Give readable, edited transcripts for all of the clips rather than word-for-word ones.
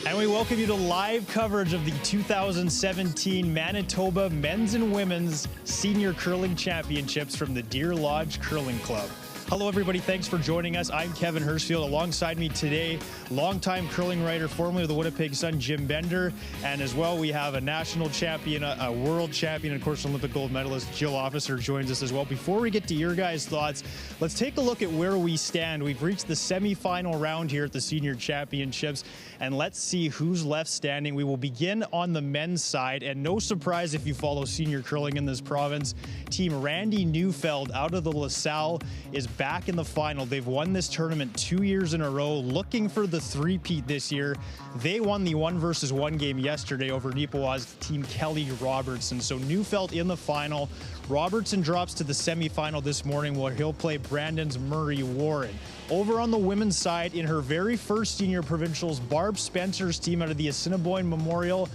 And we welcome you to live coverage of the 2017 Manitoba Men's and Women's Senior Curling Championships from the Deer Lodge Curling Club. Hello, everybody. Thanks for joining us. I'm Kevin Hirschfield. Alongside me today, longtime curling writer, formerly of the Winnipeg Sun, Jim Bender. And as well, we have a national champion, a world champion, and of course, Olympic gold medalist, Jill Officer, joins us as well. Before we get to your guys' thoughts, let's take a look at where we stand. We've reached the semifinal round here at the Senior Championships, and let's see who's left standing. We will begin on the men's side, and no surprise if you follow senior curling in this province, Team Randy Neufeld out of the LaSalle is back in the final. They've won this tournament 2 years in a row, looking for the three-peat this year. They won the 1-versus-1 game yesterday over Neepawa's team Kelly Robertson. So Neufeld in the final. Robertson drops to the semifinal this morning where he'll play Brandon's Murray Warren. Over on the women's side, in her very first senior provincials, Barb Spencer's team out of the Assiniboine Memorial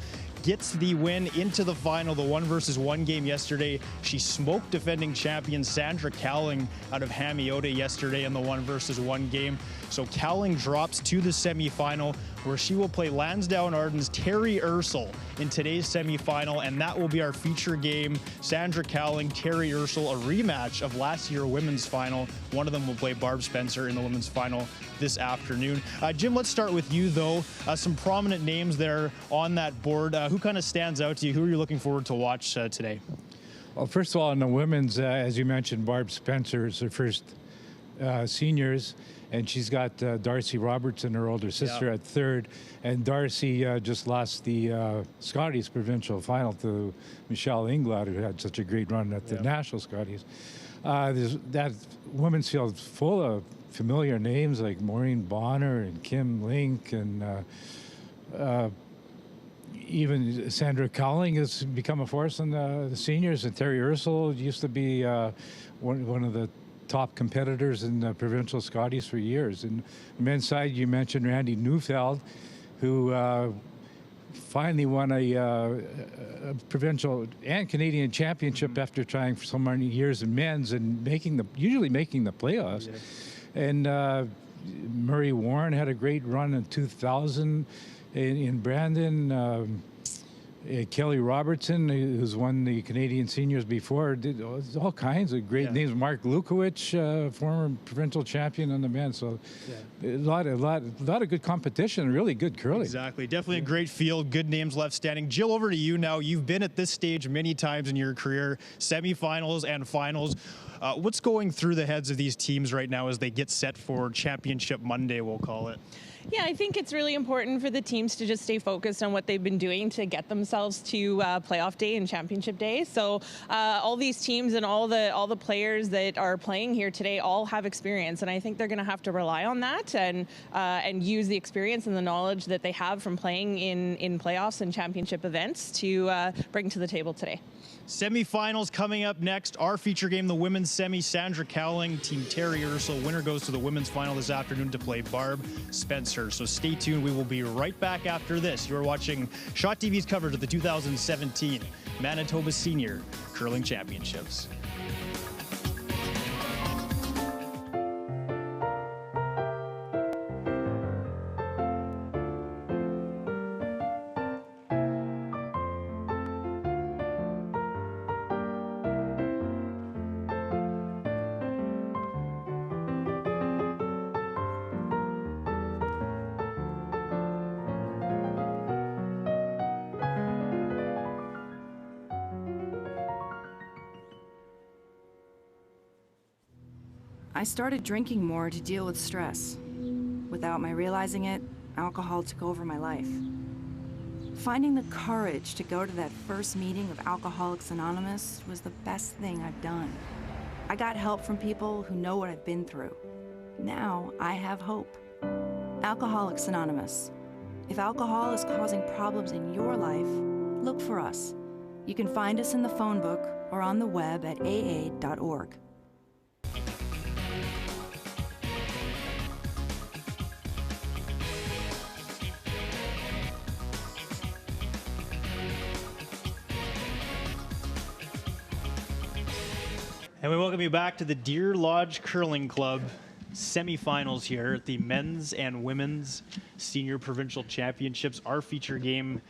gets the win into the final, the 1-versus-1 game yesterday. She smoked defending champion Sandra Cowling out of Hamiota yesterday in the 1-versus-1 game. So Cowling drops to the semifinal where she will play Lansdowne and Arden's Terry Ursel in today's semifinal, and that will be our feature game. Sandra Cowling, Terry Ursel, a rematch of last year's women's final. One of them will play Barb Spencer in the women's final this afternoon. Jim, let's start with you, though. Some prominent names there on that board. Who kind of stands out to you? Who are you looking forward to watch today? Well, first of all, in the women's, as you mentioned, Barb Spencer is her first seniors, and she's got Darcy Robertson, her older sister, at third. And Darcy just lost the Scotties provincial final to Michelle Inglad, who had such a great run at the national Scotties. That women's field full of familiar names like Maureen Bonner and Kim Link, and even Sandra Cowling has become a force in the seniors, and Terry Ursel used to be one of the top competitors in the provincial Scotties for years. And the men's side, you mentioned Randy Neufeld, who finally won a provincial and Canadian championship after trying for so many years in men's and usually making the playoffs. Yeah. And Murray Warren had a great run in 2000 in Brandon. Kelly Robertson, who's won the Canadian seniors before, did all kinds of great names. Mark Lukowicz, former provincial champion on the men. So a lot of good competition, really good curling. Exactly. Definitely a great field, good names left standing. Jill, over to you now. You've been at this stage many times in your career, semifinals and finals. What's going through the heads of these teams right now as they get set for Championship Monday, we'll call it? Yeah, I think it's really important for the teams to just stay focused on what they've been doing to get themselves to playoff day and championship day. So all these teams and all the players that are playing here today all have experience, and I think they're going to have to rely on that and use the experience and the knowledge that they have from playing in playoffs and championship events to bring to the table today. Semifinals coming up next. Our feature game, the women's semi, Sandra Cowling, Team Terry Ursel. Winner goes to the women's final this afternoon to play Barb Spencer. So stay tuned. We will be right back after this. You're watching Shot TV's coverage of the 2017 Manitoba Senior Curling Championships. I started drinking more to deal with stress. Without my realizing it, alcohol took over my life. Finding the courage to go to that first meeting of Alcoholics Anonymous was the best thing I've done. I got help from people who know what I've been through. Now I have hope. Alcoholics Anonymous. If alcohol is causing problems in your life, look for us. You can find us in the phone book or on the web at aa.org. And we welcome you back to the Deer Lodge Curling Club. semifinals here at the men's and women's senior provincial championships. Our feature game,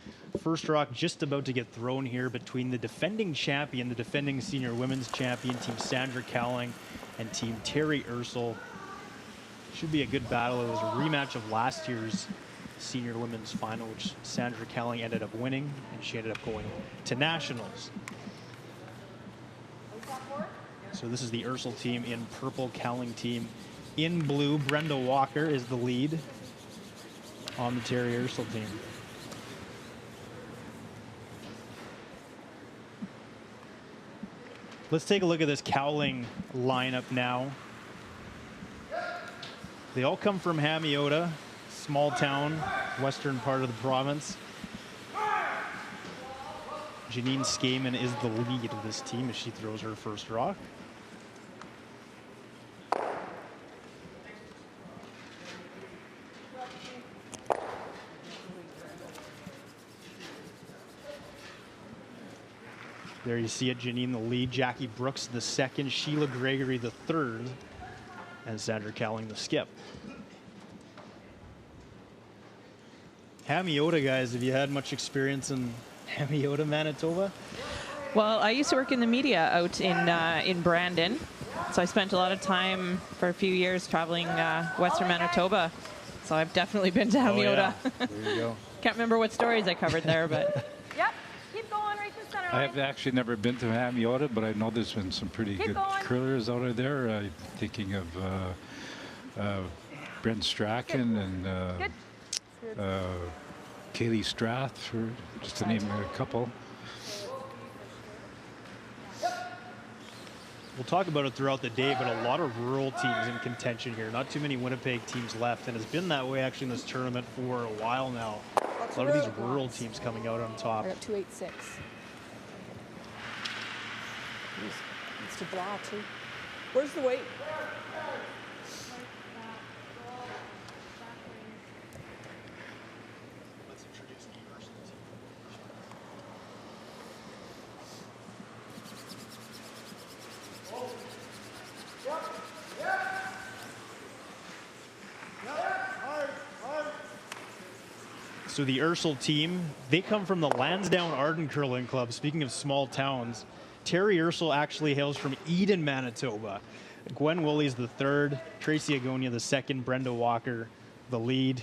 first rock just about to get thrown here between the defending champion, the defending senior women's champion, Team Sandra Cowling, and Team Terry Ursel. Should be a good battle. It was a rematch of last year's senior women's final, which Sandra Cowling ended up winning, and she ended up going to nationals. So this is the Ursel team in purple, Cowling team in blue. Brenda Walker is the lead on the Terry Ursel team. Let's take a look at this Cowling lineup now. They all come from Hamiota, small town, western part of the province. Janine Skaman is the lead of this team as she throws her first rock. There you see it, Janine the lead, Jackie Brooks the second, Sheila Gregory the third, and Sandra Cowling the skip. Hamiota, guys, have you had much experience in Hamiota, Manitoba? Well, I used to work in the media out in Brandon, so I spent a lot of time for a few years traveling western Manitoba. So I've definitely been to Hamiota. Oh, yeah. There you go. Can't remember what stories I covered there, but Yep, keep going right to center. I have actually never been to Hamiota, but I know there's been some pretty Keep good going. curlers out of there. Thinking of Brent Strachan and Good. Kaylee Strath, for just to name a couple. We'll talk about it throughout the day, but a lot of rural teams in contention here. Not too many Winnipeg teams left, and it's been that way actually in this tournament for a while now. A lot of these rural teams coming out on top. I got 286. It's to blah too. Where's the weight? So the Ursel team, they come from the Lansdowne Arden Curling Club. Speaking of small towns, Terry Ursel actually hails from Eden, Manitoba. Gwen Woolley's the third, Tracy Agonia the second, Brenda Walker the lead.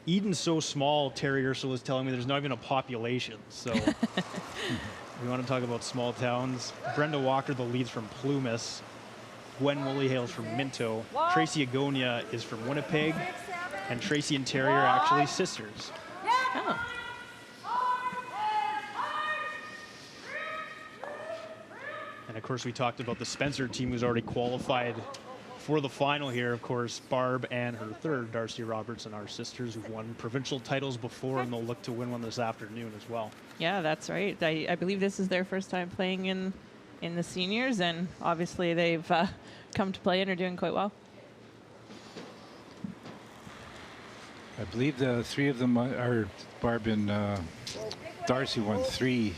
Eden's so small, Terry Ursel is telling me there's not even a population. So we want to talk about small towns. Brenda Walker, the lead's from Plumas. Gwen Woolley hails from Minto. Tracy Agonia is from Winnipeg. And Tracy and Terry are actually sisters. oh. And of course, we talked about the Spencer team who's already qualified for the final here. Of course, Barb and her third, Darcy Robertson, are sisters who've won provincial titles before, and they'll look to win one this afternoon as well. Yeah, that's right. I believe this is their first time playing in the seniors, and obviously they've come to play and are doing quite well. I believe the three of them are Barb and Darcy won 3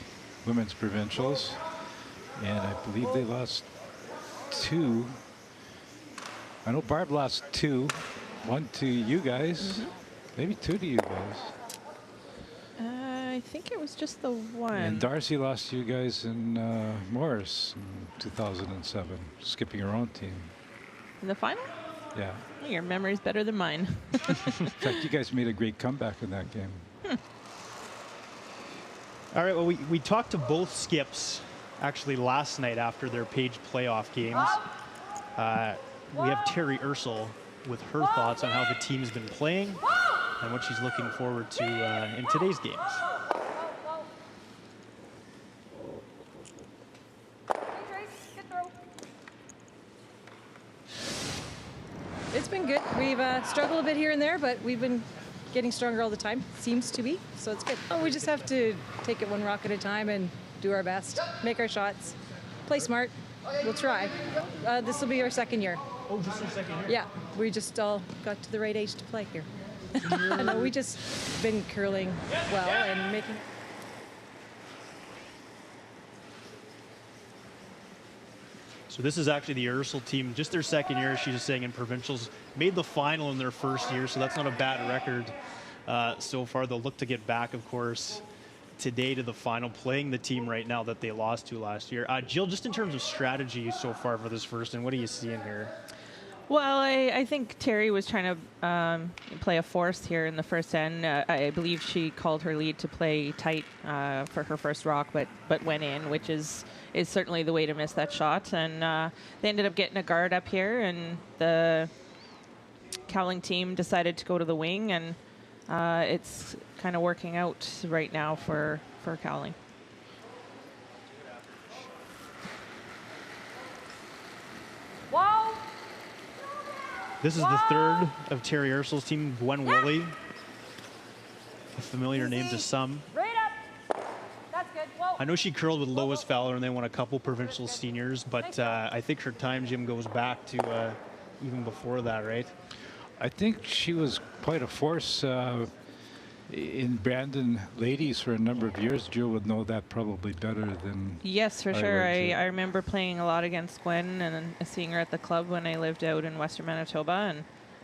women's provincials, and I believe they lost 2. I know Barb lost 2, 1 to you guys, maybe 2 to you guys. I think it was just the one. And Darcy lost to you guys in Morris in 2007, skipping her own team. In the final? Yeah. Well, your memory's better than mine. In fact, you guys made a great comeback in that game. All right, well, we talked to both skips actually last night after their Page playoff games. We have Terry Ursel with her thoughts on how the team's been playing and what she's looking forward to in today's games. It's been good. We've struggled a bit here and there, but we've been getting stronger all the time. Seems to be, so it's good. Oh, we just have to take it one rock at a time and do our best, make our shots, play smart. We'll try. This will be our second year. Oh, this is your second year? Yeah, we just all got to the right age to play here. No, we just been curling well and making. So this is actually the Ursel team, just their second year, she's just saying, in provincials. Made the final in their first year, so that's not a bad record so far. They'll look to get back, of course, today to the final, playing the team right now that they lost to last year. Jill, just in terms of strategy so far for this first, and what are you seeing here? Well, I think Terry was trying to play a force here in the first end. I believe she called her lead to play tight for her first rock, but went in, which is certainly the way to miss that shot. And they ended up getting a guard up here, and the Cowling team decided to go to the wing, and it's kind of working out right now for Cowling. Whoa! This is the third of Terry Ursel's team, Gwen Woolley, a familiar name to some. Right up. That's good. Whoa. I know she curled with Lois Fowler and they won a couple provincial seniors, but I think her time, Jim, goes back to even before that, right? I think she was quite a force in Brandon ladies for a number of years. Jill would know that probably better than Yes, for I sure. would, I remember playing a lot against Gwen and seeing her at the club when I lived out in Western Manitoba,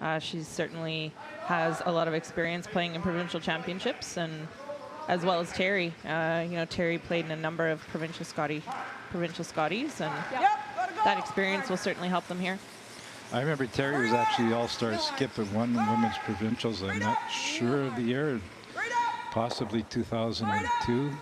and she certainly has a lot of experience playing in provincial championships, and as well as Terry. Terry played in a number of provincial Scotties, and that experience will certainly help them here. I remember Terry was actually the all-star skip at one women's provincials. I'm not sure of the year, possibly 2002.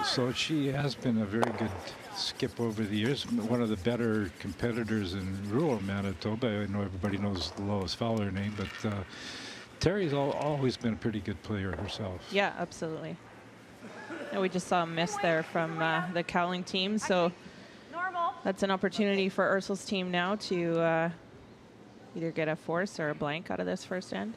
So she has been a very good skip over the years. One of the better competitors in rural Manitoba. I know everybody knows the Lois Fowler name, but Terry's always been a pretty good player herself. Yeah, absolutely. And we just saw a miss there from the Cowling team, so that's an opportunity for Ursel's team now to either get a force or a blank out of this first end.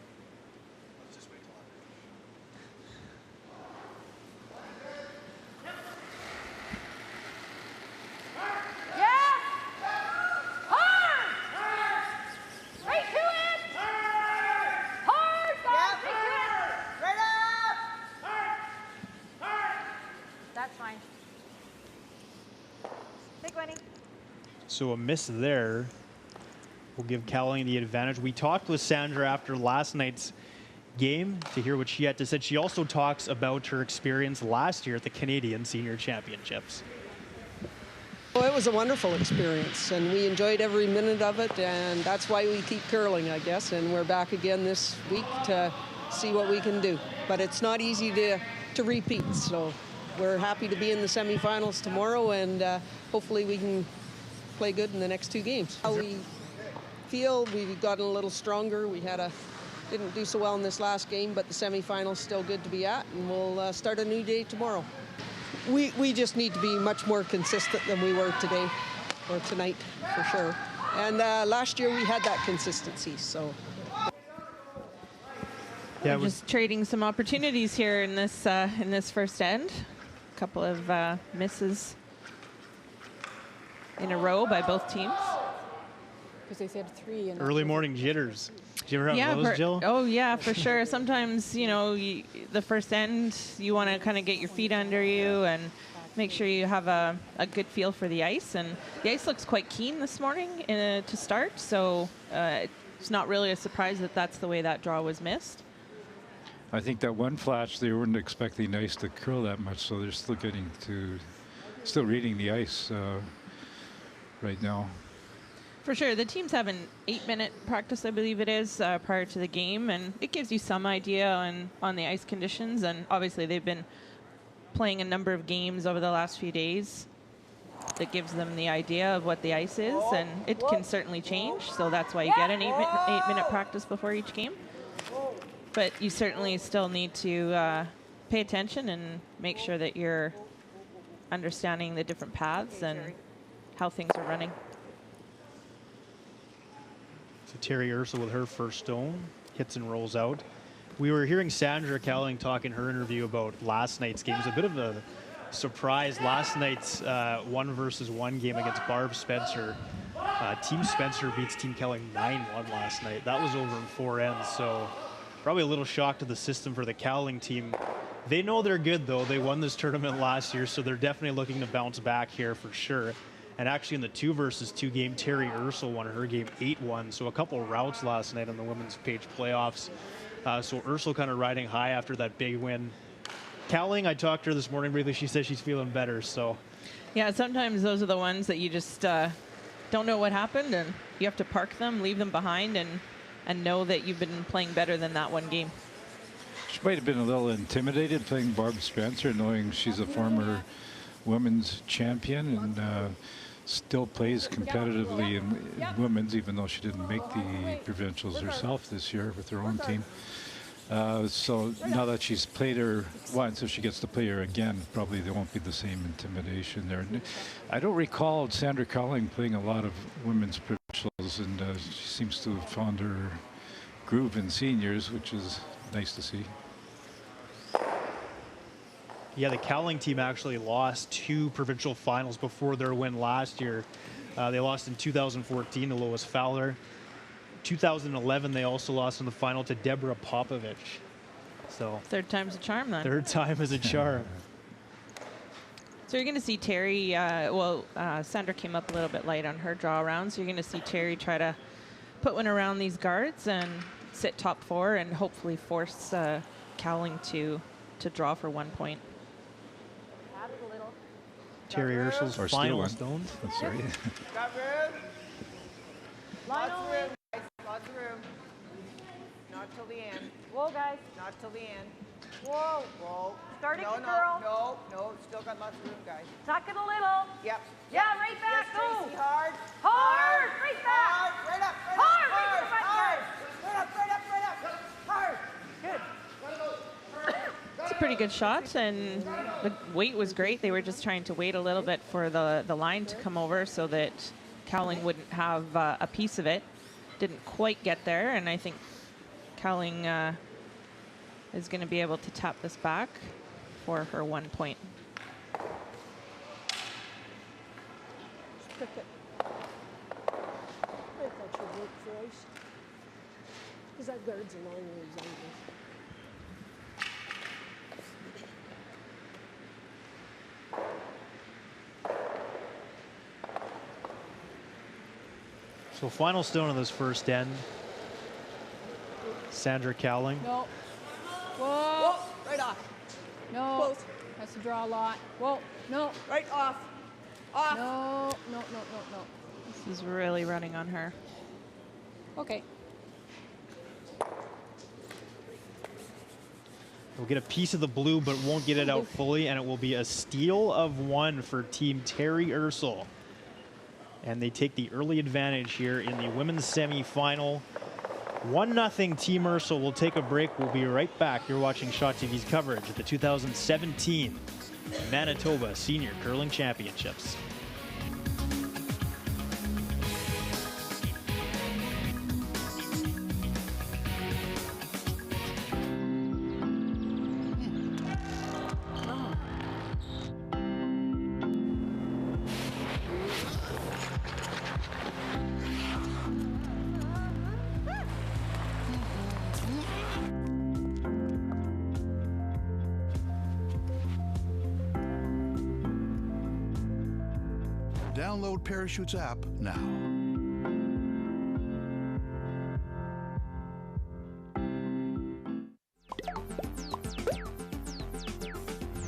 So a miss there will give Cowling the advantage. We talked with Sandra after last night's game to hear what she had to say. She also talks about her experience last year at the Canadian Senior Championships. Well, it was a wonderful experience, and we enjoyed every minute of it, and that's why we keep curling, I guess. And we're back again this week to see what we can do. But it's not easy to repeat, so we're happy to be in the semifinals tomorrow, and hopefully we can play good in the next two games. How we feel, we've gotten a little stronger. We didn't do so well in this last game, but the semifinal's still good to be at, and we'll start a new day tomorrow. We just need to be much more consistent than we were today, or tonight, for sure. And last year we had that consistency, so. Yeah, we're just trading some opportunities here in this first end. A couple of misses in a row by both teams. Because they said 3. And early morning jitters. Did you ever have those, Jill? Oh, yeah, for sure. Sometimes, the first end, you want to kind of get your feet under you and make sure you have a good feel for the ice. And the ice looks quite keen this morning to start, so it's not really a surprise that that's the way that draw was missed. I think that one flash, they weren't expecting the ice to curl that much, so they're still reading the ice right now. For sure. The teams have an 8-minute practice, I believe it is, prior to the game, and it gives you some idea on the ice conditions. And obviously they've been playing a number of games over the last few days that gives them the idea of what the ice is, and it can certainly change. So that's why you get an 8-minute practice before each game. But you certainly still need to pay attention and make sure that you're understanding the different paths and how things are running. So Terry Ursel with her first stone, hits and rolls out. We were hearing Sandra Cowling talk in her interview about last night's game. It was a bit of a surprise. Last night's 1-versus-1 game against Barb Spencer. Team Spencer beats Team Cowling 9-1 last night. That was over in 4 ends, so probably a little shock to the system for the Cowling team. They know they're good, though. They won this tournament last year, so they're definitely looking to bounce back here for sure. And actually in the 2 versus 2 game, Terry Ursel won her game 8-1. So a couple routes last night on the women's page playoffs. So Ursel kind of riding high after that big win. Cowling, I talked to her this morning briefly. She says she's feeling better. So Yeah, sometimes those are the ones that you just don't know what happened, and you have to park them, leave them behind, and know that you've been playing better than that one game. She might have been a little intimidated playing Barb Spencer, knowing she's a former women's champion and still plays competitively in women's, even though she didn't make the provincials herself this year with her own team. So now that she's played her once, if she gets to play her again, probably there won't be the same intimidation there. And I don't recall Sandra Cowling playing a lot of women's provincials, and she seems to have found her groove in seniors, which is nice to see. yeah, the Cowling team actually lost 2 provincial finals before their win last year. They lost in 2014 to Lois Fowler. 2011, they also lost in the final to Deborah Popovich. So Third time's a charm, then. third time is a charm. So you're going to see Terry, Sandra came up a little bit light on her draw around, so you're going to see Terry try to put one around these guards and sit top 4 and hopefully force Cowling to draw for 1 point. Terry Ursel's Or final one. stones. That's right. Got room? Lots of room, guys. Lots of room. Not till the end. Whoa, guys. Not till the end. Whoa. Whoa. Starting no, to curl. No. Still got lots of room, guys. Tuck it a little. Yep. Yeah, right back. Yes, Go. Tracy, hard. Hard. Right back. Hard. Right up. Hard. Right to the front Hard. guard. Right up. Hard. Good. It's a pretty good shot, and the weight was great. They were just trying to wait a little bit for the line to come over so that Cowling wouldn't have a piece of it. Didn't quite get there, and I think Cowling is going to be able to tap this back for her 1 point. Pick it. I thought you'd work for us. Because that guard's a long ways on this. So final stone of this first end. Sandra Cowling. No. Whoa. Whoa. Right off. No. Close. Has to draw a lot. Whoa. No. Right off. Off. No. This is really running on her. Okay. We'll get a piece of the blue, but won't get it out fully, and it will be a steal of 1 for Team Terry Ursel. And they take the early advantage here in the women's semifinal. 1-0 Team Ursel. We'll take a break. We'll be right back. You're watching Shot TV's coverage of the 2017 Manitoba Senior Curling Championships. Download Parachute's app now.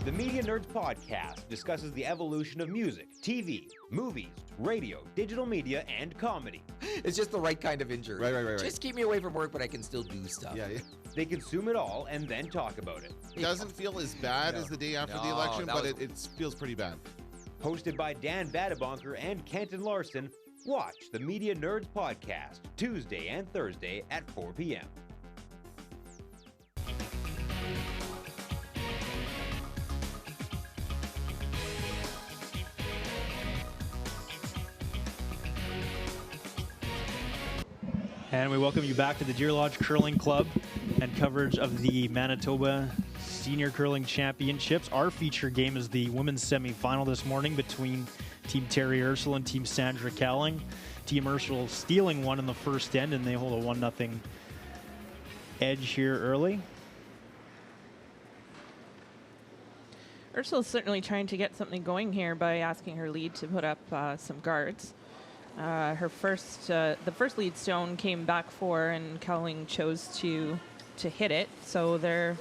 The Media Nerds Podcast discusses the evolution of music, TV, movies, radio, digital media, and comedy. It's just the right kind of injury. Right. Just keep me away from work, but I can still do stuff. Yeah. They consume it all and then talk about it. It doesn't feel as bad as the day after the election, but it feels pretty bad. Hosted by Dan Vadebonker and Kenton Larson, watch the Media Nerds Podcast Tuesday and Thursday at 4 p.m. And we welcome you back to the Deer Lodge Curling Club and coverage of the Manitoba Senior Curling Championships. Our feature game is the women's semifinal this morning between Team Terry Ursel and Team Sandra Cowling. Team Ursel stealing 1 in the first end, and they hold a 1-0 edge here early. Ursula's certainly trying to get something going here by asking her lead to put up some guards. The first lead stone came back 4, and Cowling chose to hit it. So they're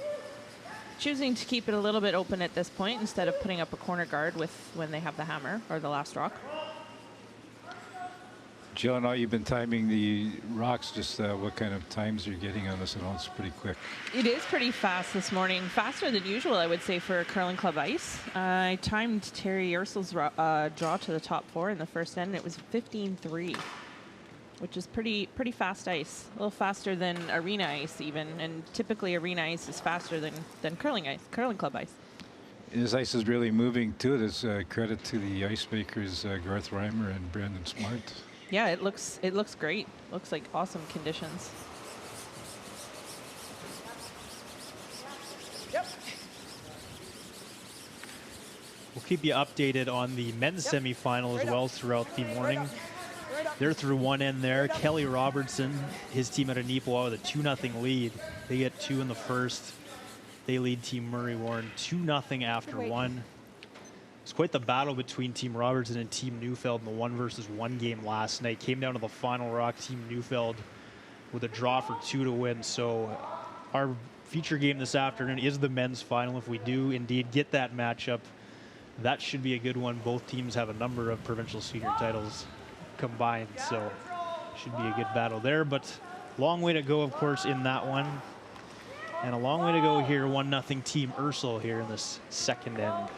choosing to keep it a little bit open at this point instead of putting up a corner guard when they have the hammer or the last rock. Jill, I know you've been timing the rocks. Just what kind of times you're getting on this? I know it's pretty quick. It is pretty fast this morning. Faster than usual, I would say, for Curling Club Ice. I timed Terry Ursel's draw to the top 4 in the first end. It was 15-3, which is pretty fast ice. A little faster than arena ice even. And typically arena ice is faster than curling club ice. This ice is really moving too. There's credit to the ice makers, Garth Reimer and Brandon Smart. Yeah, it looks great. Looks like awesome conditions. Yep. We'll keep you updated on the men's semifinal as well throughout the morning. They're through one end there. Kelly Robertson, his team out of Neepawa with a 2-0 lead. They get 2 in the first. They lead Team Murray Warren 2-0 after 1. It's quite the battle between Team Robertson and Team Neufeld in the 1-versus-1 game last night. Came down to the final rock. Team Neufeld with a draw for 2 to win. So our feature game this afternoon is the men's final. If we do indeed get that matchup, that should be a good one. Both teams have a number of provincial senior titles combined, so should be a good battle there. But long way to go, of course, in that one. And a long way to go here. 1-0 Team Ursel here in this second end.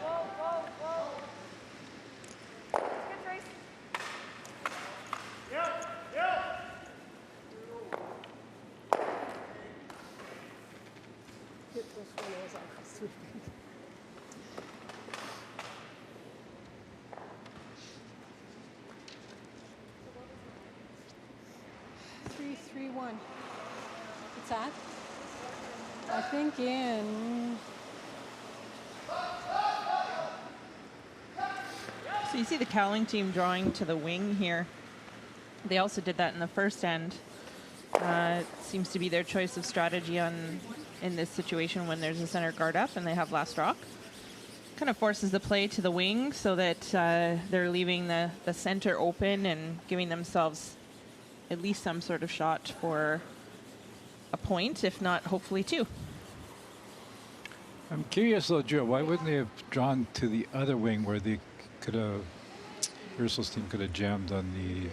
What's that? I think in... So you see the Cowling team drawing to the wing here. They also did that in the first end. It seems to be their choice of strategy in this situation when there's a center guard up and they have last rock. Kind of forces the play to the wing so that they're leaving the center open and giving themselves at least some sort of shot for a point, if not hopefully 2. I'm curious though, Joe, why wouldn't they have drawn to the other wing where they could have, Ursel's team could have jammed on the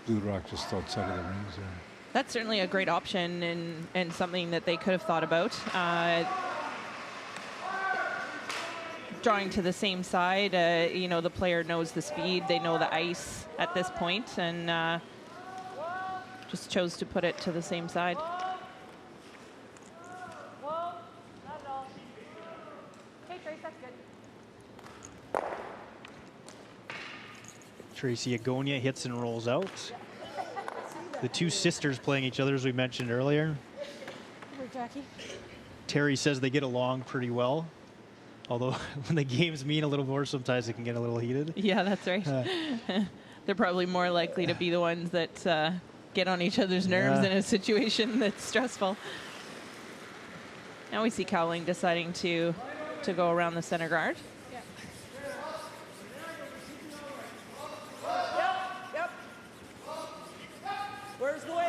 blue rock just outside of the rings there? That's certainly a great option and something that they could have thought about. Drawing to the same side, you know, the player knows the speed, they know the ice at this point, and just chose to put it to the same side. Tracy Agonia hits and rolls out. The 2 sisters playing each other, as we mentioned earlier. Over, Jackie. Terry says they get along pretty well. Although when the games mean a little more, sometimes it can get a little heated. Yeah, that's right. They're probably more likely to be the ones that get on each other's nerves in a situation that's stressful. Now we see Cowling deciding to go around the center guard. Yep. Where's the way?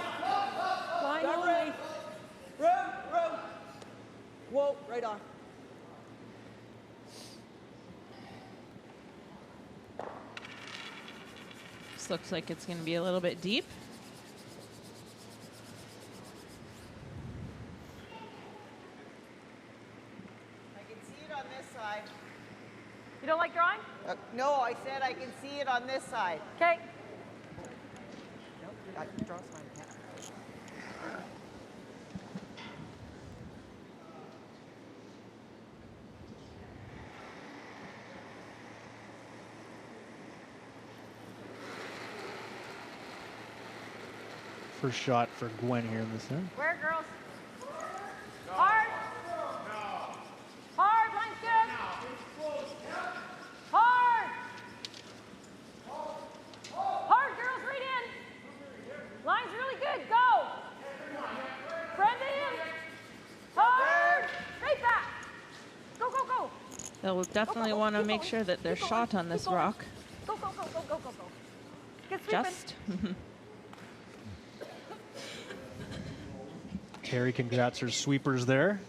Line Got only. Room. Whoa, right on. This looks like it's going to be a little bit deep. I can see it on this side. You don't like drawing? No, I said I can see it on this side. Okay. Nope, I can draw some. First shot for Gwen here in this end. Where, girls? Hard. Hard, line's good. Hard. Hard, girls, right in. Line's really good, go. Brenda in. Hard. Right back. Go. They'll definitely want to make sure that they're shot on this rock. Go, go, go, go, go, go, go. Get sweeping. Just. Terry congrats her sweepers there.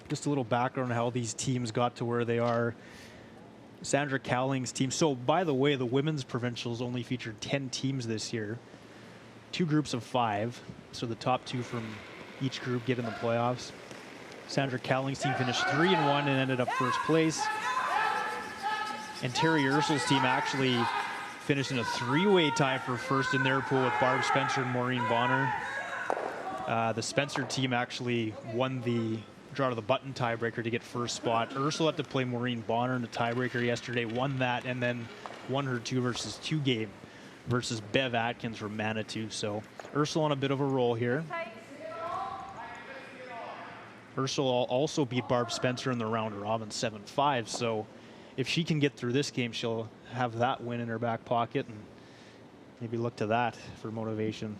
Just a little background on how these teams got to where they are. Sandra Cowling's team. So, by the way, the women's provincials only featured 10 teams this year. 2 groups of 5. So the top 2 from each group get in the playoffs. Sandra Cowling's team finished 3-1 and ended up first place. And Terry Ursul's team actually finished in a 3-way tie for first in their pool with Barb Spencer and Maureen Bonner. The Spencer team actually won the draw to the button tiebreaker to get first spot. Ursul had to play Maureen Bonner in the tiebreaker yesterday, won that, and then won her 2 versus 2 game versus Bev Atkins from Manitou. So Ursul on a bit of a roll here. Ursul also beat Barb Spencer in the round robin 7-5. So if she can get through this game, she'll have that win in her back pocket and maybe look to that for motivation.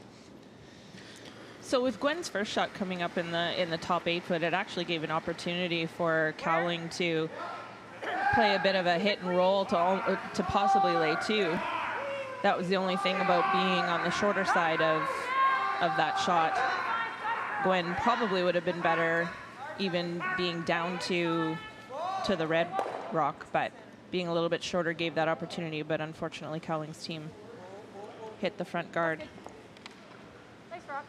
So with Gwen's first shot coming up in the top 8 foot, it actually gave an opportunity for Cowling to play a bit of a hit and roll to possibly lay 2. That was the only thing about being on the shorter side of that shot. Gwen probably would have been better even being down to the red rock, but being a little bit shorter gave that opportunity, but unfortunately Cowling's team hit the front guard. Nice rock.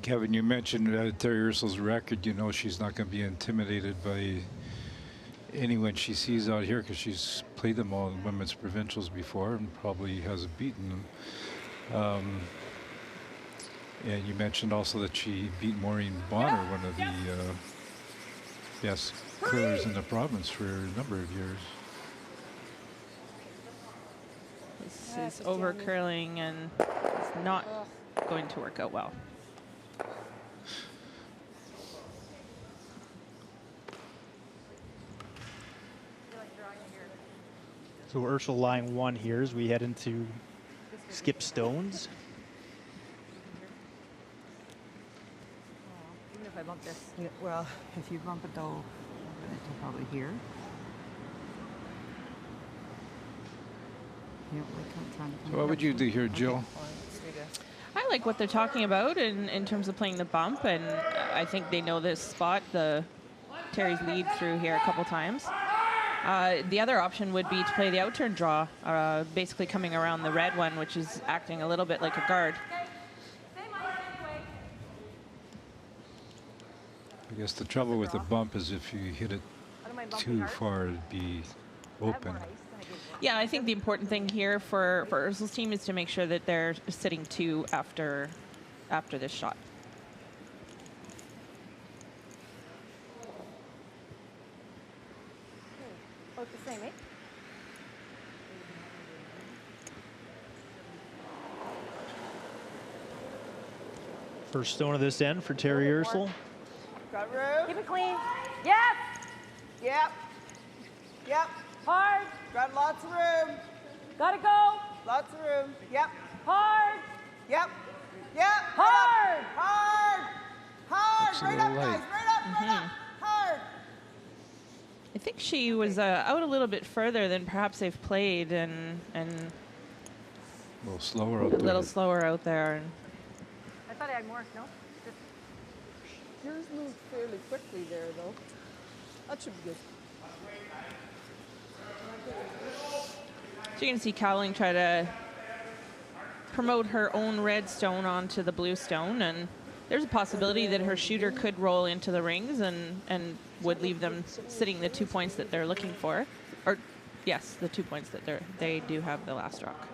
Kevin, you mentioned Terry Ursul's record. You know she's not going to be intimidated by anyone she sees out here because she's played them all in women's provincials before and probably hasn't beaten them. And you mentioned also that she beat Maureen Bonner, one of the best curlers in the province for a number of years. This is over curling and it's not going to work out well. So Ursul line 1 here as we head into skip stones. Even if I bump this. Yeah, well, if you bump it though, it'll probably here. Yeah, so what would you do here, Jill? I like what they're talking about in terms of playing the bump, and I think they know this spot, Terry's lead through here a couple times. The other option would be to play the outturn draw, basically coming around the red one, which is acting a little bit like a guard. I guess the trouble with the bump is if you hit it too far, it'd be open. Yeah, I think the important thing here for Ursul's team is to make sure that they're sitting 2 after this shot. Both the same, eh? First stone of this end for Terry Ursul. Got room. Keep it clean. Yes. Yep. Yep. Hard. Got lots of room. Gotta go. Lots of room. Yep. Hard. Yep. Yep. Hard. Hard. Hard. Looks a Right little up, light. guys. Right up. Right up. Hard. I think she was out a little bit further than perhaps they've played, and A little slower out a there. little slower out there. I thought I had more. No. Just Yours moved fairly quickly there, though. That should be good. So you can see Cowling try to promote her own red stone onto the blue stone, and there's a possibility that her shooter could roll into the rings and would leave them sitting the 2 points that they're looking for. Or, yes, the 2 points that they do have the last rock.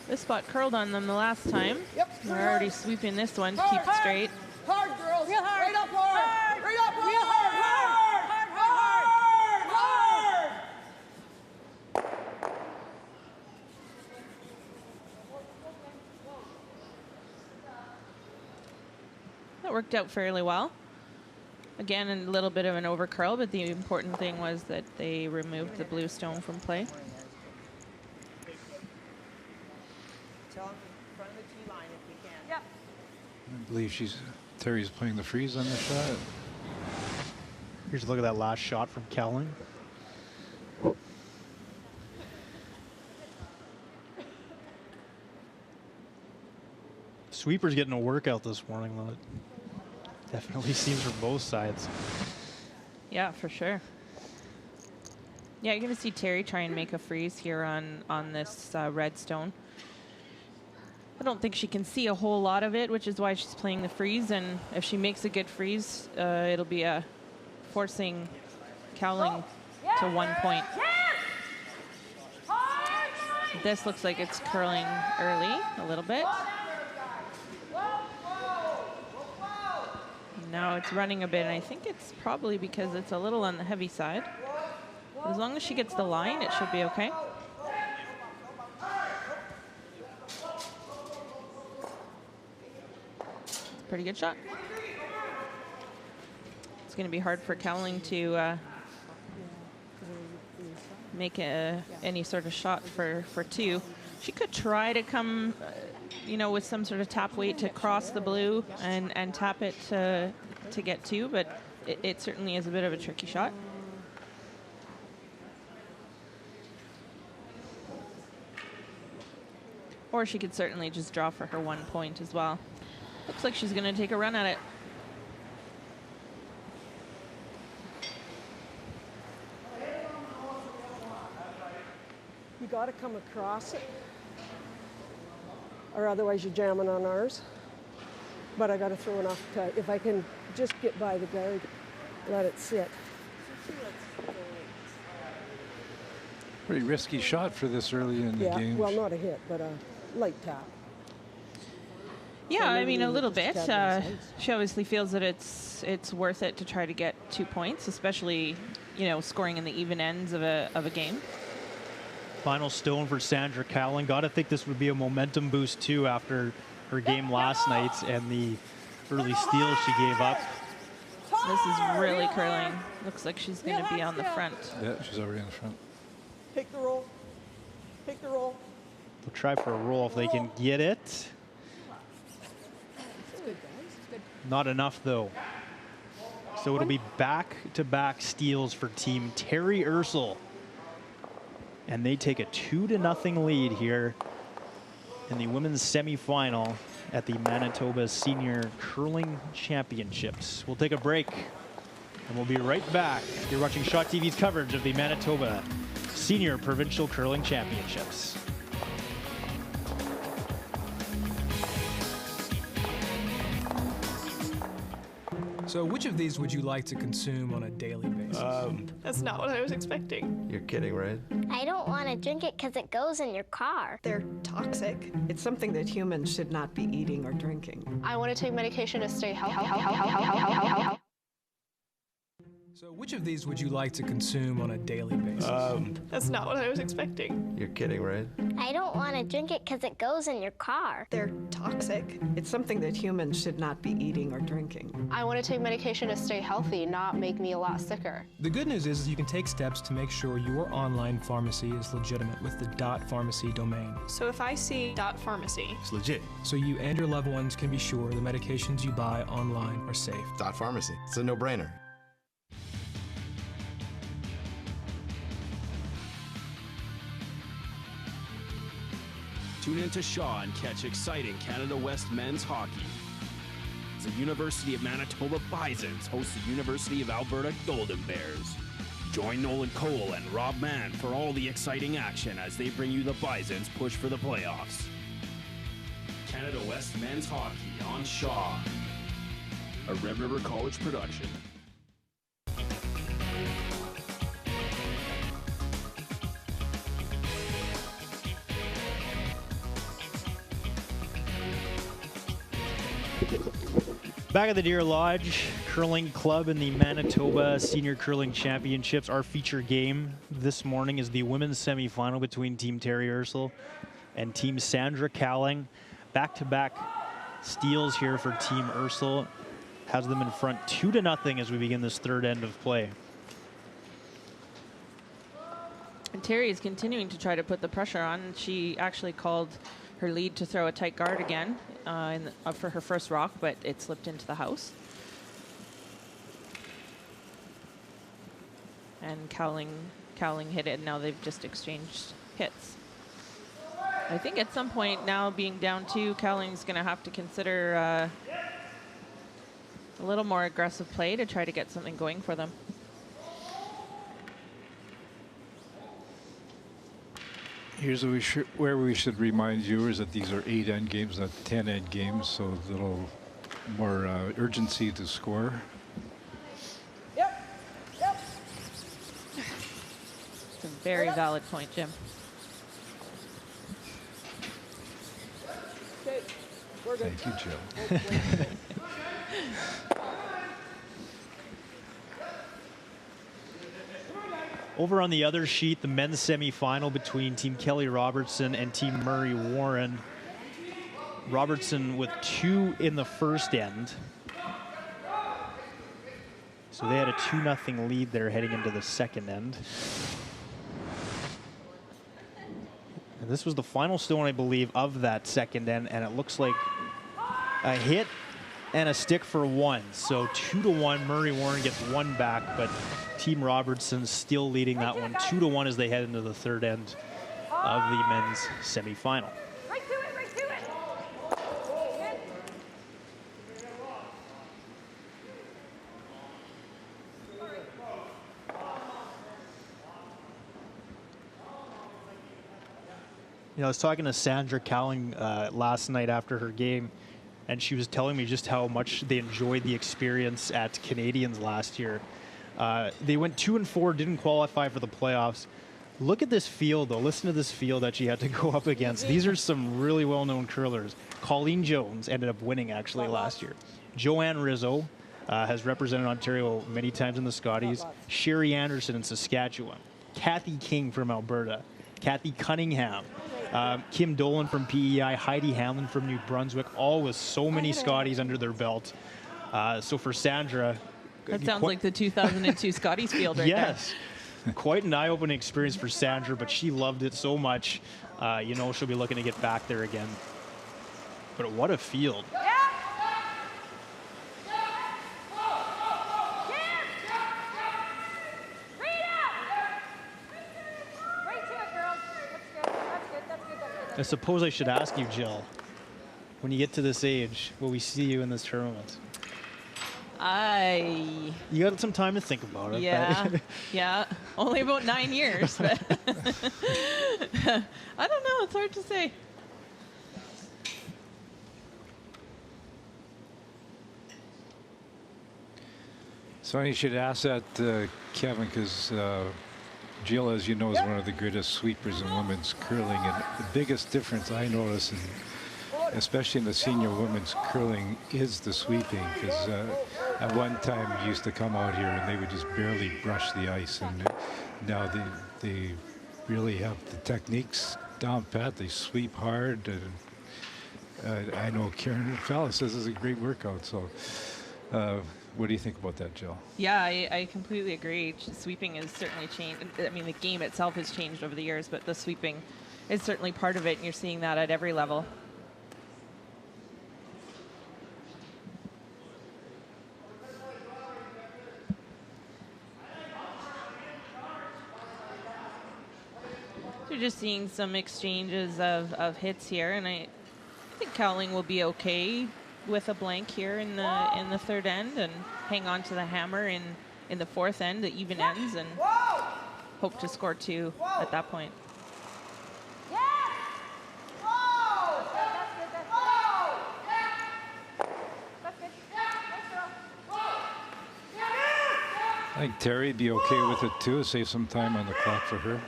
This spot curled on them the last time. Yep. We're already sweeping this one to keep it straight. Hard, girls. Real hard. Right up hard. Hard. Right up Real hard. hard. Hard. Hard. Hard. That worked out fairly well. Again, a little bit of an over curl, but the important thing was that they removed the blue stone from play. Tell them in front of the tee line if you can. Yep. I believe Terry's playing the freeze on the shot. Here's a look at that last shot from Cowling. Sweeper's getting a workout this morning, though. It definitely seems from both sides. Yeah, for sure. Yeah, you're going to see Terry try and make a freeze here on this red stone. I don't think she can see a whole lot of it, which is why she's playing the freeze. And if she makes a good freeze, it'll be forcing Cowling to 1 point. This looks like it's curling early a little bit. Now it's running a bit, and I think it's probably because it's a little on the heavy side. But as long as she gets the line, it should be okay. Pretty good shot. It's going to be hard for Cowling to make any sort of shot for two. She could try to come, you know, with some sort of tap weight to cross the blue and tap it to get two, but it certainly is a bit of a tricky shot. Or she could certainly just draw for her 1 point as well. Looks like she's going to take a run at it. You got to come across it, or otherwise you're jamming on ours. But I got to throw enough to, if I can just get by the guard, let it sit. Pretty risky shot for this early in the game. Well, not a hit, but a light tap. Yeah, I mean, a little bit. She obviously feels that it's worth it to try to get 2 points, especially, you know, scoring in the even ends of a game. Final stone for Sandra Cowling. Got to think this would be a momentum boost too after her game last night and the early steal she gave up. This is really curling. Looks like she's going to be on the front. Yeah, she's already on the front. Take the roll. Take the roll. They'll try for a roll if they can get it. Not enough though. So it'll be back-to-back steals for team Terry Ursel. And they take a 2-0 lead here in the women's semifinal at the Manitoba Senior Curling Championships. We'll take a break and we'll be right back. You're watching Shot TV's coverage of the Manitoba Senior Provincial Curling Championships. So which of these would you like to consume on a daily basis? That's not what I was expecting. You're kidding, right? I don't want to drink it because it goes in your car. They're toxic. It's something that humans should not be eating or drinking. I want to take medication to stay healthy. So which of these would you like to consume on a daily basis? That's not what I was expecting. You're kidding, right? I don't want to drink it because it goes in your car. They're toxic. It's something that humans should not be eating or drinking. I want to take medication to stay healthy, not make me a lot sicker. The good news is you can take steps to make sure your online pharmacy is legitimate with the .pharmacy domain. So if I see .pharmacy, It's legit. So you and your loved ones can be sure the medications you buy online are safe. .pharmacy. It's a no-brainer. Tune in to Shaw and catch exciting Canada West men's hockey. The University of Manitoba Bisons host the University of Alberta Golden Bears. Join Nolan Cole and Rob Mann for all the exciting action as they bring you the Bisons' push for the playoffs. Canada West men's hockey on Shaw, a Red River College production. Back at the Deer Lodge Curling Club in the Manitoba Senior Curling Championships. Our feature game this morning is the women's semifinal between Team Terry Ursel and Team Sandra Cowling. Back-to-back steals here for Team Ursel. has them in front 2-0 as we begin this third end of play. And Terry is continuing to try to put the pressure on. She actually called her lead to throw a tight guard again for her first rock, but it slipped into the house. And Cowling hit it, and now they've just exchanged hits. I think at some point now, being down 2, Cowling's going to have to consider a little more aggressive play to try to get something going for them. Here's where we should remind viewers that these are 8 end games, not 10 end games, so a little more urgency to score. It's a very valid point, Jim. Thank you, Jill. Over on the other sheet, the men's semifinal between Team Kelly Robertson and Team Murray Warren. Robertson with 2 in the first end. So they had a 2-0 lead there heading into the second end. And this was the final stone, I believe, of that second end, and it looks like a hit and a stick for 1. So 2-1, Murray Warren gets 1 back, but Team Robertson still leading that one 2-1 as they head into the third end of the men's semifinal. Right to it, right to it. You know, I was talking to Sandra Cowling last night after her game, and she was telling me just how much they enjoyed the experience at Canadians last year. They went 2-4, didn't qualify for the playoffs. Look at this field, though. Listen to this field that she had to go up against. These are some really well-known curlers. Colleen Jones ended up winning, actually, last year. Joanne Rizzo has represented Ontario many times in the Scotties. Sherry Anderson in Saskatchewan. Kathy King from Alberta. Kathy Cunningham. Kim Dolan from PEI. Heidi Hamlin from New Brunswick. All with so many Scotties under their belt. So for Sandra... That sounds like the 2002 Scotties field right yes. Quite an eye-opening experience for Sandra, but she loved it so much. You know, she'll be looking to get back there again. But what a field. I suppose I should ask you, Jill, when you get to this age, will we see you in this tournament? You got some time to think about it. Yeah, yeah. Only about 9 years, but I don't know. It's hard to say. So I should ask that, Kevin, because Jill, as you know, is one of the greatest sweepers in women's curling, and the biggest difference I notice, especially in the senior women's curling, is the sweeping, because at one time you used to come out here and they would just barely brush the ice, and now they really have the techniques down pat. They sweep hard, and I know Karen Fella says this is a great workout. So what do you think about that, Jill? Yeah, I completely agree. Sweeping has certainly changed. I mean, the game itself has changed over the years, but the sweeping is certainly part of it, and you're seeing that at every level. We're just seeing some exchanges of hits here, and I think Cowling will be okay with a blank here in the third end and hang on to the hammer in the fourth end, the even ends, and hope to score 2 at that point. I think Terry would be okay with it too. Save some time on the clock for her.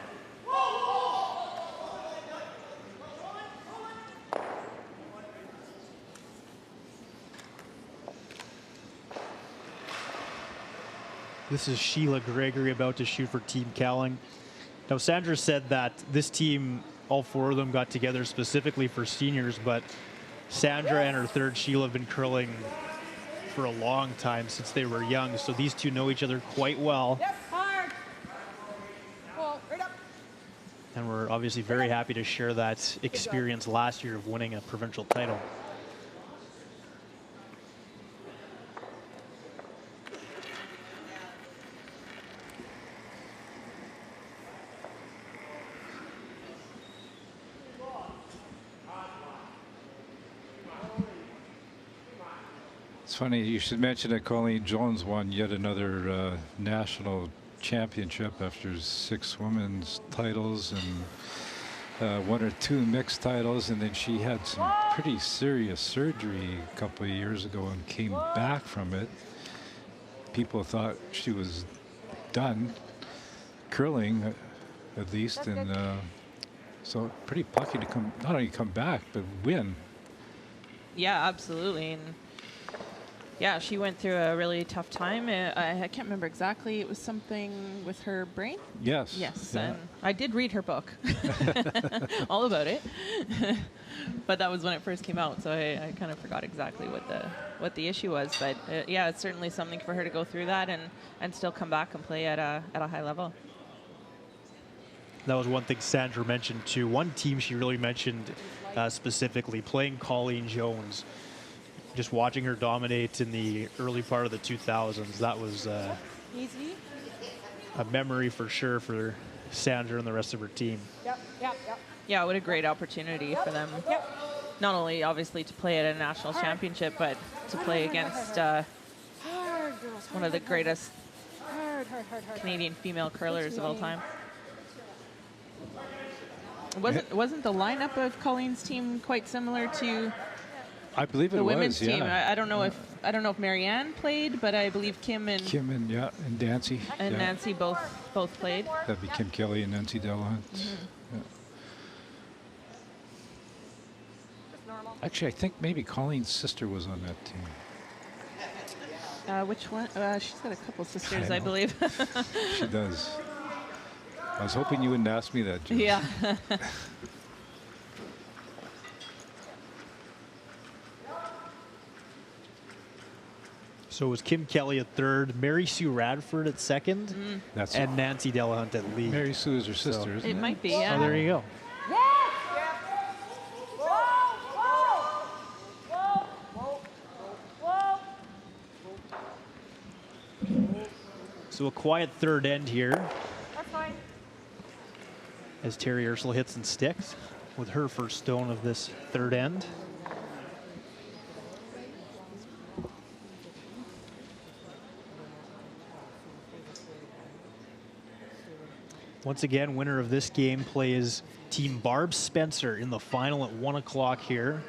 This is Sheila Gregory about to shoot for Team Cowling. Now, Sandra said that this team, all 4 of them got together specifically for seniors, but Sandra and her third Sheila have been curling for a long time since they were young, so these two know each other quite well. Yes, hard. Well, right up. And we're obviously very happy to share that experience last year of winning a provincial title. It's funny, you should mention that Colleen Jones won yet another national championship after 6 women's titles and 1 or 2 mixed titles, and then she had some pretty serious surgery a couple of years ago and came back from it. People thought she was done curling, at least, and so pretty plucky to come, not only come back, but win. Yeah, absolutely. And yeah, she went through a really tough time. I can't remember exactly. It was something with her brain. Yes. Yes, Yeah. and I did read her book, all about it. But that was when it first came out, so I kind of forgot exactly what the issue was. But yeah, it's certainly something for her to go through that and still come back and play at a high level. That was one thing Sandra mentioned too. One team she really mentioned specifically, playing Colleen Jones. Just watching her dominate in the early part of the 2000s, that was Easy. a memory for sure for Sandra and the rest of her team. Yep, yep, yep. Yeah, what a great opportunity for them. Yep. Not only obviously to play at a national championship, but to play against one of the greatest Canadian female curlers of all time. Wasn't the lineup of Colleen's team quite similar to I believe it the was, women's team? yeah. I don't know if Marianne played, but I believe Kim and Nancy. and yeah. Nancy both played. That'd be Kim Kelly and Nancy Delahunt. Yeah. Actually, I think maybe Colleen's sister was on that team. Which one? She's got a couple sisters, I know. believe. She does. I was hoping you wouldn't ask me that, Jim. Yeah. So it was Kim Kelly at third, Mary Sue Radford at second, That's and Nancy Delahunt at lead. Mary Sue is her sister, isn't it? It might be, yeah. Oh, there you go. So a quiet third end here That's fine. as Terry Ursel hits and sticks with her first stone of this third end. Once again, winner of this game plays Team Barb Spencer in the final at 1 o'clock here.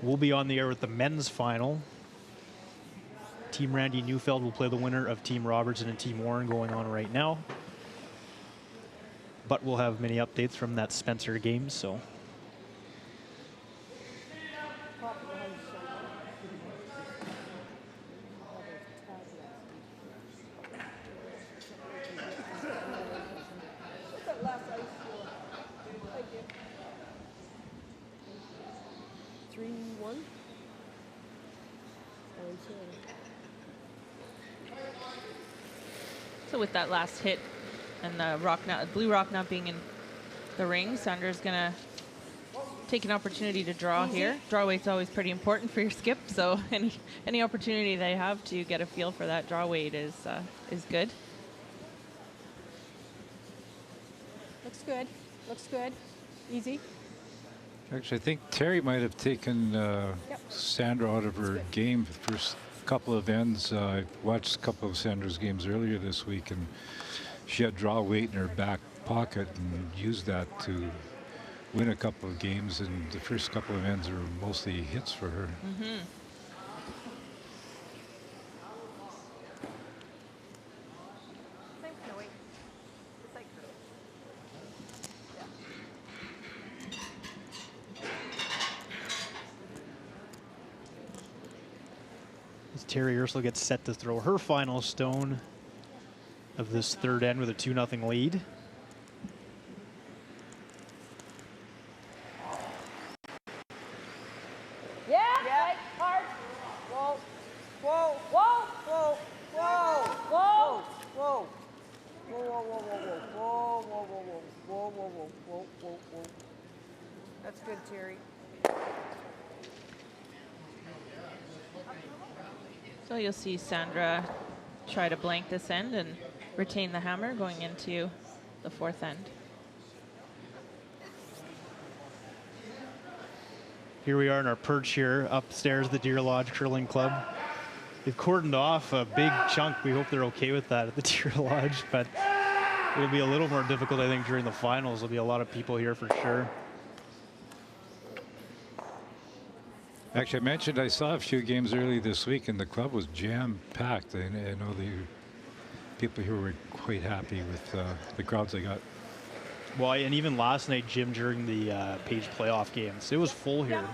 We'll be on the air with the men's final. Team Randy Neufeld will play the winner of Team Robertson and Team Warren going on right now. But we'll have many updates from that Spencer game, so. So with that last hit and the blue rock not being in the ring, Sandra's gonna take an opportunity to draw here. Draw weight's always pretty important for your skip, so any opportunity they have to get a feel for that draw weight is good. Looks good. Looks good. Easy. Actually, I think Terry might have taken Sandra out of her game for the first couple of ends. I watched a couple of Sandra's games earlier this week, and she had draw weight in her back pocket and used that to win a couple of games, and the first couple of ends were mostly hits for her. As Terry Ursel gets set to throw her final stone of this third end with a 2-0 lead. Yeah. Hard. Roll. Whoa. Whoa. Whoa. Whoa. Whoa. Whoa. Whoa, whoa, whoa, whoa, whoa, whoa, whoa, whoa, whoa, whoa, whoa, whoa, whoa, whoa. That's good, Terry. So you'll see Sandra try to blank this end and retain the hammer going into the fourth end. Here we are in our perch here upstairs at the Deer Lodge Curling Club. They've cordoned off a big chunk. We hope they're okay with that at the Deer Lodge, but it'll be a little more difficult, I think, during the finals. There'll be a lot of people here for sure. Actually, I mentioned I saw a few games early this week, and the club was jam-packed. I know the people here were quite happy with the crowds they got. Well, and even last night, Jim, during the Page playoff games, it was full here.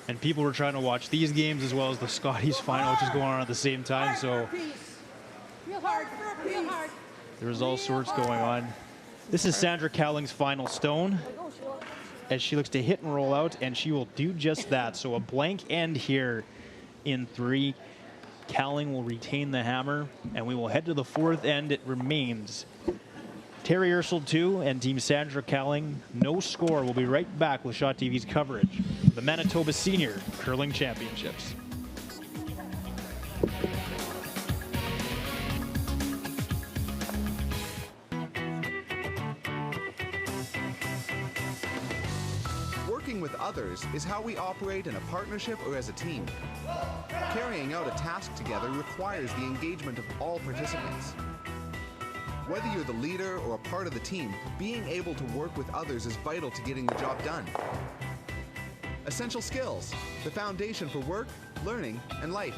And people were trying to watch these games as well as the Scotties final, which is going on at the same time. So Real hard, real hard. there was all sorts going on. This is Sandra Cowling's final stone as she looks to hit and roll out, and she will do just that. So a blank end here in 3. Cowling will retain the hammer, and we will head to the fourth end. It remains Terry Ursel 2 and Team Sandra Cowling. No score. We'll be right back with Shaw TV's coverage of the Manitoba Senior Curling Championships. Working with others is how we operate in a partnership or as a team. Carrying out a task together requires the engagement of all participants. Whether you're the leader or a part of the team, being able to work with others is vital to getting the job done. Essential skills, the foundation for work, learning, and life.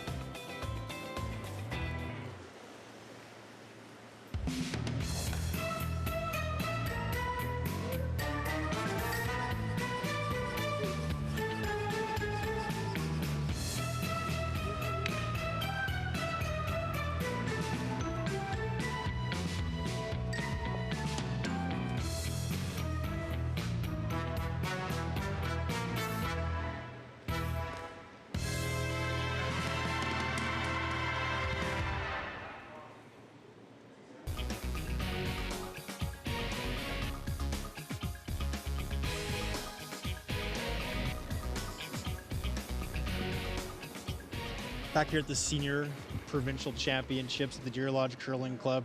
Back here at the Senior Provincial Championships at the Deer Lodge Curling Club.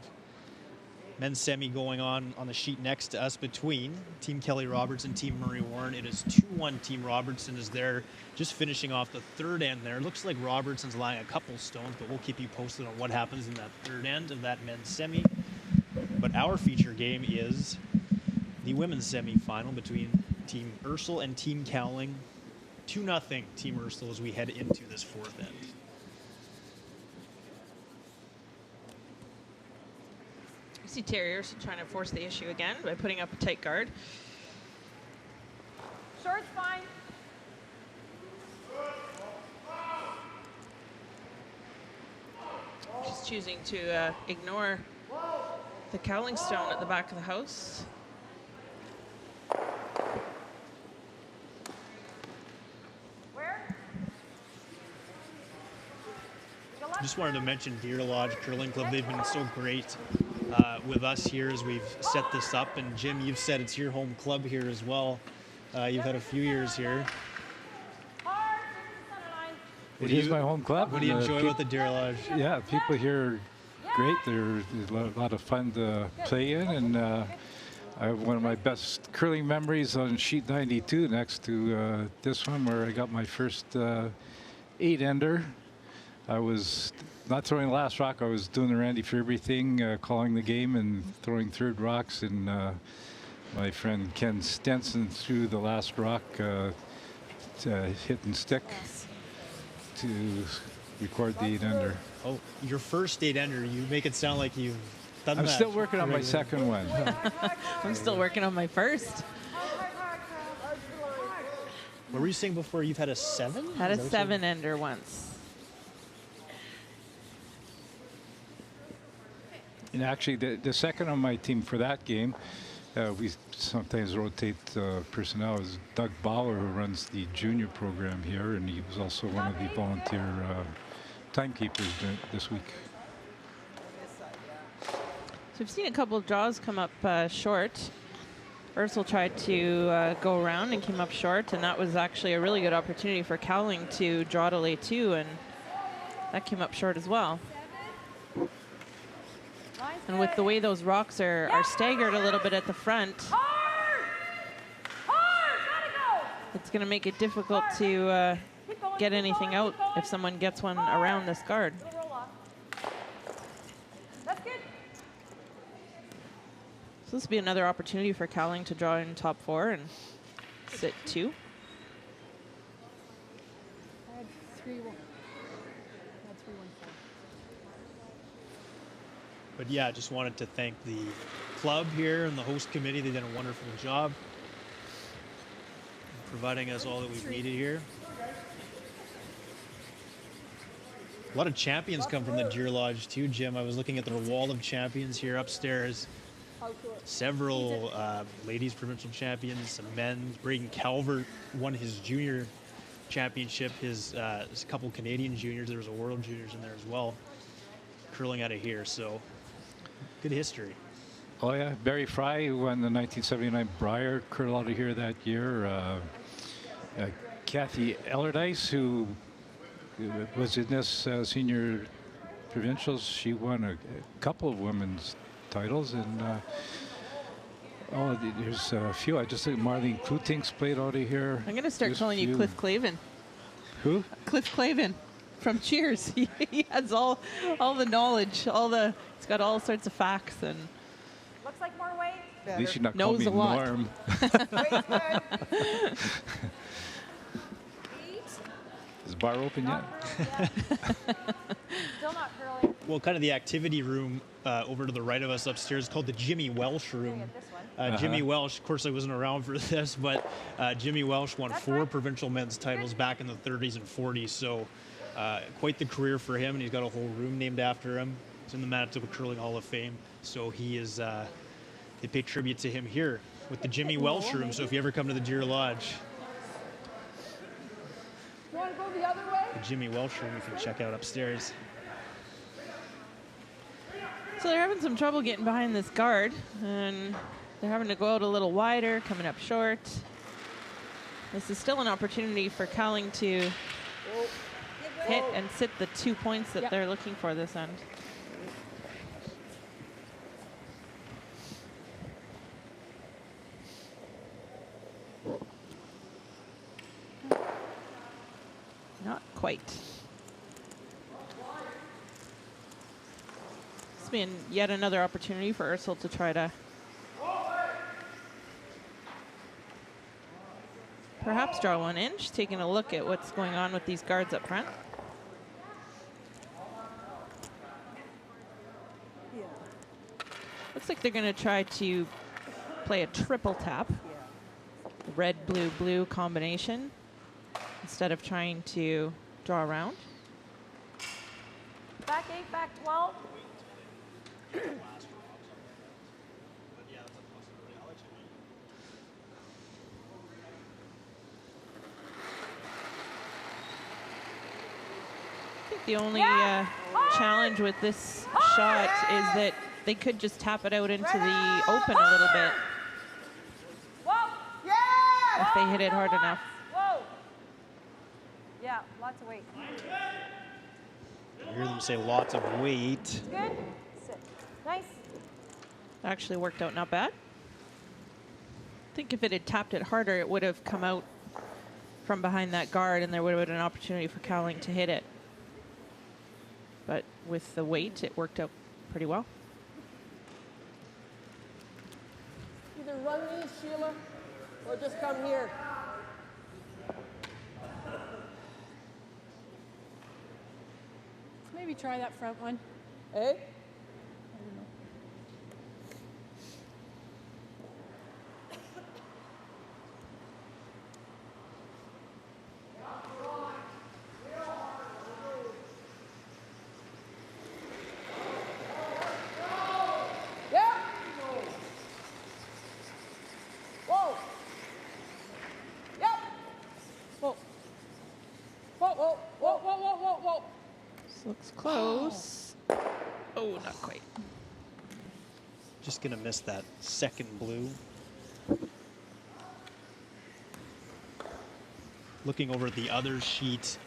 Men's semi going on the sheet next to us between Team Kelly Robertson, Team Murray Warren. It is 2-1. Team Robertson is there, just finishing off the third end there. Looks like Robertson's lying a couple stones, but we'll keep you posted on what happens in that third end of that men's semi. But our feature game is the women's semi-final between Team Ursel and Team Cowling. 2-0 Team Ursel as we head into this fourth end. See Terry Ursel trying to force the issue again by putting up a tight guard. Short's fine. She's choosing to ignore the Cowling stone at the back of the house. Just wanted to mention Deer Lodge Curling Club. They've been so great with us here as we've set this up. And Jim, you've said it's your home club here as well. You've had a few years here. It is my home club. What do you enjoy about the Deer Lodge? Yeah, people here are great. They're a lot of fun to play in, and I have one of my best curling memories on sheet 92 next to this one, where I got my first 8-ender. I was not throwing the last rock. I was doing the Randy Furby thing, calling the game and throwing third rocks, and my friend Ken Stenson threw the last rock hit and stick to record the 8-ender. Oh, your first 8-ender. You make it sound like you've done that. I'm still working on my second one. I'm still working on my first. What were you saying before? You've had a 7? Had a 7-ender once. And actually, the second on my team for that game, we sometimes rotate personnel, is Doug Bauer, who runs the junior program here, and he was also one of the volunteer timekeepers this week. So we've seen a couple of draws come up short. Ursel tried to go around and came up short, and that was actually a really good opportunity for Cowling to draw to lay 2, and that came up short as well. And with the way those rocks are staggered a little bit at the front, it's going to make it difficult to get anything out if someone gets one around this guard. So this will be another opportunity for Cowling to draw in top 4 and sit 2. But yeah, just wanted to thank the club here and the host committee. They did a wonderful job providing us all that we've needed here. A lot of champions come from the Deer Lodge too, Jim. I was looking at their wall of champions here upstairs. Several ladies provincial champions, some men's. Braden Calvert won his junior championship. His a couple Canadian juniors. There was a World Juniors in there as well, curling out of here. So good history. Oh yeah, Barry Fry won the 1979 Brier curl out of here that year. Kathy Ellardice, who was in this senior provincials, she won a couple of women's titles, and there's a few. I just think Marlene Klutinks played out of here. I'm going to start calling you Cliff Clavin. Who? Cliff Clavin from Cheers. He has all the knowledge, he's got all sorts of facts, and Looks like more weight. at least you're not calling me Norm. Is the bar open yet? Still not curling. Well, kind of the activity room over to the right of us upstairs is called the Jimmy Welsh room. Jimmy Welsh, of course I wasn't around for this, but Jimmy Welsh won 4 provincial men's titles back in the 30s and 40s, so quite the career for him, and he's got a whole room named after him. It's in the Manitoba Curling Hall of Fame, so he is, they pay tribute to him here with the Jimmy Welsh room, so if you ever come to the Deer Lodge, You want to go the other way? the Jimmy Welsh room you can check out upstairs. so they're having some trouble getting behind this guard, and they're having to go out a little wider, coming up short. This is still an opportunity for Cowling to hit and sit the 2 points that they're looking for this end. Not quite. It's been yet another opportunity for Ursel to try to perhaps draw 1 inch, taking a look at what's going on with these guards up front. Looks like they're going to try to play a triple tap, the red, blue, blue combination, instead of trying to draw around. Back 8, back 12. I think the only challenge with this shot is that they could just tap it out into the open a little bit if they hit it hard enough. Whoa. Yeah, lots of weight. I hear them say lots of weight. Good. Sit. Nice. Actually worked out not bad. I think if it had tapped it harder, it would have come out from behind that guard, and there would have been an opportunity for Cowling to hit it. But with the weight, it worked out pretty well. Either run these, Sheila, or just come here. Maybe try that front one. Eh? This looks close. Oh, not quite. Just gonna miss that second blue. Looking over at the other sheet,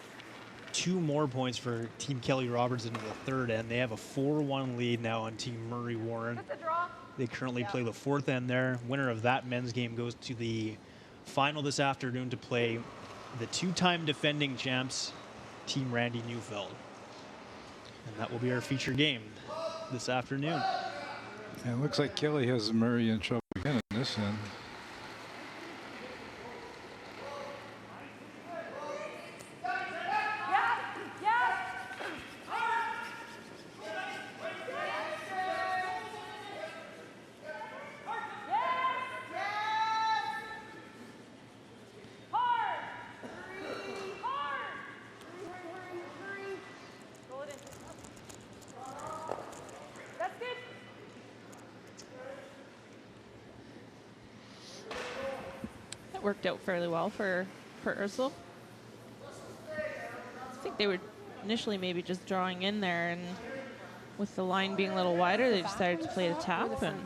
2 more points for Team Kelly Roberts into the third end. They have a 4-1 lead now on Team Murray Warren. They currently play the fourth end there. Winner of that men's game goes to the final this afternoon to play the 2-time defending champs, Team Randy Neufeld. And that will be our feature game this afternoon. And it looks like Kelly has Murray in trouble again in this end. Worked out fairly well for Ursel. I think they were initially maybe just drawing in there, and with the line being a little wider, they decided to play the tap, and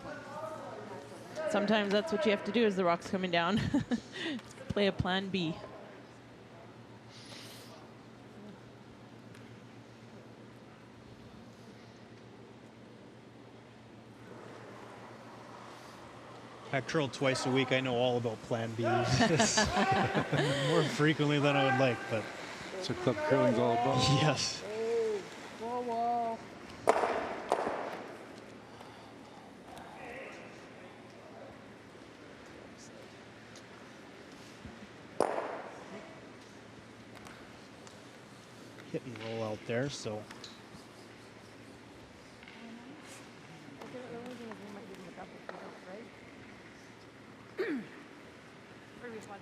sometimes that's what you have to do as the rock's coming down. Play a plan B. I curl twice a week. I know all about Plan B. More frequently than I would like, but that's what club curling's all about. Yes. Whoa, whoa. Hit and roll out there, so.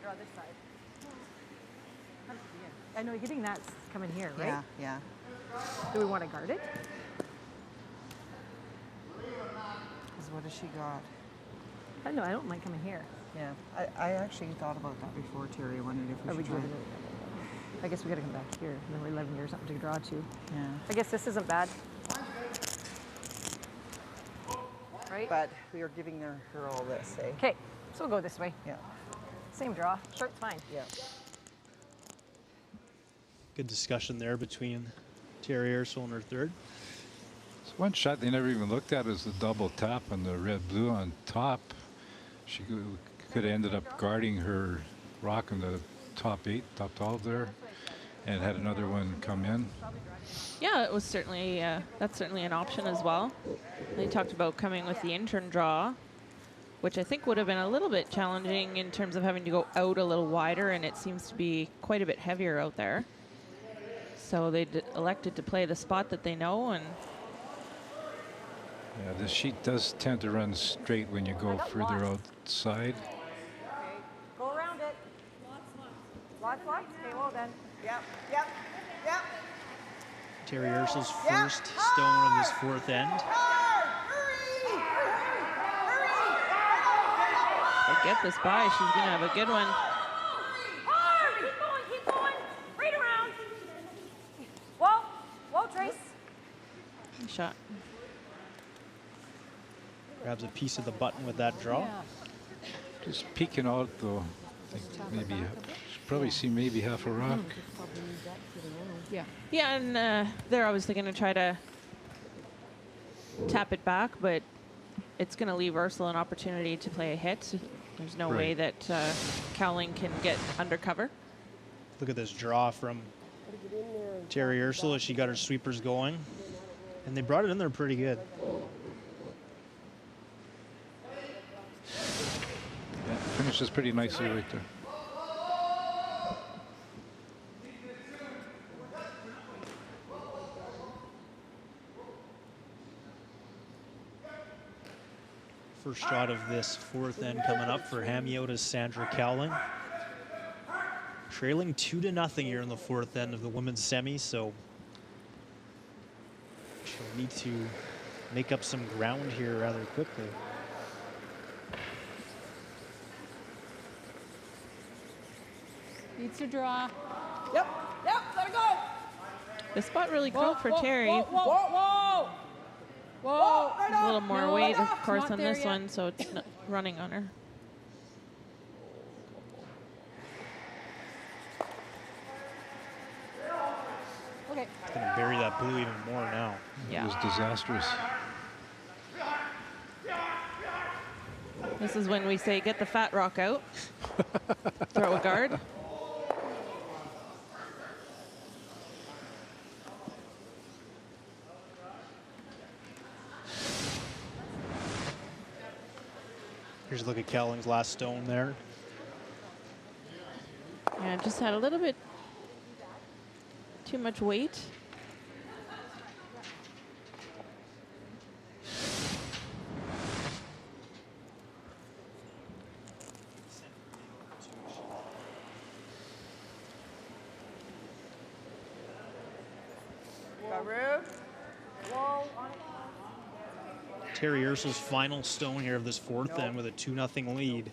This side. I know hitting that's coming here, right? Yeah, yeah. Do we want to guard it? Because what has she got? I don't know. I don't mind coming here. Yeah, I actually thought about that before, Terry. I wondered if we should try. I guess we got to come back here. And then we're 11 years something to draw to. Yeah. I guess this isn't bad. Right? But we are giving her all this, eh? Okay, so we'll go this way. Yeah. Same draw. Short's fine. Yeah. Good discussion there between Terry Ursel and her third. So one shot they never even looked at is the double tap on the red-blue on top. She could have ended up guarding her rock in the top 8, top 12 there, and had another one come in. Yeah, it was certainly, that's certainly an option as well. They talked about coming with the intern draw, which I think would have been a little bit challenging in terms of having to go out a little wider, and it seems to be quite a bit heavier out there. So they elected to play the spot that they know, and yeah, the sheet does tend to run straight when you go further outside. Go around it. Lots. Okay, well then. Yep. Terry Ursel's first stone of his fourth end. They get this by, she's gonna have a good one. Keep going. Right around. Whoa, Trace. Good shot. Grabs a piece of the button with that draw. Just peeking out though. I think maybe should probably see maybe half a rock. Yeah, and they're obviously gonna try to tap it back, but it's going to leave Ursel an opportunity to play a hit. There's no way that Cowling can get undercover. Look at this draw from Terry Ursel as she got her sweepers going. And they brought it in there pretty good. Yeah, finishes pretty nicely right there. First shot of this fourth end coming up for Hamiota's Sandra Cowling. Trailing 2-0 here in the fourth end of the women's semi, so she'll need to make up some ground here rather quickly. Needs to draw. Yep, let it go. The spot really curled for Terry. Whoa, whoa, whoa, whoa. There's a little more weight, of course, Not on there this yet. one, so it's not running on her. Okay. It's going to bury that blue even more now. It was disastrous. This is when we say, get the fat rock out. Throw a guard. Here's a look at Cowling's last stone there. Yeah, just had a little bit too much weight. Terry Ursul's final stone here of this fourth end with a 2-0 lead.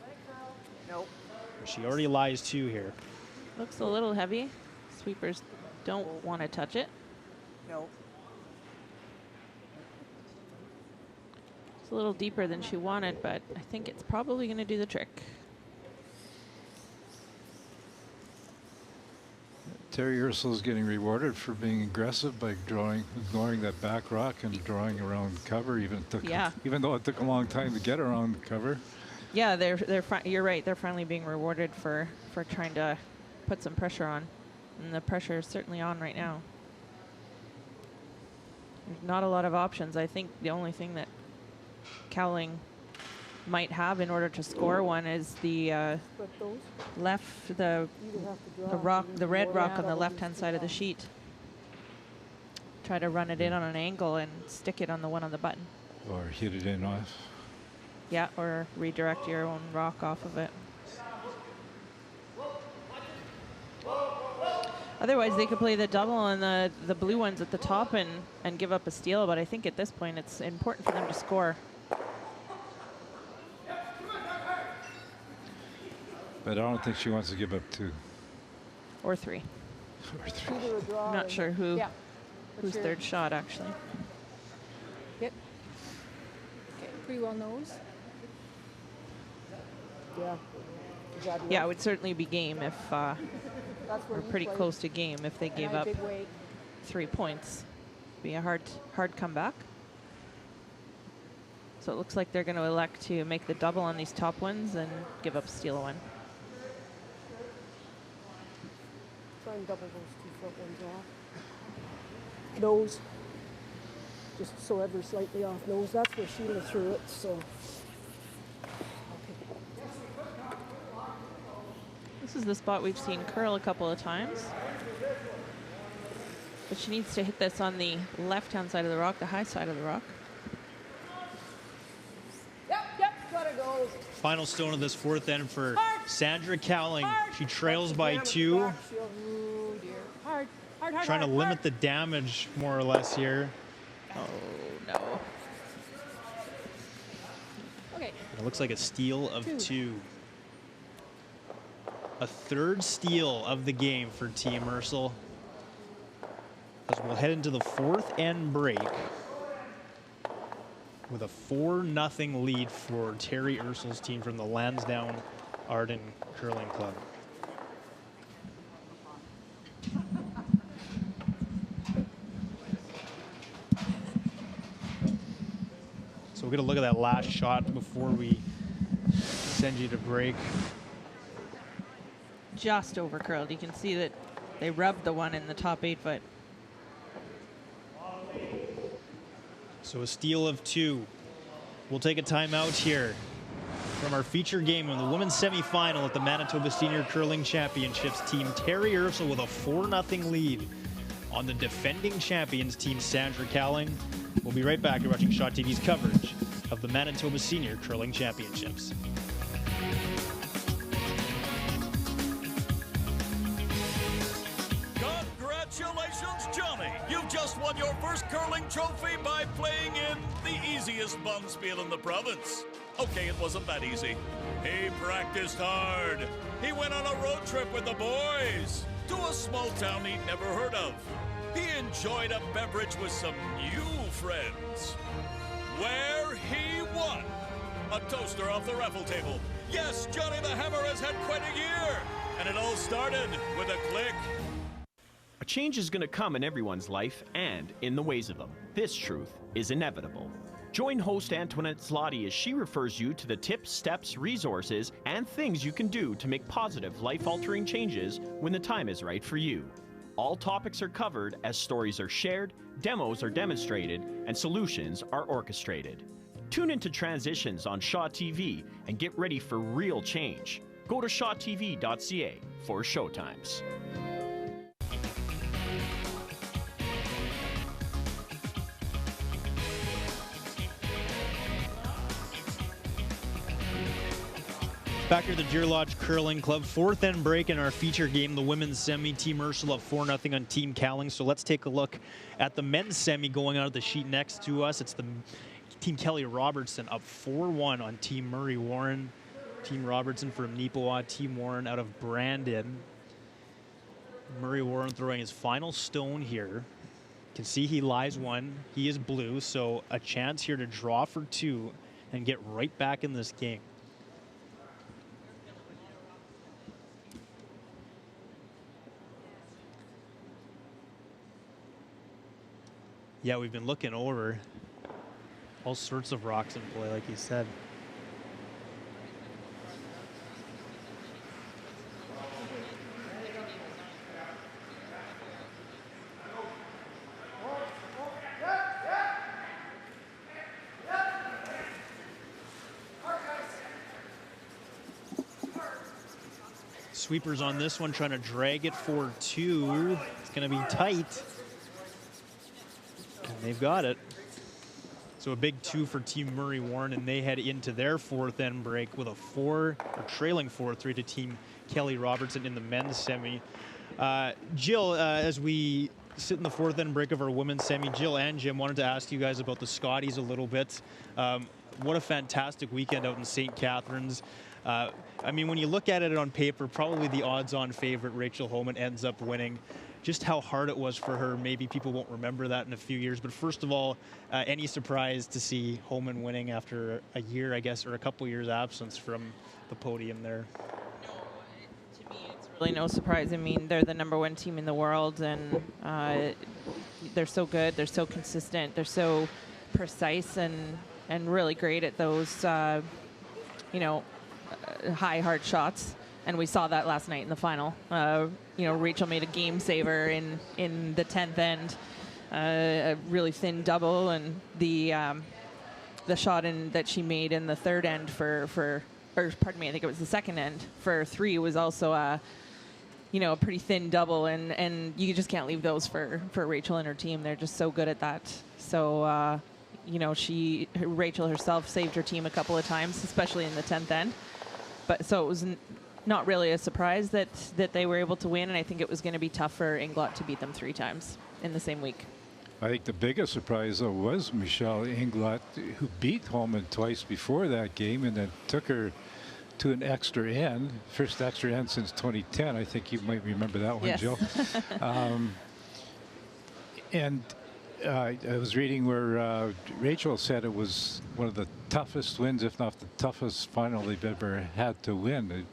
Nope. She already lies 2 here. Looks a little heavy. Sweepers don't want to touch it. Nope. It's a little deeper than she wanted, but I think it's probably going to do the trick. Terry Ursul's getting rewarded for being aggressive by ignoring that back rock and drawing around cover. Even though it took a long time to get around cover. Yeah, you're right. They're finally being rewarded for trying to put some pressure on, and the pressure is certainly on right now. There's not a lot of options. I think the only thing that Cowling might have in order to score one is the the red rock on the left-hand side of the sheet. Try to run it in on an angle and stick it on the one on the button. Or hit it in off. Yeah, or redirect your own rock off of it. Otherwise, they could play the double on the blue ones at the top and give up a steal, but I think at this point it's important for them to score. But I don't think she wants to give up 2. Or 3. Or 3. I'm not sure who's third shot, actually. Yep. Okay, pretty well knows. Yeah. Yeah, it would certainly be game if we're pretty close to game if they gave up 3 points. Be a hard comeback. So it looks like they're going to elect to make the double on these top ones and give up steal one. Try and double those 2 front ones off. Nose. Just so ever slightly off nose. That's where Sheila threw it, so. This is the spot we've seen curl a couple of times. But she needs to hit this on the left-hand side of the rock, the high side of the rock. Yep, gotta go. Final stone of this fourth end for Sandra Cowling. She trails by 2. Oh dear. Hard. Trying to limit the damage more or less here. Oh no. Okay. It looks like a steal of 2. A third steal of the game for Team Ursul. As we'll head into the fourth end break with a 4-0 lead for Terry Ursul's team from the Lansdowne Arden Curling Club. So we're going to look at that last shot before we send you to break. Just over curled. You can see that they rubbed the one in the top 8 foot. So a steal of 2. We'll take a timeout here from our feature game in the women's semifinal at the Manitoba Senior Curling Championships. Team Terry Ursul with a 4-0 lead on the defending champions, Team Sandra Cowling. We'll be right back. You're watching Shot TV's coverage of the Manitoba Senior Curling Championships. Congratulations, Johnny! You've just won your first curling trophy by playing in the easiest bunspiel in the province. Okay, it wasn't that easy. He practiced hard. He went on a road trip with the boys to a small town he'd never heard of. he enjoyed a beverage with some new friends. Where he won a toaster off the raffle table. Yes, Johnny the Hammer has had quite a year, and it all started with a click. A change is going to come in everyone's life and in the ways of them. This truth is inevitable. Join host Antoinette Zloty as she refers you to the tips, steps, resources, and things you can do to make positive, life-altering changes when the time is right for you. All topics are covered as stories are shared, demos are demonstrated, and solutions are orchestrated. Tune into Transitions on Shaw TV and get ready for real change. Go to shawtv.ca for showtimes. Back here at the Deer Lodge Curling Club, fourth end break in our feature game, the women's semi. Team Ursula up 4-0 on Team Cowling. So let's take a look at the men's semi going out of the sheet next to us. It's the Team Kelly Robertson up 4-1 on Team Murray Warren. Team Robertson from Neepawa, Team Warren out of Brandon. Murray Warren throwing his final stone here. You can see he lies one. He is blue, so a chance here to draw for two and get right back in this game. Yeah, we've been looking over all sorts of rocks in play, like you said. Sweepers on this one, trying to drag it for two. It's going to be tight. And they've got it. So a big two for Team Murray Warren, and they head into their fourth end break with a trailing 4-3 to Team Kelly Robertson in the men's semi. Jill, as we sit in the fourth end break of our women's semi, Jill and Jim wanted to ask you guys about the Scotties a little bit. What a fantastic weekend out in St. Catharines. I mean, when you look at it on paper, probably the odds-on favorite, Rachel Homan, ends up winning. Just how hard it was for her. Maybe people won't remember that in a few years. But first of all, any surprise to see Homan winning after a year, I guess, or a couple years absence from the podium there? No, to me, it's really no surprise. I mean, they're the #1 team in the world, and they're so good. They're so consistent. They're so precise and really great at those, high, hard shots. And we saw that last night in the final. Rachel made a game saver in the 10th end, a really thin double, and the shot that she made in the third end I think it was the second end for 3 was also a pretty thin double, and you just can't leave those for Rachel and her team. They're just so good at that. So Rachel herself saved her team a couple of times, especially in the 10th end. But so it was not really a surprise that they were able to win, and I think it was going to be tough for Inglot to beat them 3 times in the same week. I think the biggest surprise, though, was Michelle Inglot, who beat Holman twice before that game and then took her to an extra end, first extra end since 2010. I think you might remember that one, yes. Jill. I was reading where Rachel said it was one of the toughest wins, if not the toughest final they've ever had to win.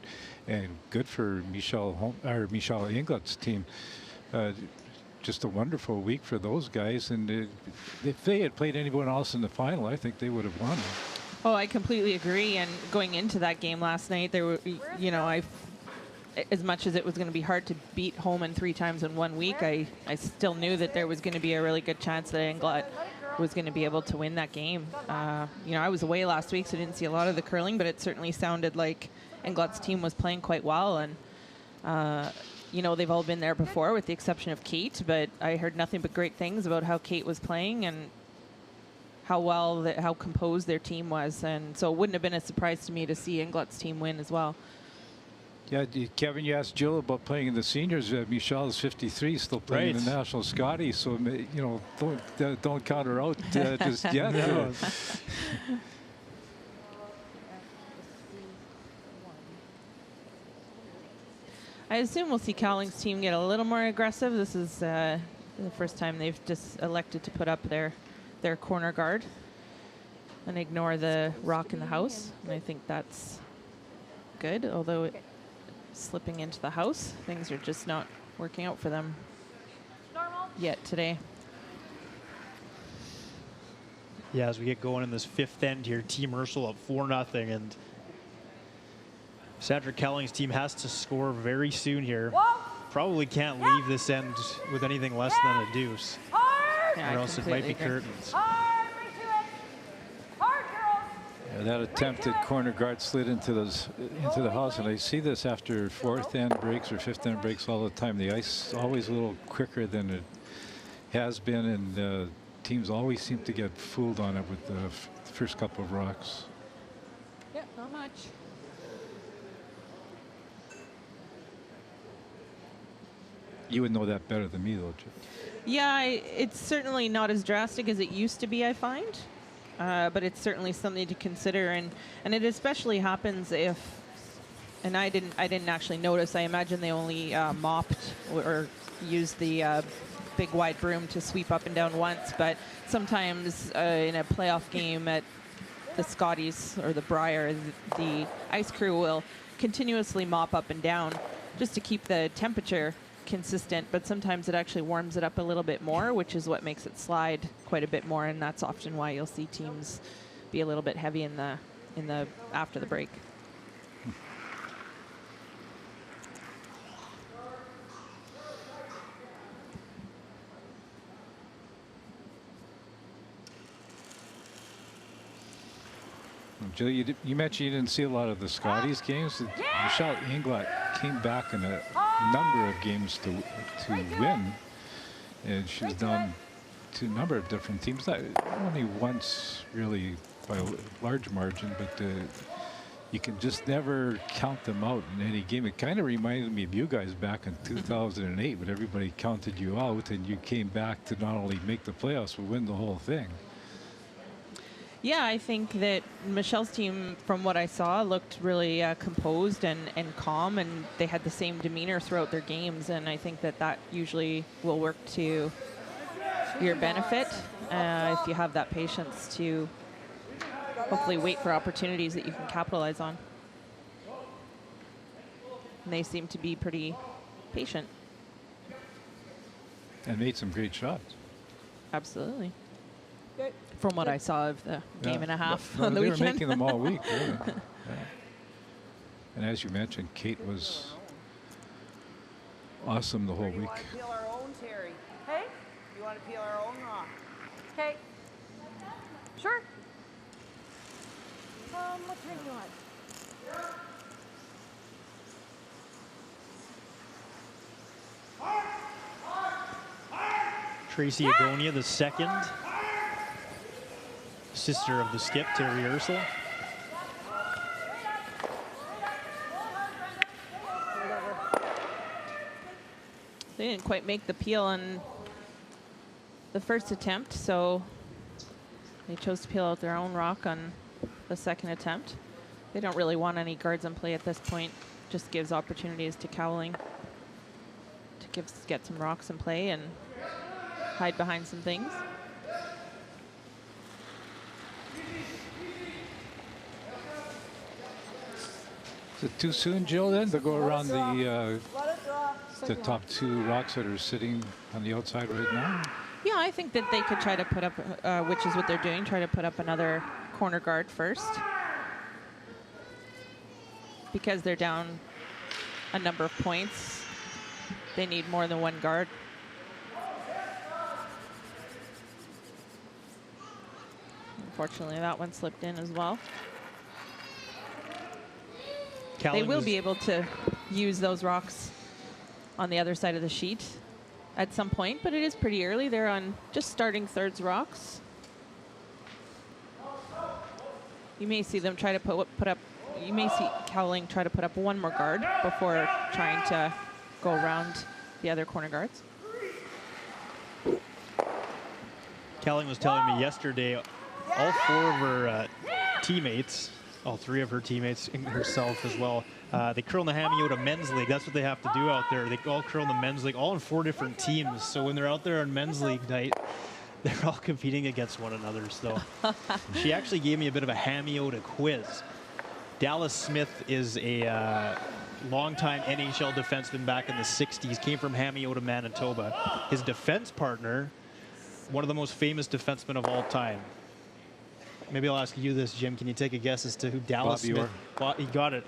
And good for Michelle Inglot's team. Just a wonderful week for those guys. And if they had played anyone else in the final, I think they would have won. Oh, I completely agree. And going into that game last night, there were, as much as it was going to be hard to beat Holman 3 times in 1 week, I still knew that there was going to be a really good chance that Inglot was going to be able to win that game. I was away last week, so I didn't see a lot of the curling, but it certainly sounded like Inglot's team was playing quite well. And, they've all been there before with the exception of Kate, but I heard nothing but great things about how Kate was playing and how composed their team was. And so it wouldn't have been a surprise to me to see Inglot's team win as well. Yeah, Kevin, you asked Jill about playing in the seniors. Michelle is 53, still playing in the National Scotties, so don't count her out just yet. No. I assume we'll see Cowling's team get a little more aggressive. This the first time they've just elected to put up their corner guard and ignore the rock in the house. And I think that's good, although slipping into the house, things are just not working out for them yet today. Yeah, as we get going in this fifth end here, Team Ursel up 4-0, and Sandra Kelling's team has to score very soon here. Probably can't leave this end with anything less than a deuce, or else it might be curtains. Yeah, that attempted corner guard slid into the house, and I see this after fourth end breaks or fifth end breaks all the time. The ice is always a little quicker than it has been, and teams always seem to get fooled on it with the first couple of rocks. Yep, not much. You would know that better than me, though, Chip. Yeah, it's certainly not as drastic as it used to be, I find. But it's certainly something to consider, and it especially happens if, and I didn't actually notice. I imagine they only mopped or used the big wide broom to sweep up and down once. But sometimes in a playoff game at the Scotties or the Briar, the ice crew will continuously mop up and down just to keep the temperature consistent, but sometimes it actually warms it up a little bit more, which is what makes it slide quite a bit more, and that's often why you'll see teams be a little bit heavy in the after the break. Jill, you mentioned you didn't see a lot of the Scotties games. Michelle Inglot came back in a number of games to win, and she's down to a number of different teams. Not only once, really, by a large margin, but you can just never count them out in any game. It kind of reminded me of you guys back in 2008, when everybody counted you out, and you came back to not only make the playoffs, but win the whole thing. Yeah, I think that Michelle's team, from what I saw, looked really composed and calm, and they had the same demeanor throughout their games, and I think that usually will work to your benefit if you have that patience to hopefully wait for opportunities that you can capitalize on. And they seem to be pretty patient. And made some great shots. Absolutely. From what I saw of the game and a half No, on the they weekend. were making them all week, really. Yeah. And as you mentioned, Kate was awesome the whole week. You want to peel our own, Terry? Hey? You want to peel our own rock? Okay. Sure. What drink do you want? Tracy Agonia, the second. Sister of the skip, Terry Ursel. They didn't quite make the peel on the first attempt, so they chose to peel out their own rock on the second attempt. They don't really want any guards in play at this point. Just gives opportunities to Cowling to get some rocks in play and hide behind some things. Is it too soon, Jill, then, to go around the top two rocks that are sitting on the outside right now? Yeah, I think that they could try to put up, which is what they're doing, try to put up another corner guard first. Because they're down a number of points, they need more than one guard. Unfortunately, that one slipped in as well. They will be able to use those rocks on the other side of the sheet at some point, but it is pretty early. They're on just starting thirds rocks. You may see them try to put up, you may see Cowling try to put up one more guard before trying to go around the other corner guards. Cowling was telling me yesterday all four of her teammates all three of her teammates and herself as well. They curl in the Hamiota Men's League. That's what they have to do out there. They all curl in the Men's League, all in 4 different teams. So when they're out there on Men's League night, they're all competing against one another. So she actually gave me a bit of a Hamiota quiz. Dallas Smith is a longtime NHL defenseman back in the 60s, came from Hamiota, Manitoba. His defense partner, one of the most famous defensemen of all time. Maybe I'll ask you this, Jim. Can you take a guess as to who Dallas Smith? He got it.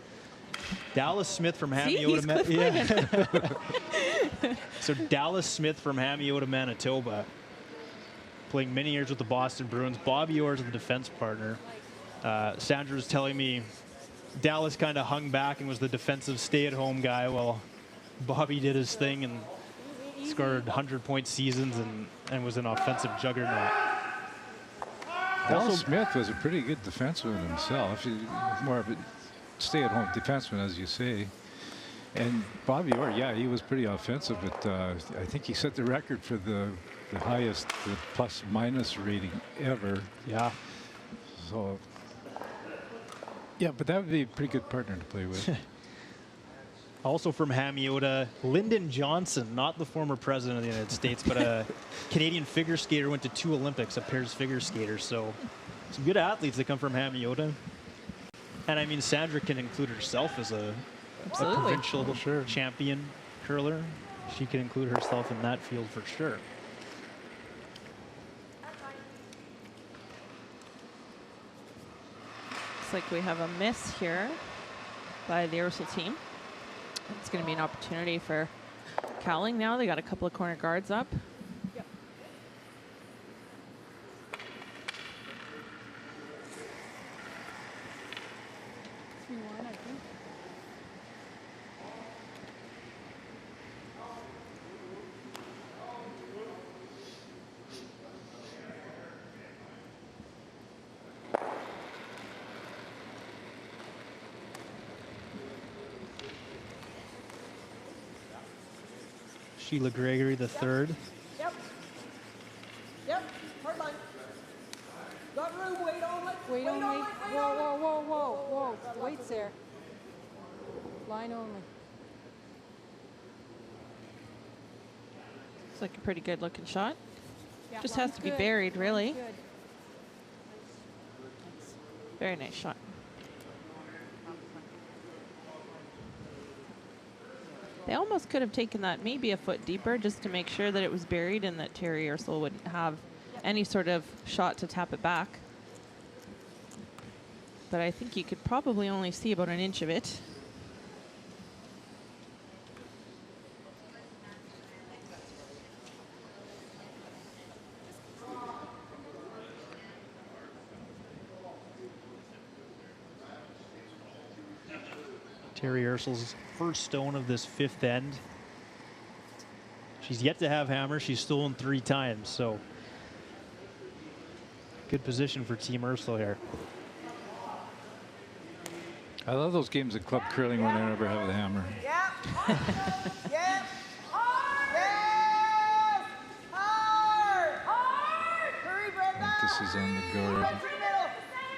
Dallas Smith from Hamiota. Yeah. So Dallas Smith from Hamiota, Manitoba, playing many years with the Boston Bruins. Bobby Orr is the defense partner. Sandra was telling me Dallas kind of hung back and was the defensive stay-at-home guy while Bobby did his thing and scored 100-point seasons and was an offensive juggernaut. Dallas Smith was a pretty good defenseman himself. He was more of a stay-at-home defenseman, as you say. And Bobby Orr, yeah, he was pretty offensive, but I think he set the record for the highest plus-minus rating ever. Yeah. So, yeah, but that would be a pretty good partner to play with. Also from Hamiota, Lyndon Johnson, not the former president of the United States, but a Canadian figure skater, went to 2 Olympics, a pairs figure skater. So some good athletes that come from Hamiota. And I mean, Sandra can include herself as a provincial champion curler. She can include herself in that field for sure. Looks like we have a miss here by the Ursel team. It's going to be an opportunity for Cowling now. They got a couple of corner guards up. Yep. Sheila Gregory, the third. Yep. Yep. Hard line. Got room. Wait on it. Wait only. Whoa, whoa, whoa, whoa, whoa. The weight's there. Line only. It's like a pretty good looking shot. Yeah, Just has to be buried, really. Very nice shot. They almost could have taken that maybe a foot deeper just to make sure that it was buried and that Terry Ursel wouldn't have any sort of shot to tap it back. But I think you could probably only see about an inch of it. Terry Ursel's first stone of this 5th end. She's yet to have hammer. She's stolen 3 times, so good position for Team Ursel here. I love those games of club curling when they never have the hammer. Yeah. Yeah. Yes. Hard. Hard. Hurry, Brenda. Emphasis on the guard. Right through the middle.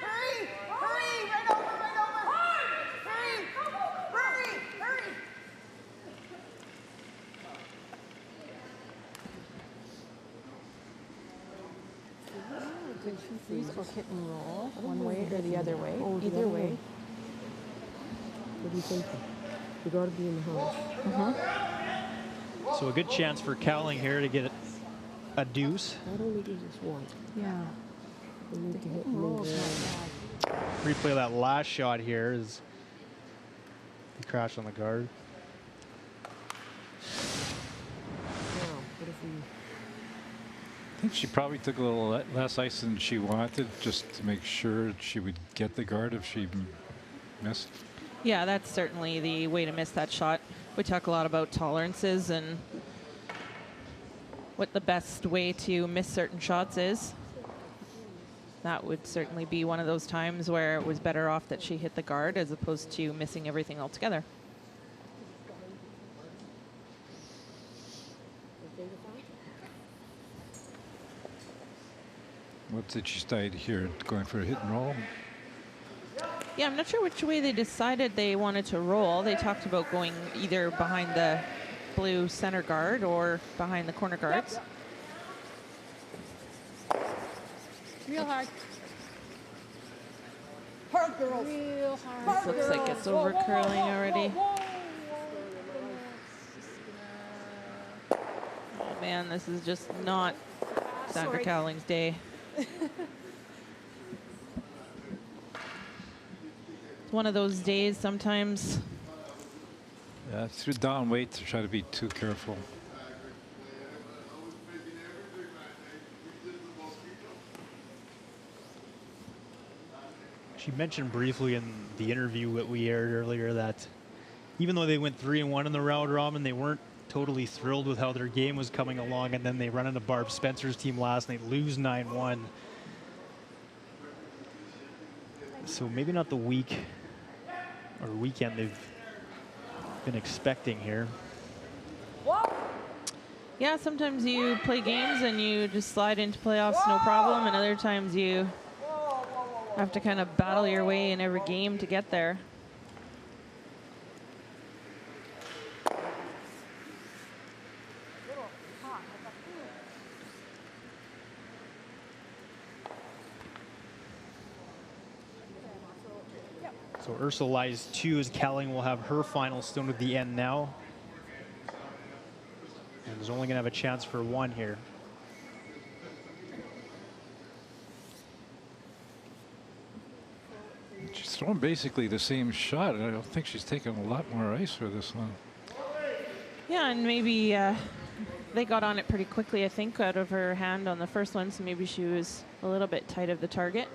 Hurry. Hurry. Right over. Right over. Hard. Hurry. Hurry. Hurry. Could she freeze or hit and roll one way or the other way? Either way. What do you think? You got to be in the house. So a good chance for Cowling here to get a deuce. Not only do just one. Yeah. We need to hit and roll. Replay of that last shot here is he crashed on the guard. Now, what if we... I think she probably took a little less ice than she wanted just to make sure she would get the guard if she missed. Yeah, that's certainly the way to miss that shot. We talk a lot about tolerances and what the best way to miss certain shots is. That would certainly be one of those times where it was better off that she hit the guard as opposed to missing everything altogether. What did she decide here? Going for a hit and roll? Yeah, I'm not sure which way they decided they wanted to roll. They talked about going either behind the blue center guard or behind the corner guards. Real hard. Hard, girls. Real hard. This looks like it's over curling already. Oh man, this is just not Sandra Sorry. Cowling's day. It's one of those days sometimes. Yeah, threw down weight to try to be too careful. She mentioned briefly in the interview that we aired earlier that even though they went 3-1 in the round robin, they weren't totally thrilled with how their game was coming along, and then they run into Barb Spencer's team last night, lose 9-1. So maybe not the week or weekend they've been expecting here. Yeah, sometimes you play games and you just slide into playoffs no problem, and other times you have to kind of battle your way in every game to get there. So Ursula lies 2 as Cowling will have her final stone at the end now. And is only going to have a chance for 1 here. She's throwing basically the same shot. I don't think she's taking a lot more ice for this one. Yeah, and maybe they got on it pretty quickly, I think, out of her hand on the first one, so maybe she was a little bit tight of the target.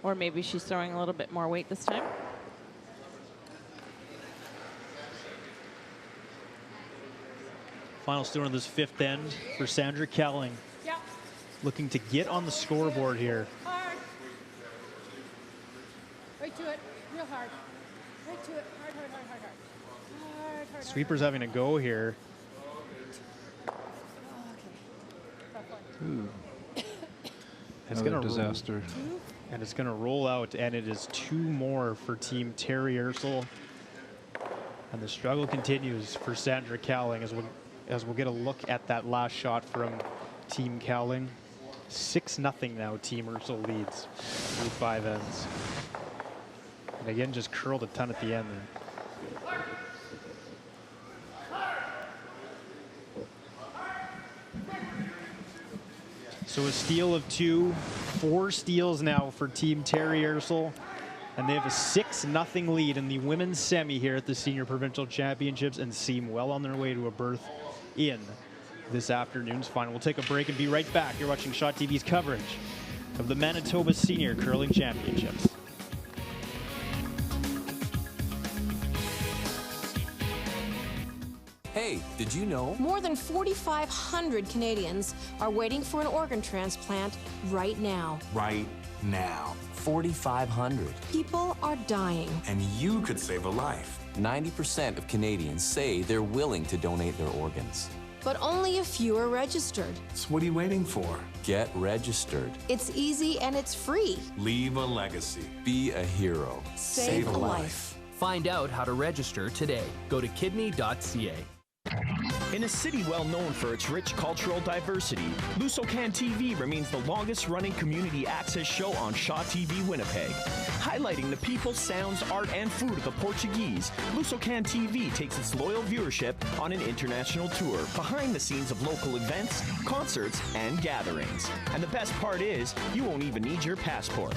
Or maybe she's throwing a little bit more weight this time. Final stone of this 5th end for Sandra Cowling. Yeah. Looking to get on the scoreboard here. Hard. Right to it. Real hard. Right to it. Hard, hard, hard, hard, hard. Hard, hard, Sweeper's having a go here. Ooh. It's Another gonna disaster. And it's going to roll out, and it is 2 more for Team Terry Ursel. And the struggle continues for Sandra Cowling as we'll get a look at that last shot from Team Cowling. 6-0 now, Team Ursel leads through 5 ends. And again, just curled a ton at the end there. So a steal of 2, 4 steals now for Team Terry Ursel. And they have a 6-0 lead in the women's semi here at the Senior Provincial Championships and seem well on their way to a berth in this afternoon's final. We'll take a break and be right back. You're watching Shot TV's coverage of the Manitoba Senior Curling Championships. Hey, did you know? More than 4,500 Canadians are waiting for an organ transplant right now. Right now. 4,500. People are dying. And you could save a life. 90% of Canadians say they're willing to donate their organs. But only a few are registered. So what are you waiting for? Get registered. It's easy and it's free. Leave a legacy. Be a hero. Save a life. Find out how to register today. Go to kidney.ca. In a city well known for its rich cultural diversity, Lusocan TV remains the longest-running community access show on Shaw TV Winnipeg. Highlighting the people, sounds, art, and food of the Portuguese, Lusocan TV takes its loyal viewership on an international tour, behind the scenes of local events, concerts, and gatherings. And the best part is, you won't even need your passport.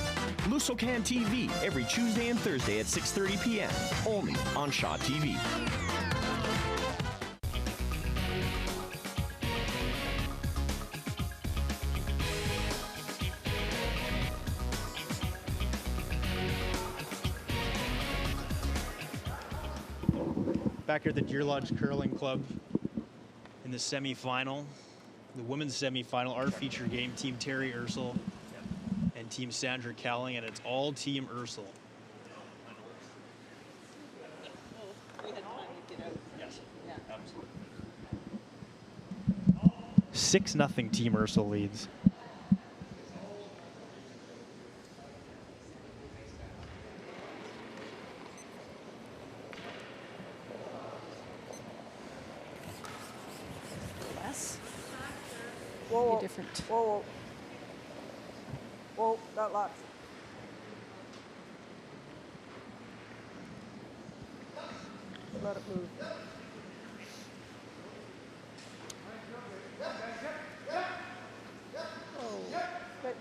Lusocan TV, every Tuesday and Thursday at 6:30 p.m., only on Shaw TV. Back here at the Deer Lodge Curling Club in the semifinal, the women's semifinal, our feature game, Team Terry Ursel and Team Sandra Cowling, and it's all Team Ursel. 6-0 Team Ursel leads. whoa. Be different. Whoa, whoa. Whoa, not lots. Let it move. Oh, good.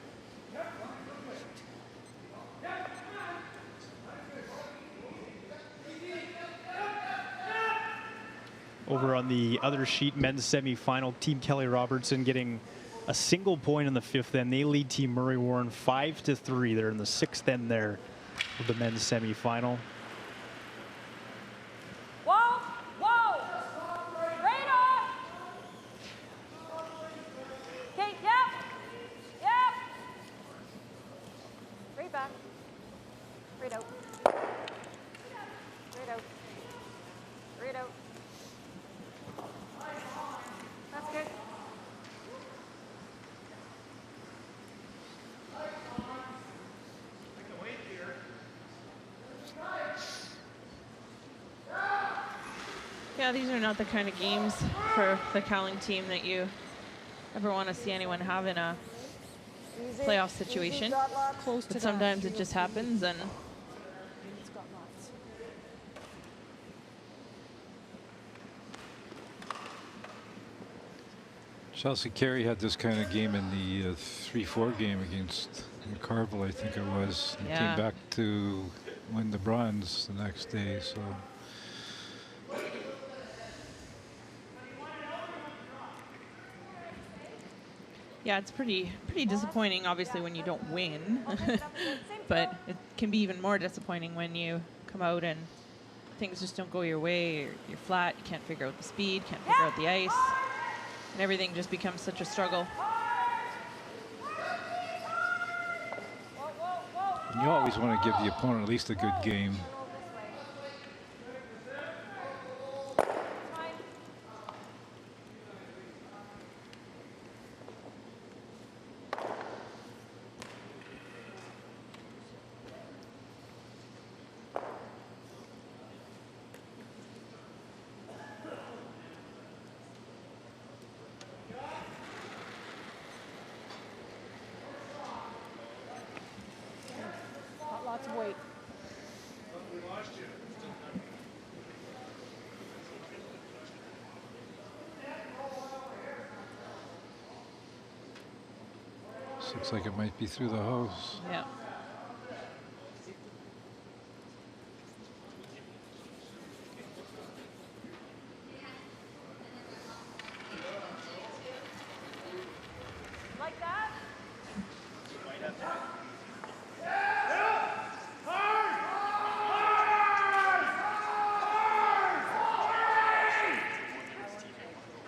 Over on the other sheet, men's semifinal, Team Kelly Robertson getting a single point in the 5th end. They lead Team Murray Warren 5-3. They're in the 6th end there of the men's semifinal. Whoa, whoa. Radar. Okay, yep. Yep. Right back. Right out. Right out. Right out. That's good. Yeah, these are not the kind of games for the Cowling team that you ever want to see anyone have in a playoff situation. But sometimes it just happens, and Chelsea Carey had this kind of game in the 3-4 game against McCarville, I think it was. And Yeah. came back to win the bronze the next day. So. yeah, it's pretty disappointing, obviously, when you don't win. But it can be even more disappointing when you come out and things just don't go your way. You're flat, you can't figure out the speed, can't figure out the ice. And everything just becomes such a struggle. And you always want to give the opponent at least a good game. Not lots of weight. Looks like it might be through the hose. Yeah. Like that?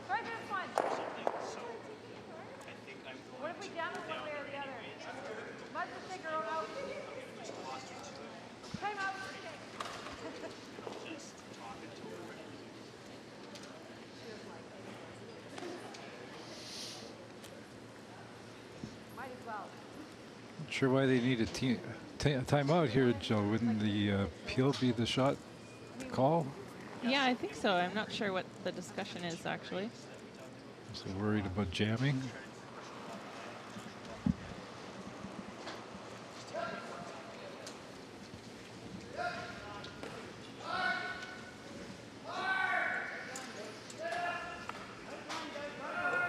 Try this one. What if we damage one way or the other? Must have figured it out. Time out. Might as well. Not sure why they need a timeout here, Joe. Wouldn't the appeal be the shot call? Yeah, I think so. I'm not sure what the discussion is, actually. So worried about jamming.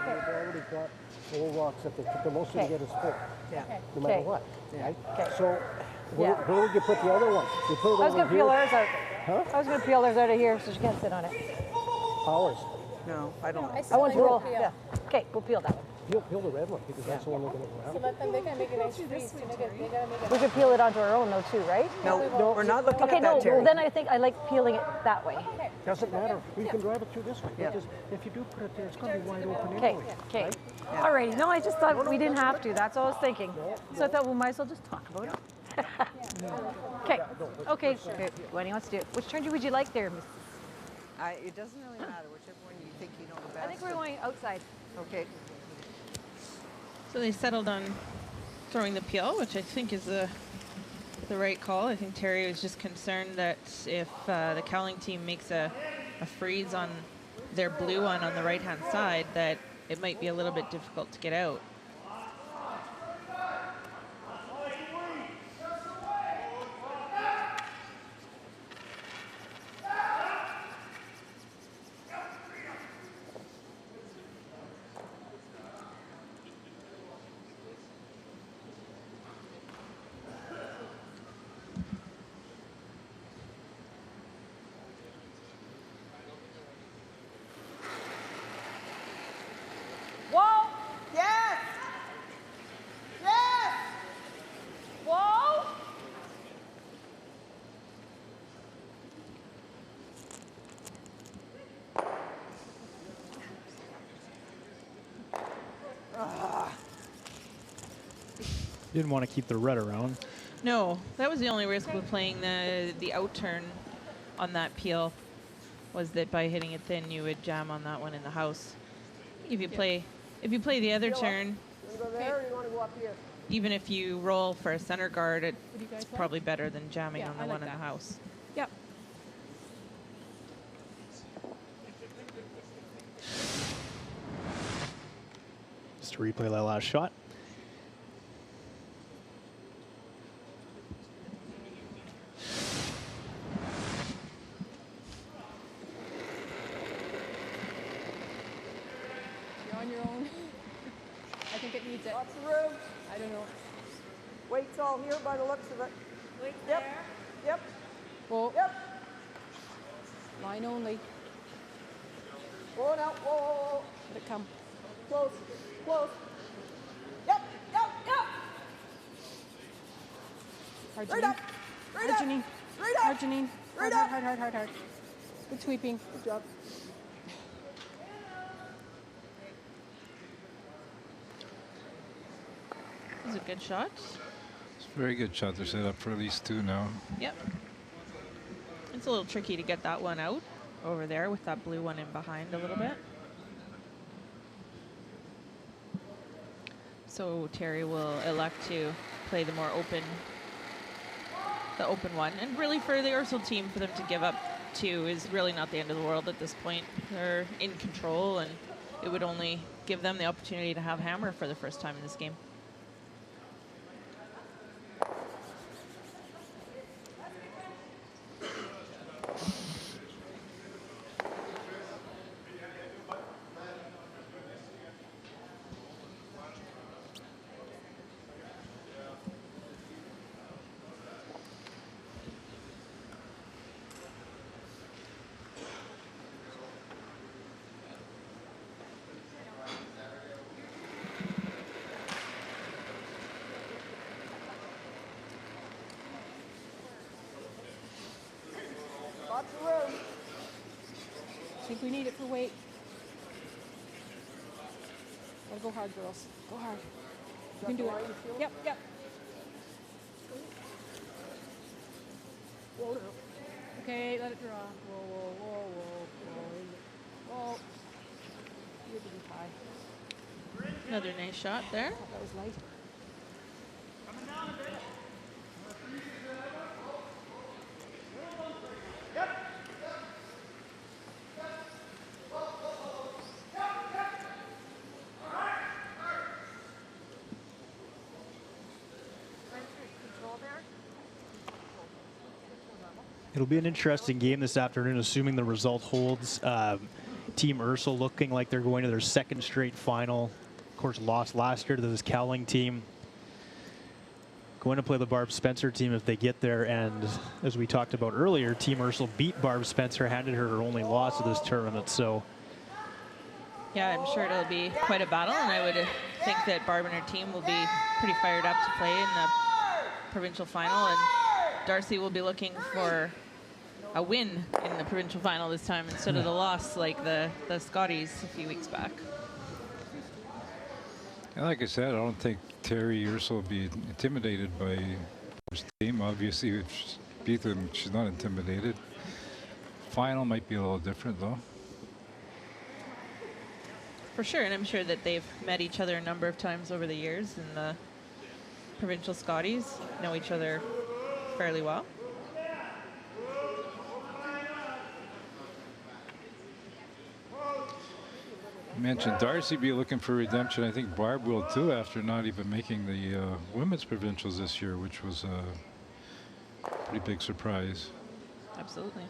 They've already got 4 rocks that they put. The most they get is 4. Yeah. No matter Okay. what. Yeah. Right? Okay. So where would you put the other one? You put it I was over going to peel here? ours out. Huh? I was going to peel ours out of here so she can't sit on it. Ours. No, I don't. I want to roll. Yeah. Okay, we'll peel that one. Peel the red one because that's the one they're going to So grab. let them, they can make a nice freeze. They gotta make it. We could peel it onto our own though too, right? No, we're not looking Okay, at that, no, Terry. well, then I think I like peeling it that way. Doesn't matter. We can drive it through this way. Yeah. Because if you do put it there, it's going to be wide open Okay, anyway. okay. Right? Alrighty, no, I just thought we didn't have to. That's all I was thinking. So I thought we might as well just talk about it. Okay, okay. What do you want to do? Which turn would you like there, Miss? It doesn't really matter, whichever one you think you know the best. I think we're going outside. Okay. So they settled on throwing the peel, which I think is the right call. I think Terry was just concerned that if the Cowling team makes a freeze on their blue one on the right-hand side, that it might be a little bit difficult to get out. Whoa! Yes! Yes! Whoa! Didn't want to keep the red around. No, that was the only risk with playing the out turn on that peel, was that by hitting it thin, you would jam on that one in the house. If you play the other turn, You want to go there or you want to go up here? even if you roll for a center guard, What do you guys it's like? probably better than jamming Yeah, on the I one like in the that. house. Yep. Just to replay that last shot. You're on your own. I think it needs it. Lots of room. I don't know. Weight's all here by the looks of it. Wait Yep. there. Yep. Whoa. Yep. Line only. Whoa now. Whoa, whoa, whoa. Let it come. Close. Close. Yep. Yep. Yep. Hard, Right Janine. up. Right Hard, up. Janine. Right up. Hard, Janine. Right Hard, up. hard, hard, hard, hard. Good sweeping. Good job. This is a good shot. It's a very good shot. They're set up for at least 2 now. Yep. It's a little tricky to get that one out over there with that blue one in behind a little bit. So Terry will elect to play the more open one. And really for the Ursel team, for them to give up 2 is really not the end of the world at this point. They're in control, and it would only give them the opportunity to have hammer for the first time in this game. Lots of room. I think we need it for weight. Gotta go hard, girls. Go hard. You can do it. Yep, yep. Whoa now. Okay, let it draw. Whoa, whoa, whoa, whoa, whoa. Whoa. You're pretty high. Another nice shot there. That was light. It'll be an interesting game this afternoon, assuming the result holds. Team Ursel looking like they're going to their 2nd straight final. Of course, lost last year to this Cowling team. Going to play the Barb Spencer team if they get there. And as we talked about earlier, Team Ursel beat Barb Spencer, handed her her only loss of this tournament. So, Yeah, I'm sure it'll be quite a battle, and I would think that Barb and her team will be pretty fired up to play in the provincial final, and Darcy will be looking for a win in the provincial final this time instead of the loss like the Scotties a few weeks back. And like I said, I don't think Terry Ursel will be intimidated by his team. Obviously, if she beat them, she's not intimidated. Final might be a little different, though. For sure, and I'm sure that they've met each other a number of times over the years in the provincial Scotties, know each other fairly well. mentioned Darcy be looking for redemption. I think Barb will too, after not even making the women's provincials this year, which was a pretty big surprise. Absolutely.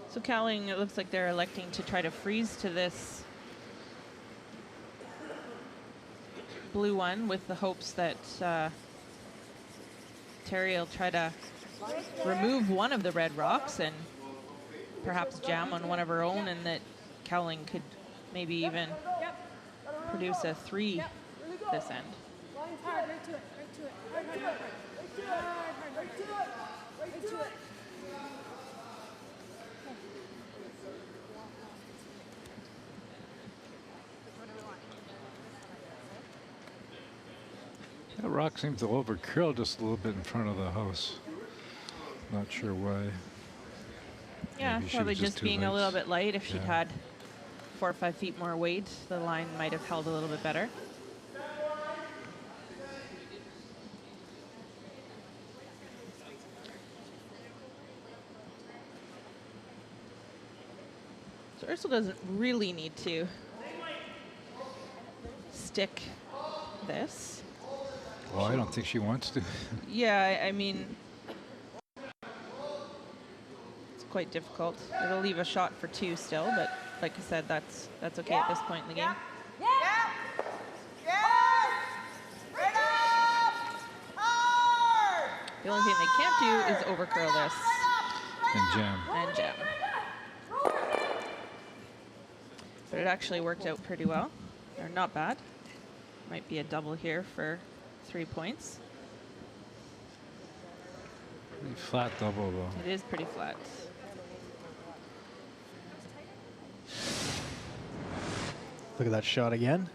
So Cowling, it looks like they're electing to try to freeze to this blue one with the hopes that Terry will try to remove one of the red rocks and perhaps jam on one of her own, and that Cowling could maybe even produce a 3 this end. Line's hard, right to it, right to it. Hard, hard, hard, hard. Hard, hard, right to it, right to it. That rock seems to overcurl just a little bit in front of the house. Not sure why. Yeah, Maybe probably she was just being a little bit light. If she'd Yeah. had 4 or 5 feet more weight, the line might have held a little bit better. So Ursula doesn't really need to stick this. Well, I don't think she wants to. Yeah, I mean, it's quite difficult. It'll leave a shot for 2 still, but like I said, that's okay at this point in the game. The only thing they can't do is overcurl this. And jam. And jam. But it actually worked out pretty well. Or not bad. Might be a double here for 3 points. Pretty flat double, though. It is pretty flat. Look at that shot again.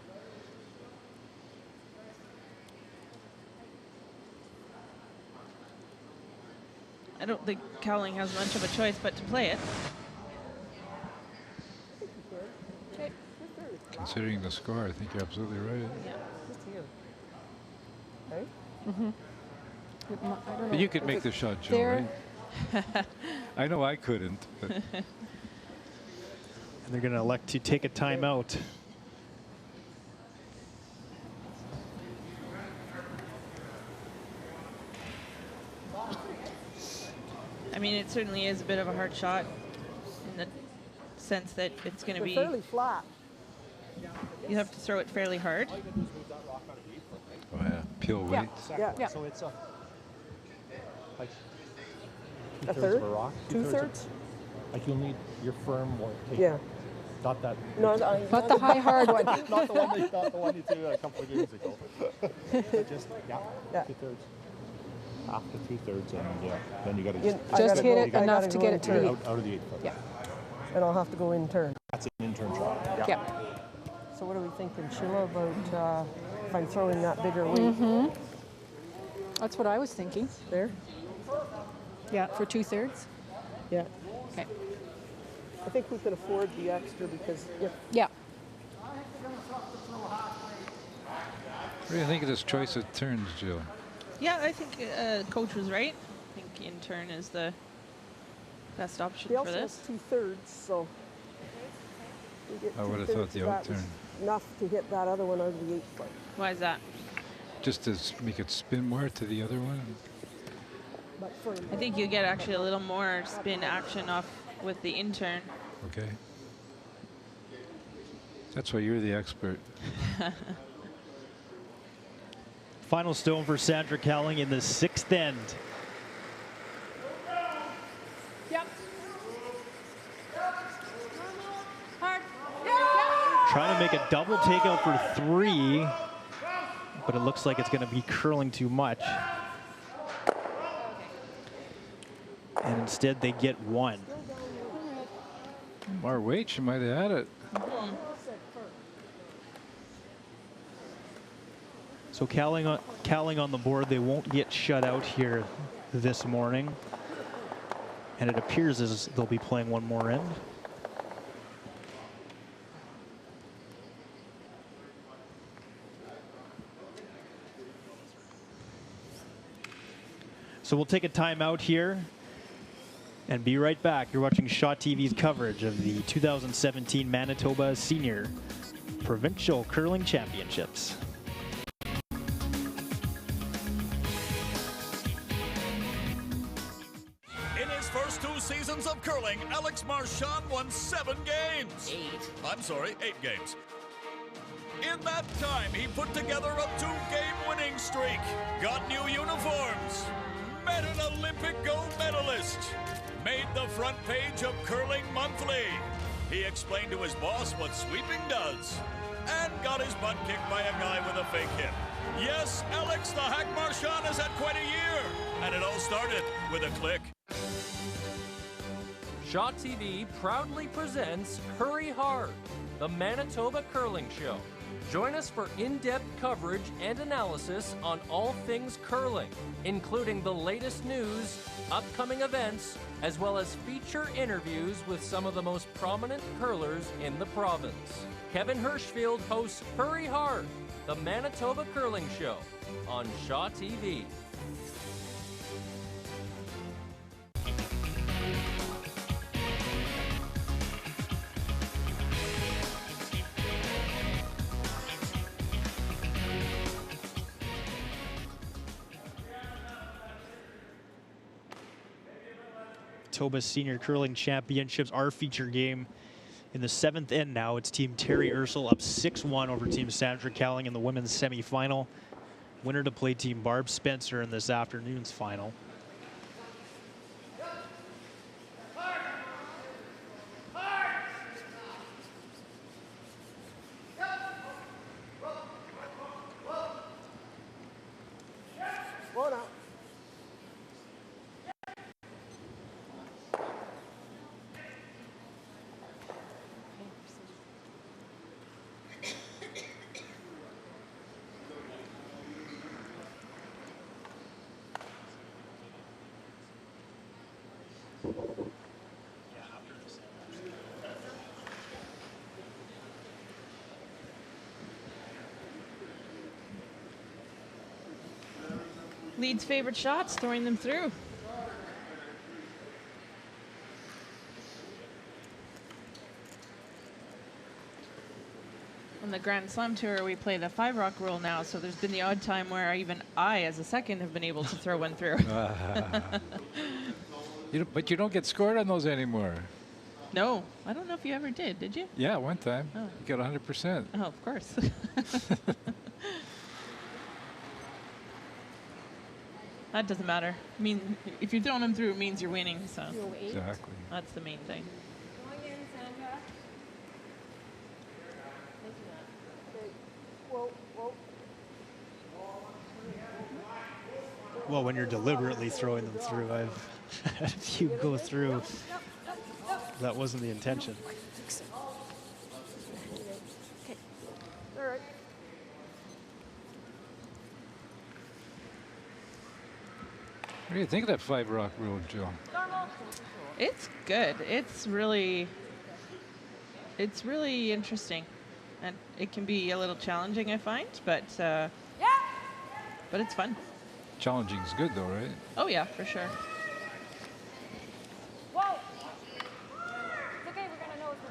I don't think Cowling has much of a choice but to play it. Considering the score, I think you're absolutely right. Mm-hmm. But you could make the shot, Joe, right? I know I couldn't. But And they're going to elect to take a timeout. I mean, it certainly is a bit of a hard shot in the sense that it's going to be fairly flat. You have to throw it fairly hard. Oh yeah, peel weight. Yeah. So it's like A 2/3 third? of a rock. 2/3? Like you'll need your firm one. Yeah. Not that. No, Not the high hard one. not the one you threw a couple of games ago. Just yeah. 2/3. Half to 2/3, and yeah, then you got to just hit it enough to get it to the out of the 8 foot. Yeah. And I'll have to go in turn. That's an intern shot. Yeah. So what are we thinking, Sheila, about if I'm throwing that bigger weight? Mm-hmm. That's what I was thinking. There? Yeah, for 2/3. Yeah. Okay. I think we could afford the extra because if Yeah. What do you think of this choice of turns, Jill? Yeah, I think coach was right. I think intern is the best option he for also this. has 2/3, so we get I would have 2/3 thought the of that out turn. was enough to hit that other one out of the 8 foot. Why is that? Just to make it spin more to the other one? But for I think you get actually a little more spin action off with the intern. Okay. That's why you're the expert. Final stone for Sandra Cowling in the 6th end. Yep. Hard. Trying to make a double takeout for 3, but it looks like it's going to be curling too much. And instead they get 1. More weight, she might have had it. So Cowling on the board. They won't get shut out here this morning. And it appears as they'll be playing one more end. So we'll take a timeout here. And be right back. You're watching Shaw TV's coverage of the 2017 Manitoba Senior Provincial Curling Championships. In his first 2 seasons of curling, Alex Marchand won 7 games. 8 games. In that time, he put together a 2-game winning streak, got new uniforms, met an Olympic gold medalist, made the front page of Curling Monthly. He explained to his boss what sweeping does, and got his butt kicked by a guy with a fake hip. Yes, Alex the Hack Marchand has had quite a year, and it all started with a click. Shaw TV proudly presents Hurry Hard, the Manitoba Curling Show. Join us for in-depth coverage and analysis on all things curling, including the latest news, upcoming events, as well as feature interviews with some of the most prominent curlers in the province. Kevin Hirschfield hosts Hurry Hard, the Manitoba Curling Show on Shaw TV. Manitoba Senior Curling Championships, our feature game in the 7th end now. It's Team Terry Ursel up 6-1 over Team Sandra Cowling in the women's semifinal. Winner to play Team Barb Spencer in this afternoon's final. Lead's favorite shots, throwing them through. On the Grand Slam Tour, we play the 5-rock rule now, so there's been the odd time where even I, as a second, have been able to throw one through. But you don't get scored on those anymore. No, I don't know if you ever did you? Yeah, one time. Oh. You got 100%. Oh, of course. That doesn't matter. I mean, if you're throwing them through, it means you're winning, so. Exactly. That's the main thing. Going in, Sandra. Whoa, whoa. Well, when you're deliberately throwing them through, I've had a few go through. That wasn't the intention. Okay. All right. What do you think of that 5-rock rule, Joe? It's good. It's really interesting, and it can be a little challenging, I find, but it's fun. Challenging is good, though, right? Oh yeah, for sure. Whoa! It's okay, we're gonna know it's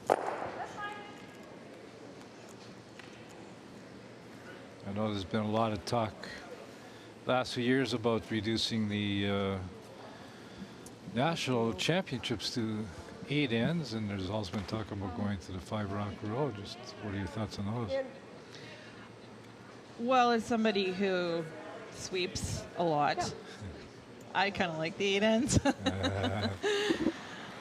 going. That's fine. I know there's been a lot of talk last few years about reducing the national championships to 8 ends, and there's also been talk about going to the 5-rock rule. Just what are your thoughts on those? Well, as somebody who sweeps a lot, I kind of like the 8 ends.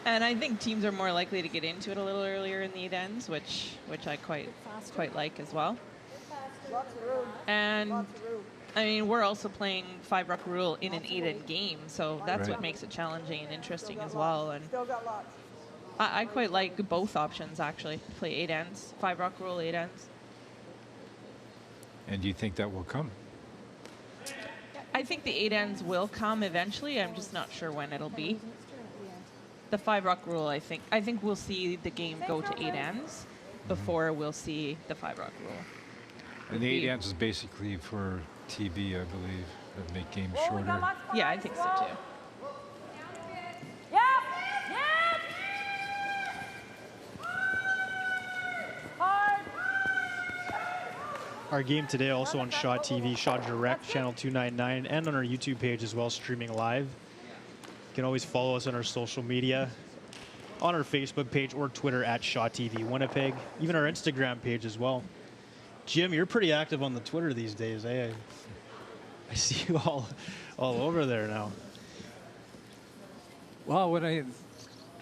And I think teams are more likely to get into it a little earlier in the 8 ends, which I quite like as well. Lots of room. And Lots of room. I mean, we're also playing 5-rock rule in an 8-end game, so that's Right. what makes it challenging and interesting as well. And Still got lots. I quite like both options, actually. Play 8 ends, 5-rock rule, 8 ends. And do you think that will come? I think the 8 ends will come eventually. I'm just not sure when it'll be. The 5-rock rule, I think we'll see the game go to 8 ends before we'll see the 5-rock rule. And the 8 ends is basically for TV, I believe, that make games shorter. Yeah, I think so too. Our game today also on Shaw TV, Shaw Direct, channel 299, and on our YouTube page as well, streaming live. You can always follow us on our social media, on our Facebook page or Twitter at Shaw TV Winnipeg, even our Instagram page as well. Jim, you're pretty active on the Twitter these days, eh? I see you all over there now. Well, when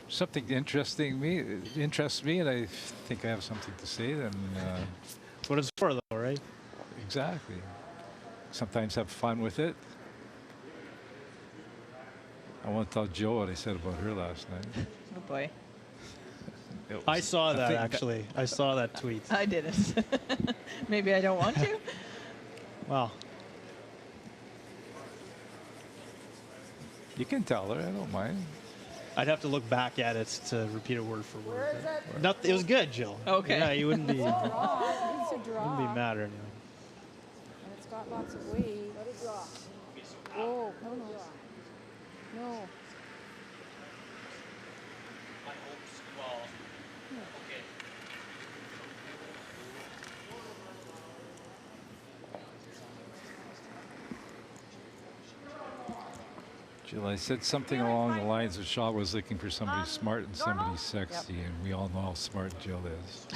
something interests me, and I think I have something to say, then that's what it's for, though, right? Exactly. Sometimes have fun with it. I want to tell Joe what I said about her last night. Oh boy. I saw that, actually. I saw that tweet. I didn't. Maybe I don't want to. Well. You can tell her. I don't mind. I'd have to look back at it to repeat it word for word. Where is it? It was good, Jill. Okay. Yeah, you wouldn't be, It's a draw. wouldn't be mad or anything. And it's got lots of weight. Let it drop. Oh, no, no. No. Jill, I said something along the lines of Shaw was looking for somebody smart and somebody sexy, and we all know how smart Jill is.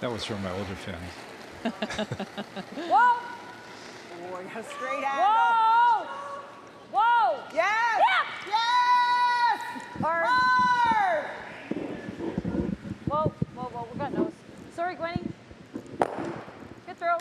That was from my older fans. Whoa! Oh, you got a straight hand. Whoa! Whoa! Yes! Yeah. Yes! Hard. Hard! Whoa, whoa, whoa, we got nose. Sorry, Gwenny. Good throw.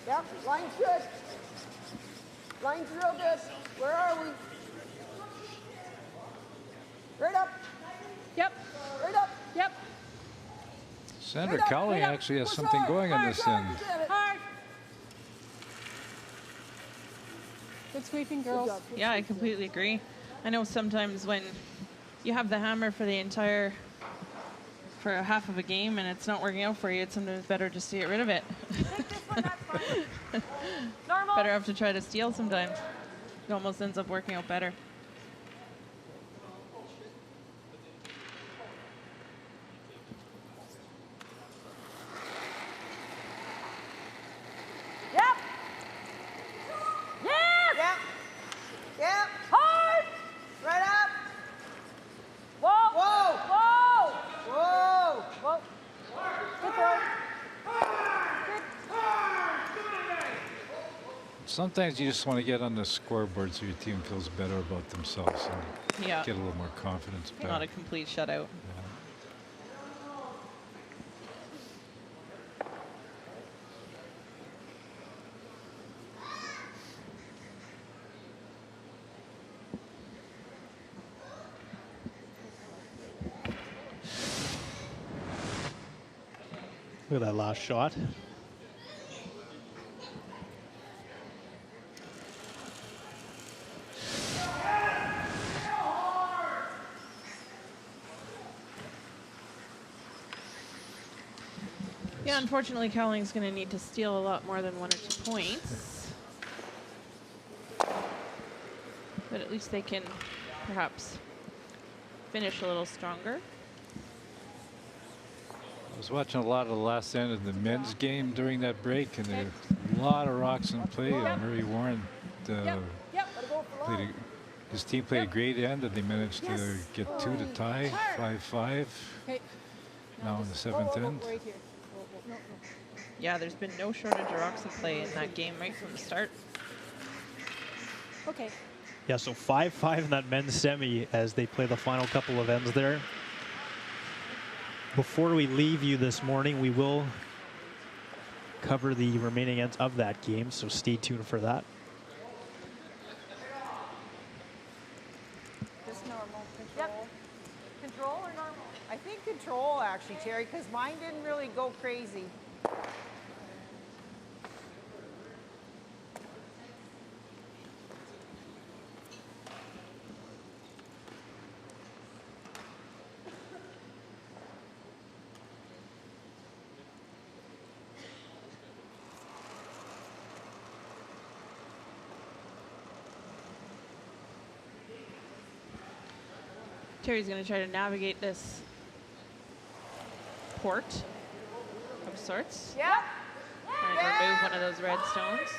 Yep, line's good. Line's real good. Where are we? Right up. Yep. Right up. Yep. Sandra Cowling actually has something going on this end. Hard. Good sweeping, girls. Yeah, I completely agree. I know sometimes when you have the hammer for for half of a game and it's not working out for you, it's sometimes better just to get rid of it. Normal. Better have to try to steal sometimes. It almost ends up working out better. Yep. Yes. Yep. Yep. Hard. Right up. Whoa. Whoa. Whoa. Whoa. Whoa. Good throw. Sometimes you just want to get on the scoreboard so your team feels better about themselves and Yeah. get a little more confidence back. Not a complete shutout. Look at that last shot. Yeah, unfortunately, Cowling's going to need to steal a lot more than 1 or 2 points. But at least they can perhaps finish a little stronger. I was watching a lot of the last end of the men's game during that break, and there were a lot of rocks in play. And Murray Warren his team played a great end, and they managed to get 2 to tie, 5-5. Now in the 7th end. Yeah, there's been no shortage of rocks in play in that game right from the start. Okay. Yeah, so 5-5 in that men's semi as they play the final couple of ends there. Before we leave you this morning, we will cover the remaining ends of that game, so stay tuned for that. Just normal control. Control or normal? I think control, actually, Terry, because mine didn't really go crazy. Terry's going to try to navigate this port of sorts. Yep. Trying to remove one of those red stones.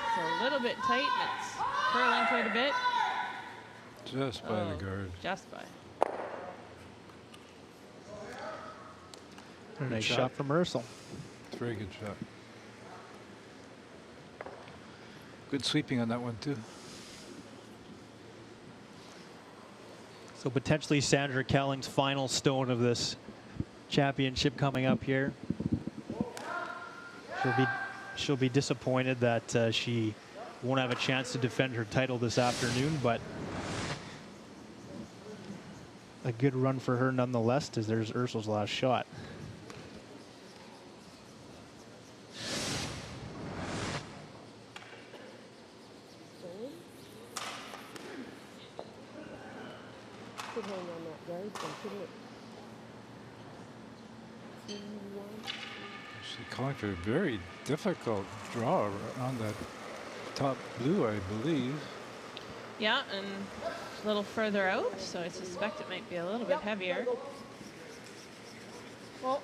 It's a little bit tight and it's curling quite a bit. Just by the guard. Just by. Nice shot from Ursel. It's a very good shot. Good sweeping on that one, too. So potentially Sandra Kelling's final stone of this championship coming up here. She'll be disappointed that she won't have a chance to defend her title this afternoon, but a good run for her nonetheless, as there's Ursul's last shot. Could hang on that guard, couldn't it? She's calling for a very difficult draw on that top blue, I believe. Yeah, and a little further out, so I suspect it might be a little bit heavier. Well,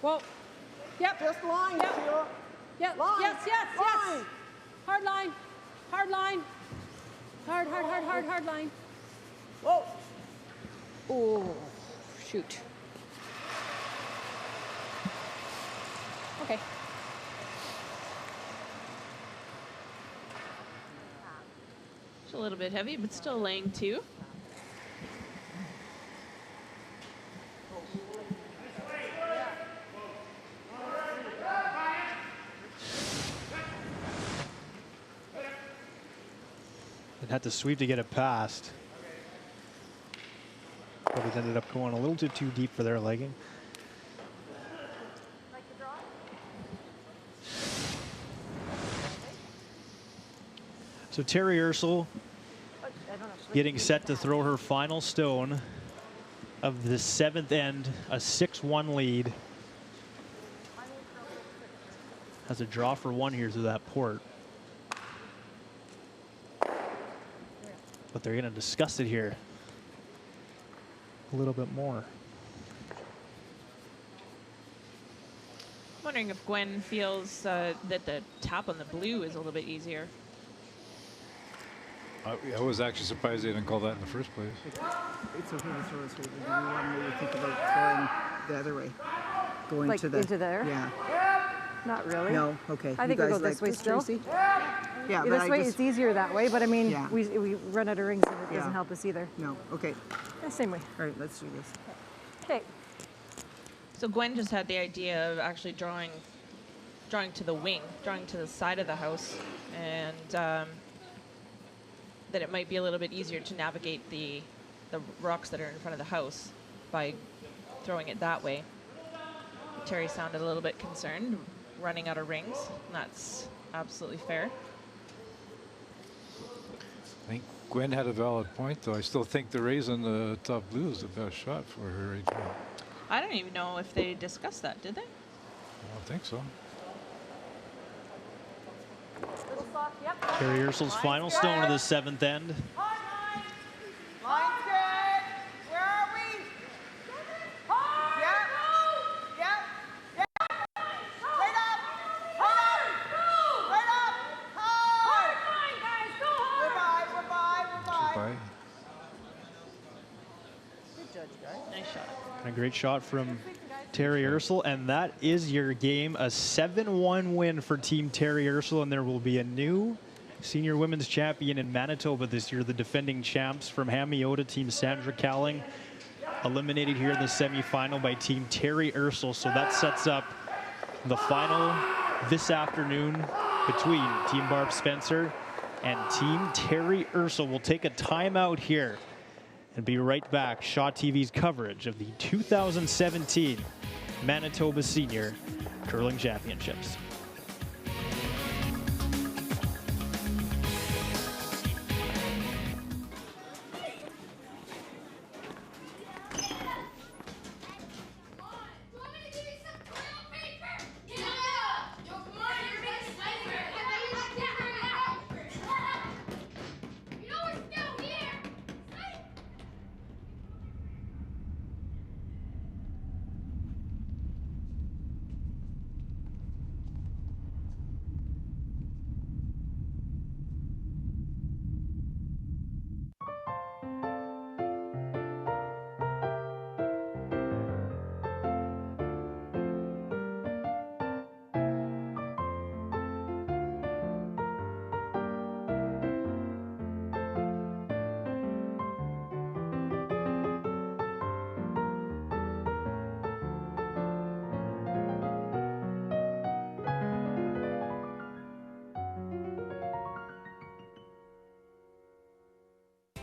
Whoa. Yep. just line, Yep. Sheila. Yep. Line. Yes, yes, Line. yes. Hard line. Hard line. Hard, hard, hard, hard, hard line. Whoa. Oh, shoot. Okay. It's a little bit heavy, but still laying 2. And had to sweep to get it past. But it ended up going a little too deep for their legging. So Terry Ursel getting set to throw her final stone of the 7th end, a 6-1 lead. Has a draw for 1 here through that port. But they're going to discuss it here a little bit more. I'm wondering if Gwen feels that the tap on the blue is a little bit easier. I was actually surprised they didn't call that in the first place. It's okay to throw this way, but you want me to think about throwing the other way. Going Like to the... into there? Yeah. Not really. No, okay. I think we go this way still. Tracy? Yeah, but This way, it's easier that way, but I mean, Yeah. we run out of rings and it Yeah. doesn't help us either. No, okay. Yeah, same way. All right, let's do this. Okay. So Gwen just had the idea of actually drawing to the wing, drawing to the side of the house, and that it might be a little bit easier to navigate the rocks that are in front of the house by throwing it that way. Terry sounded a little bit concerned, running out of rings. And that's absolutely fair. I think Gwen had a valid point, though. I still think the raise on the top blue is the best shot for her right now. I don't even know if they discussed that, did they? I don't think so. Terry Ursel's final stone of the 7th end. Line's good. Where are we? Yep. Yep. Yep. Right up. Hard. Right up. Hard. Guys, go hard. We're by. Bye. Good judge, guys. Nice shot. And a great shot from Terry Ursel, and that is your game. A 7-1 win for Team Terry Ursel, and there will be a new senior women's champion in Manitoba this year, the defending champs from Hamiota, Team Sandra Cowling, eliminated here in the semifinal by Team Terry Ursel. So that sets up the final this afternoon between Team Barb Spencer and Team Terry Ursel. We'll take a timeout here and be right back. Shaw TV's coverage of the 2017 Manitoba Senior Curling Championships.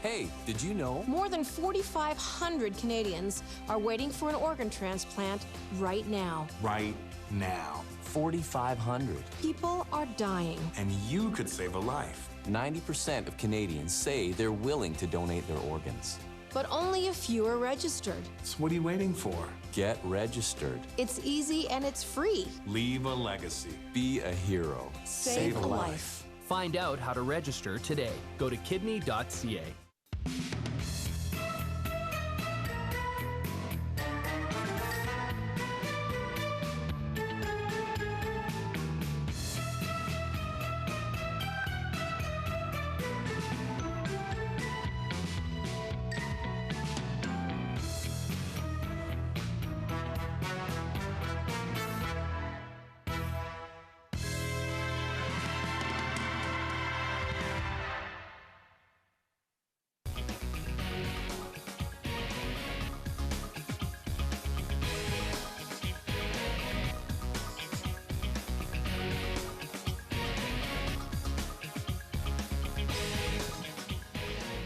Hey, did you know? More than 4,500 Canadians are waiting for an organ transplant right now. Right now. 4,500. People are dying. And you could save a life. 90% of Canadians say they're willing to donate their organs. But only a few are registered. So what are you waiting for? Get registered. It's easy and it's free. Leave a legacy. Be a hero. Save a life. Find out how to register today. Go to kidney.ca.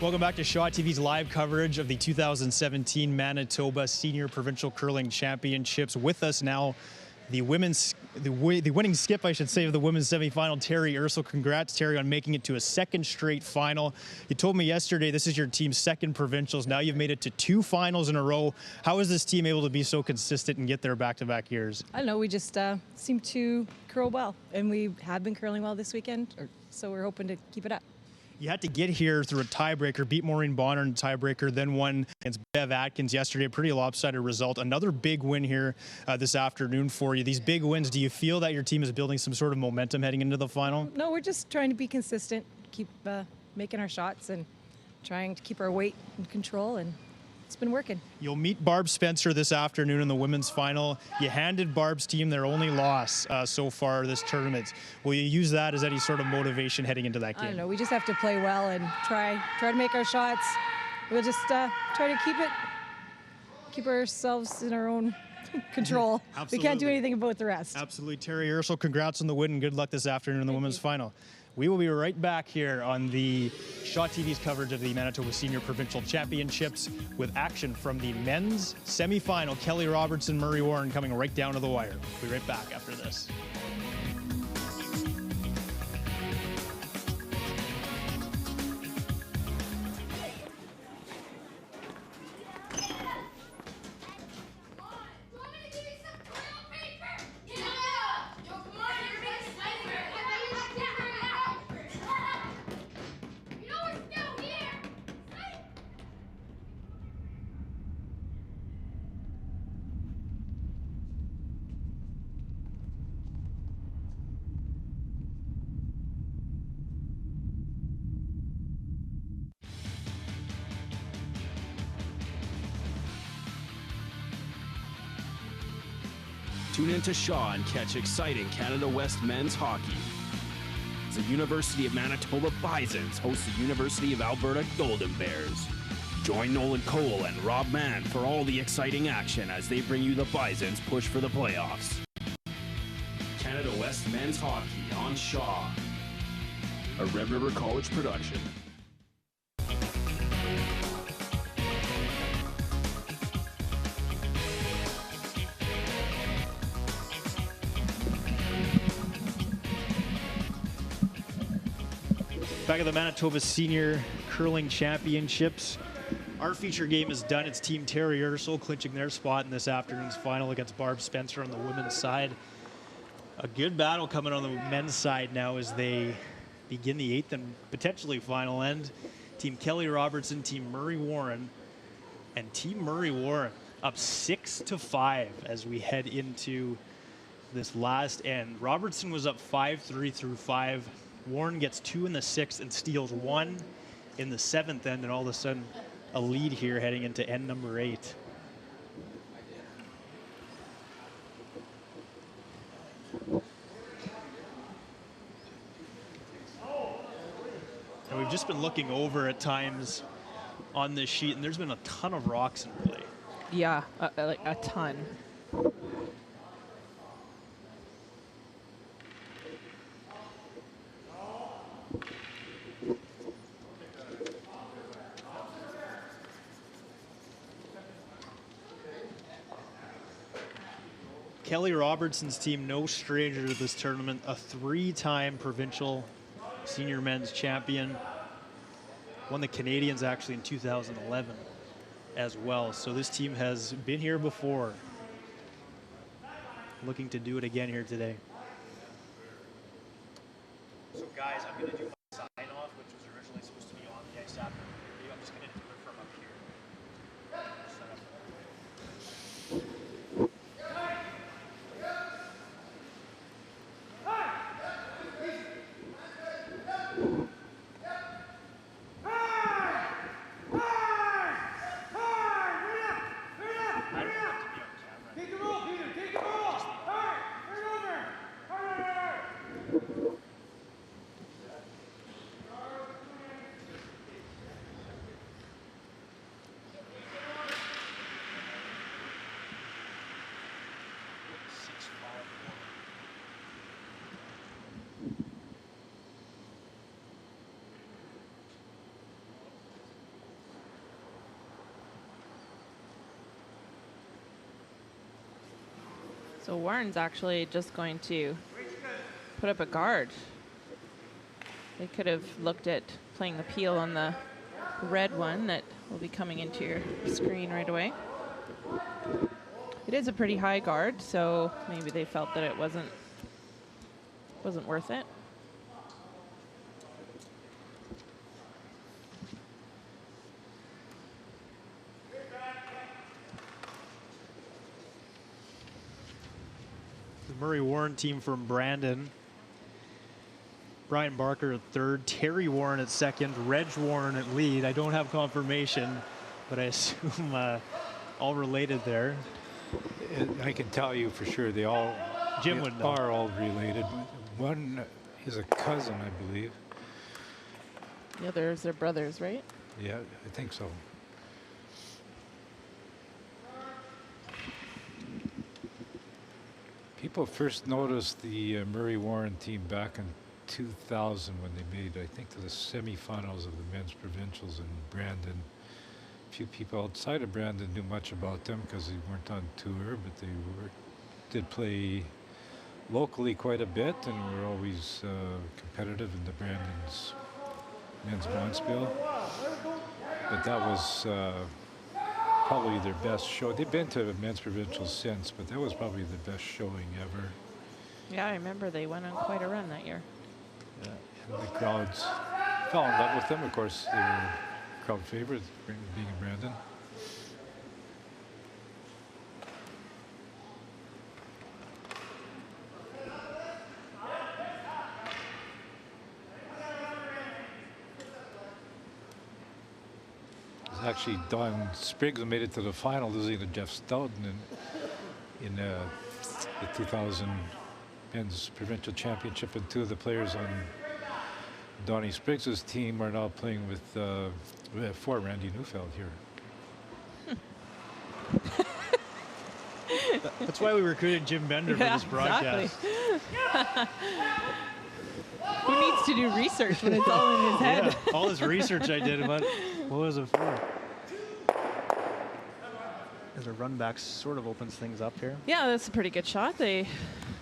Welcome back to Shaw TV's live coverage of the 2017 Manitoba Senior Provincial Curling Championships. With us now, the winning skip, I should say, of the women's semifinal, Terry Ursel. Congrats, Terry, on making it to a second straight final. You told me yesterday this is your team's second provincials. Now you've made it to 2 finals in a row. How is this team able to be so consistent and get there back-to-back years? I don't know. We just seem to curl well, and we have been curling well this weekend, so we're hoping to keep it up. You had to get here through a tiebreaker, beat Maureen Bonner in a tiebreaker, then won against Bev Atkins yesterday. A pretty lopsided result. Another big win here this afternoon for you. These big wins, do you feel that your team is building some sort of momentum heading into the final? No, we're just trying to be consistent, keep making our shots and trying to keep our weight in control, and it's been working. You'll meet Barb Spencer this afternoon in the women's final. You handed Barb's team their only loss so far this tournament. Will you use that as any sort of motivation heading into that game? I don't know. We just have to play well and try to make our shots. We'll just try to keep ourselves in our own control. We can't do anything about the rest. Absolutely. Terry Ursel, congrats on the win and good luck this afternoon in the women's final. We will be right back here on the Shaw TV's coverage of the Manitoba Senior Provincial Championships with action from the men's semifinal. Kelly Robertson, Murray Warren coming right down to the wire. We'll be right back after this. Tune in to Shaw and catch exciting Canada West men's hockey. as the University of Manitoba Bisons host the University of Alberta Golden Bears. Join Nolan Cole and Rob Mann for all the exciting action as they bring you the Bisons push for the playoffs. Canada West Men's Hockey on Shaw, a Red River College production. Back at the Manitoba Senior Curling Championships. Our feature game is done. It's Team Terry Ursel clinching their spot in this afternoon's final against Barb Spencer on the women's side. A good battle coming on the men's side now as they begin the 8th and potentially final end. Team Kelly Robertson, Team Murray Warren, and Team Murray Warren up 6-5 as we head into this last end. Robertson was up 5-3 through 5. Warren gets 2 in the 6th and steals 1 in the 7th end, and all of a sudden a lead here heading into end number 8. And we've just been looking over at times on this sheet, and there's been a ton of rocks in play. Yeah, like a ton. Kelly Robertson's team, no stranger to this tournament, a 3-time provincial senior men's champion. Won the Canadians actually in 2011 as well. So this team has been here before. Looking to do it again here today. So guys, I'm going to do my sign off, which was originally supposed to be on the ice after the interview. I'm just going to do it from up here. So Warren's actually just going to put up a guard. They could have looked at playing the peel on the red one that will be coming into your screen right away. It is a pretty high guard, so maybe they felt that it wasn't worth it. Murray Warren team from Brandon. Brian Barker at third, Terry Warren at second, Reg Warren at lead. I don't have confirmation, but I assume all related there. I can tell you for sure they all Jim would know. Are all related. One is a cousin, I believe. The others, they're brothers, right? Yeah, I think so. People first noticed the Murray Warren team back in 2000 when they made, I think, to the semifinals of the men's provincials in Brandon. A few people outside of Brandon knew much about them because they weren't on tour, but they did play locally quite a bit and were always competitive in the Brandon's men's bonspiel. But that was probably their best show. They've been to men's provincials since, but that was probably the best showing ever. Yeah, I remember they went on quite a run that year. Yeah, and the crowds fell in love with them. Of course, they were crowd favorites being in Brandon. Actually, Don Spriggs made it to the final, losing to Jeff Stoughton in the 2000 men's provincial championship, and two of the players on Donnie Spriggs' team are now playing with for Randy Neufeld here. That's why we recruited Jim Bender for this broadcast. Exactly. Who needs to do research when it's all in his head? Yeah, all this research I did about what was it for? As a run back sort of opens things up here. Yeah, that's a pretty good shot. They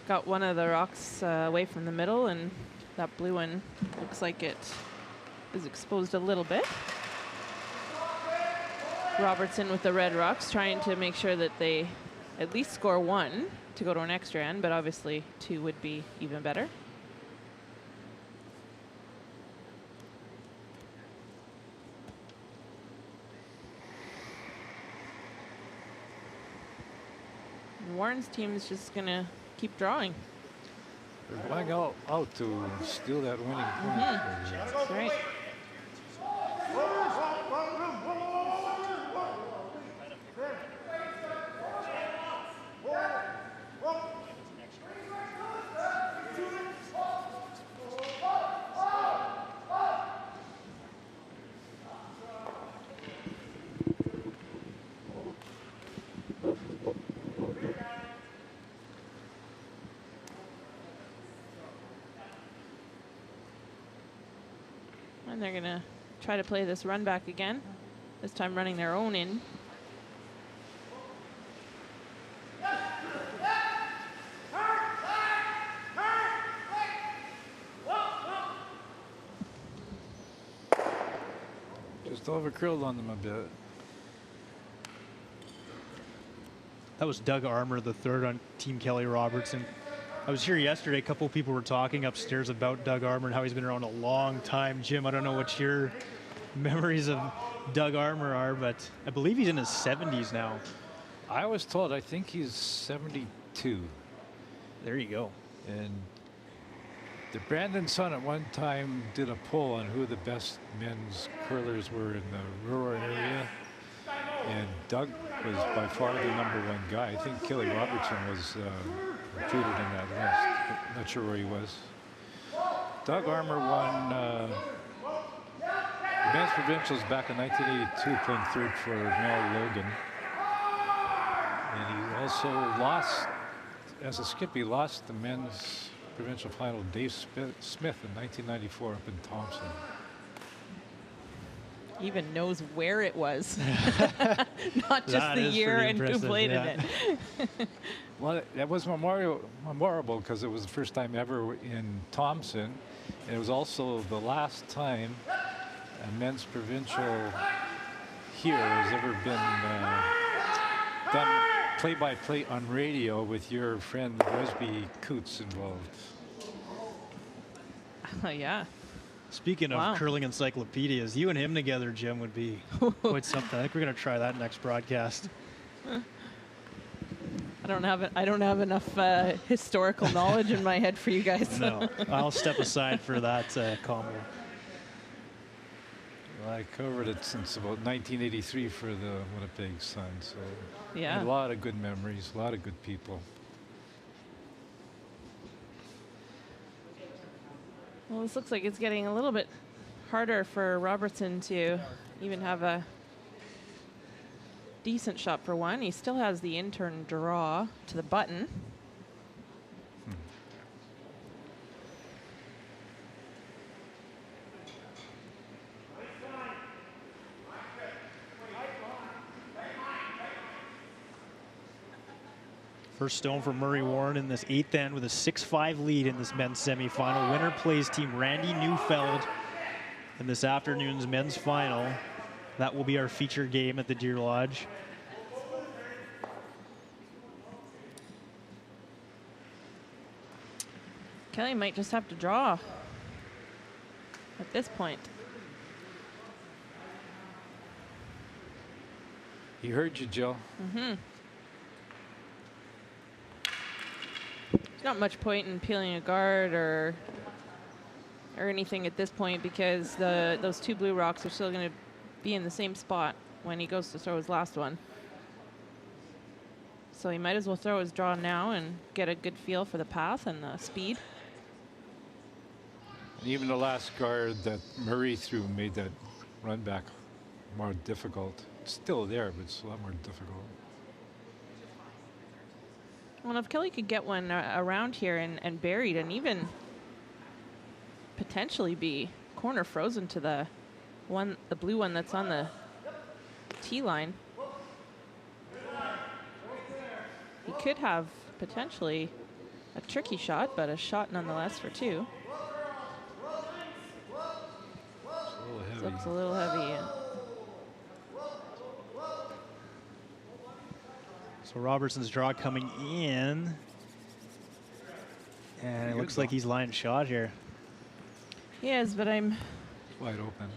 got one of the rocks away from the middle, and that blue one looks like it is exposed a little bit. Robertson with the red rocks, trying to make sure that they at least score one to go to an extra end, but obviously 2 would be even better. Warren's team is just going to keep drawing. They're going out to steal that winning point. That's right. And they're going to try to play this run back again, this time running their own in. Just over-curled on them a bit. That was Doug Armour, the third on Team Kelly Robertson. I was here yesterday. A couple of people were talking upstairs about Doug Armour and how he's been around a long time. Jim, I don't know what your memories of Doug Armour are, but I believe he's in his 70s now. I was told, I think he's 72. There you go. And the Brandon Sun at one time did a poll on who the best men's curlers were in the rural area. And Doug was by far the #1 guy. I think Kelly Robertson was included in that list. Not sure where he was. Doug Armour won the men's provincials back in 1982, playing third for Mel Logan. And he also lost, as a skip, he lost the men's provincial final to Dave Smith in 1994 up in Thompson. Even knows where it was, not just the year and who played in it. Well, that was memorable because it was the first time ever in Thompson. And it was also the last time a men's provincial here has ever been done play-by-play on radio with your friend Resby Coots involved. Yeah. Speaking of curling encyclopedias, you and him together, Jim, would be quite something. I think we're going to try that next broadcast. I don't have enough historical knowledge in my head for you guys. No, I'll step aside for that combo. Well, I covered it since about 1983 for the Winnipeg Sun, so yeah, a lot of good memories, a lot of good people. Well, this looks like it's getting a little bit harder for Robertson to even have a decent shot for one. He still has the intern draw to the button. First stone for Murray Warren in this 8th end with a 6-5 lead in this men's semifinal. Winner plays Team Randy Neufeld in this afternoon's men's final. That will be our feature game at the Deer Lodge. Kelly might just have to draw at this point. He heard you, Joe. Mm-hmm. There's not much point in peeling a guard or anything at this point because those 2 blue rocks are still going to be in the same spot when he goes to throw his last one. So he might as well throw his draw now and get a good feel for the path and the speed. And even the last guard that Murray threw made that run back more difficult. It's still there, but it's a lot more difficult. Well, if Kelly could get one around here and buried and even potentially be corner frozen to the blue one that's on the tee line, he could have potentially a tricky shot, but a shot nonetheless for two. Looks a little heavy. Yeah. So Robertson's draw coming in. And it looks like he's line shot here. He is, but I'm wide open.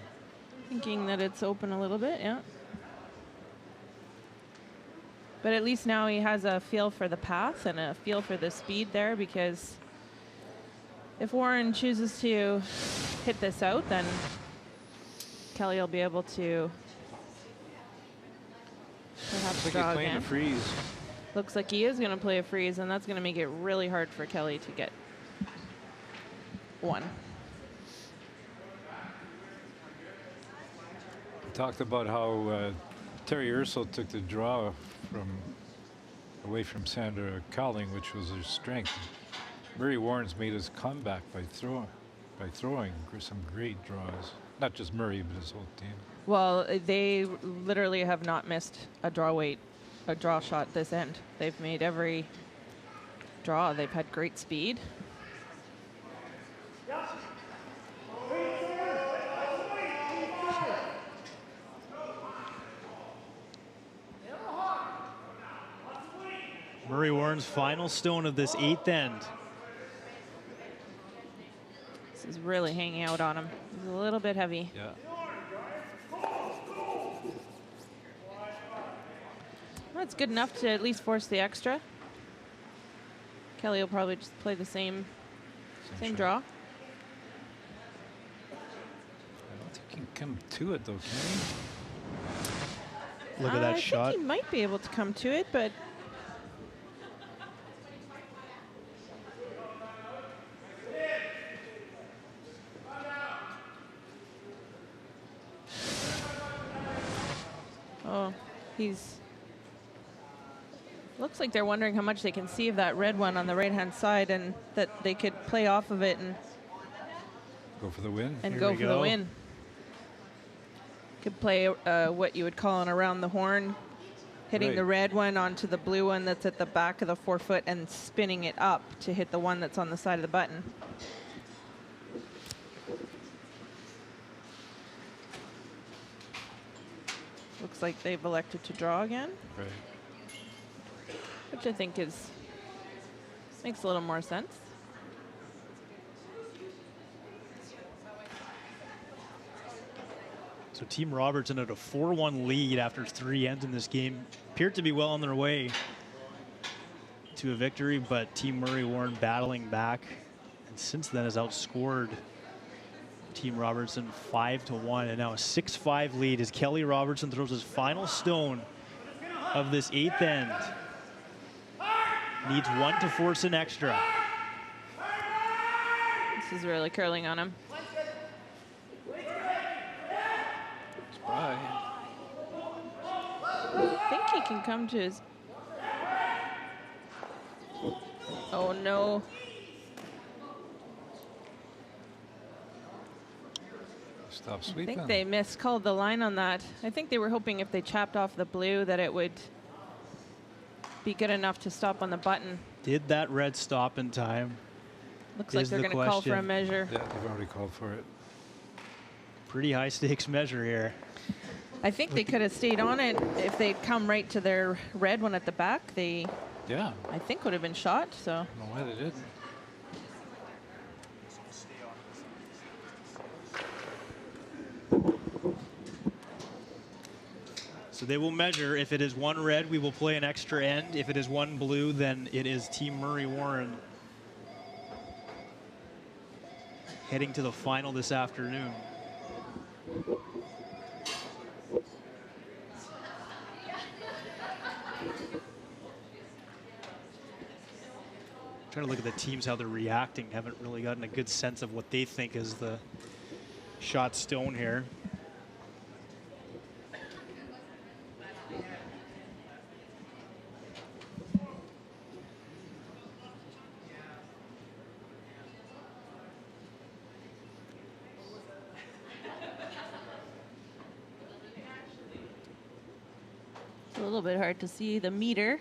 Thinking that it's open a little bit, yeah. But at least now he has a feel for the path and a feel for the speed there, because if Warren chooses to hit this out, then Kelly will be able to perhaps Looks like draw he's playing again. a freeze. Looks like he is going to play a freeze, and that's going to make it really hard for Kelly to get one. Talked about how Terry Ursel took the draw away from Sandra Cowling, which was her strength. Murray Warren's made his comeback by throwing some great draws. Not just Murray, but his whole team. Well, they literally have not missed a draw shot this end. They've made every draw. They've had great speed. Murray Warren's final stone of this 8th end. This is really hanging out on him. He's a little bit heavy. Yeah. That's good enough to at least force the extra. Kelly will probably just play the same draw. I don't think he can come to it, though, can he? Look at that shot. I think he might be able to come to it, but looks like they're wondering how much they can see of that red one on the right-hand side, and that they could play off of it and go for the win. And go for the win. Could play what you would call an around the horn, hitting the red one onto the blue one that's at the back of the forefoot and spinning it up to hit the one that's on the side of the button. Looks like they've elected to draw again. Right. Which I think makes a little more sense. So Team Robertson at a 4-1 lead after 3 ends in this game. Appeared to be well on their way to a victory, but Team Murray Warren battling back, and since then has outscored Team Robertson 5-1, and now a 6-5 lead as Kelly Robertson throws his final stone of this 8th end. Needs one to force an extra. This is really curling on him. Bye. I think he can come to his... Oh, no. Stop I sweeping. think they miscalled the line on that. I think they were hoping if they chapped off the blue that it would be good enough to stop on the button. Did that red stop in time? Looks like they're going to call for a measure. Yeah, they've already called for it. Pretty high stakes measure here. I think they could have stayed on it if they'd come right to their red one at the back. They, yeah, I think would have been shot. So. I don't know why they didn't. So they will measure. If it is one red, we will play an extra end. If it is one blue, then it is Team Murray Warren heading to the final this afternoon. Trying to look at the teams, how they're reacting. Haven't really gotten a good sense of what they think is the shot stone here. It's a little bit hard to see the meter.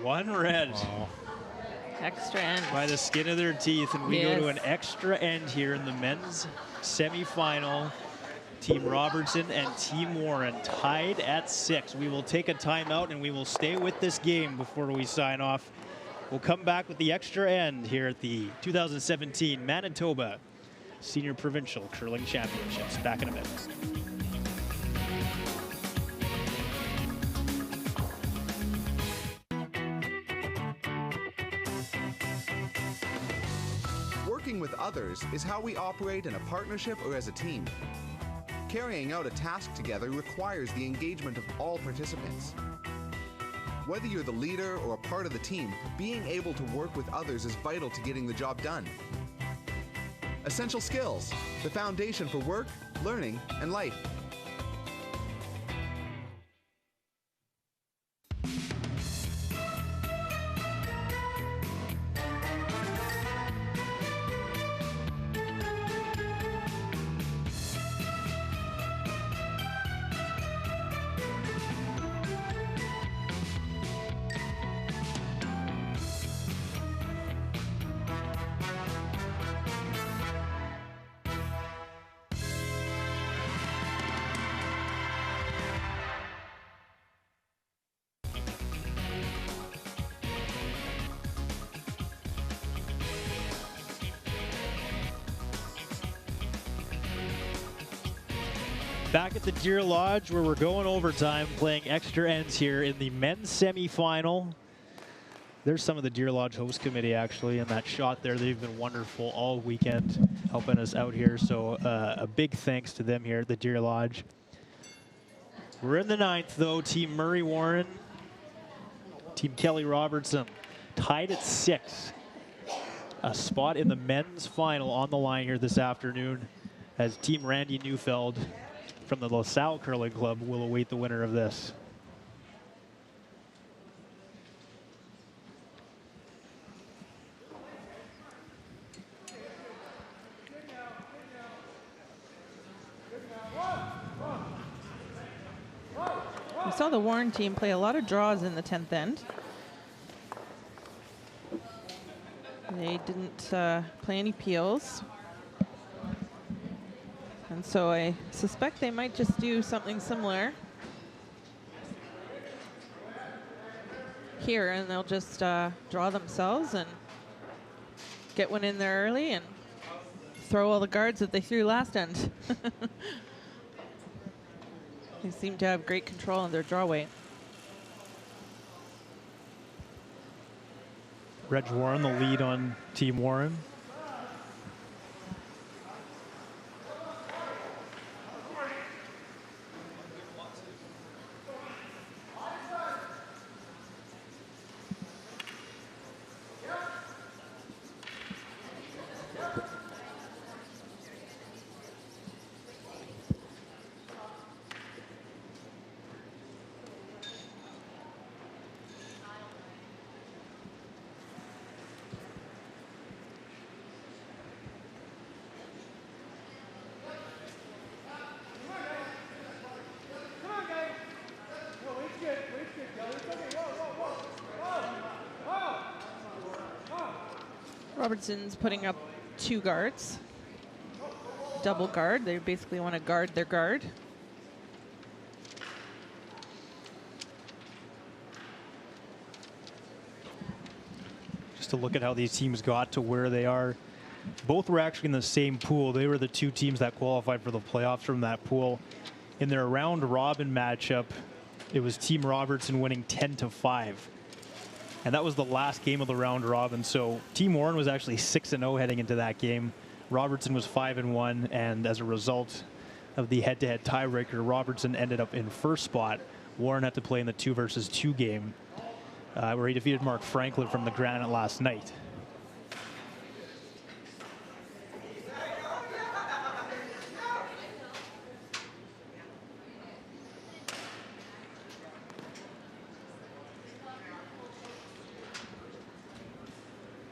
One red. Wow. Extra end. By the skin of their teeth, and we go to an extra end here in the men's semifinal. Team Robertson and Team Warren tied at 6. We will take a timeout and we will stay with this game before we sign off. We'll come back with the extra end here at the 2017 Manitoba Senior Provincial Curling Championships. Back in a bit. Working with others is how we operate in a partnership or as a team. Carrying out a task together requires the engagement of all participants. Whether you're the leader or a part of the team, being able to work with others is vital to getting the job done. Essential skills, the foundation for work, learning, and life. Back at the Deer Lodge where we're going overtime, playing extra ends here in the men's semifinal. There's some of the Deer Lodge host committee actually in that shot there. They've been wonderful all weekend helping us out here. So a big thanks to them here at the Deer Lodge. We're in the 9th though. Team Murray Warren, Team Kelly Robertson tied at 6. A spot in the men's final on the line here this afternoon as Team Randy Neufeld from the LaSalle Curling Club will await the winner of this. We saw the Warren team play a lot of draws in the 10th end. They didn't play any peels. And so I suspect they might just do something similar here, and they'll just draw themselves and get one in there early and throw all the guards that they threw last end. They seem to have great control on their draw weight. Reg Warren, the lead on Team Warren. Robertson's putting up 2 guards. Double guard. They basically want to guard their guard. Just to look at how these teams got to where they are. Both were actually in the same pool. They were the 2 teams that qualified for the playoffs from that pool. In their round robin matchup, it was Team Robertson winning 10-5. And that was the last game of the round robin. So Team Warren was actually 6-0 heading into that game. Robertson was 5-1, and as a result of the head-to-head tiebreaker, Robertson ended up in first spot Warren had to play in the 2 versus 2 game where he defeated Mark Franklin from the Granite last night.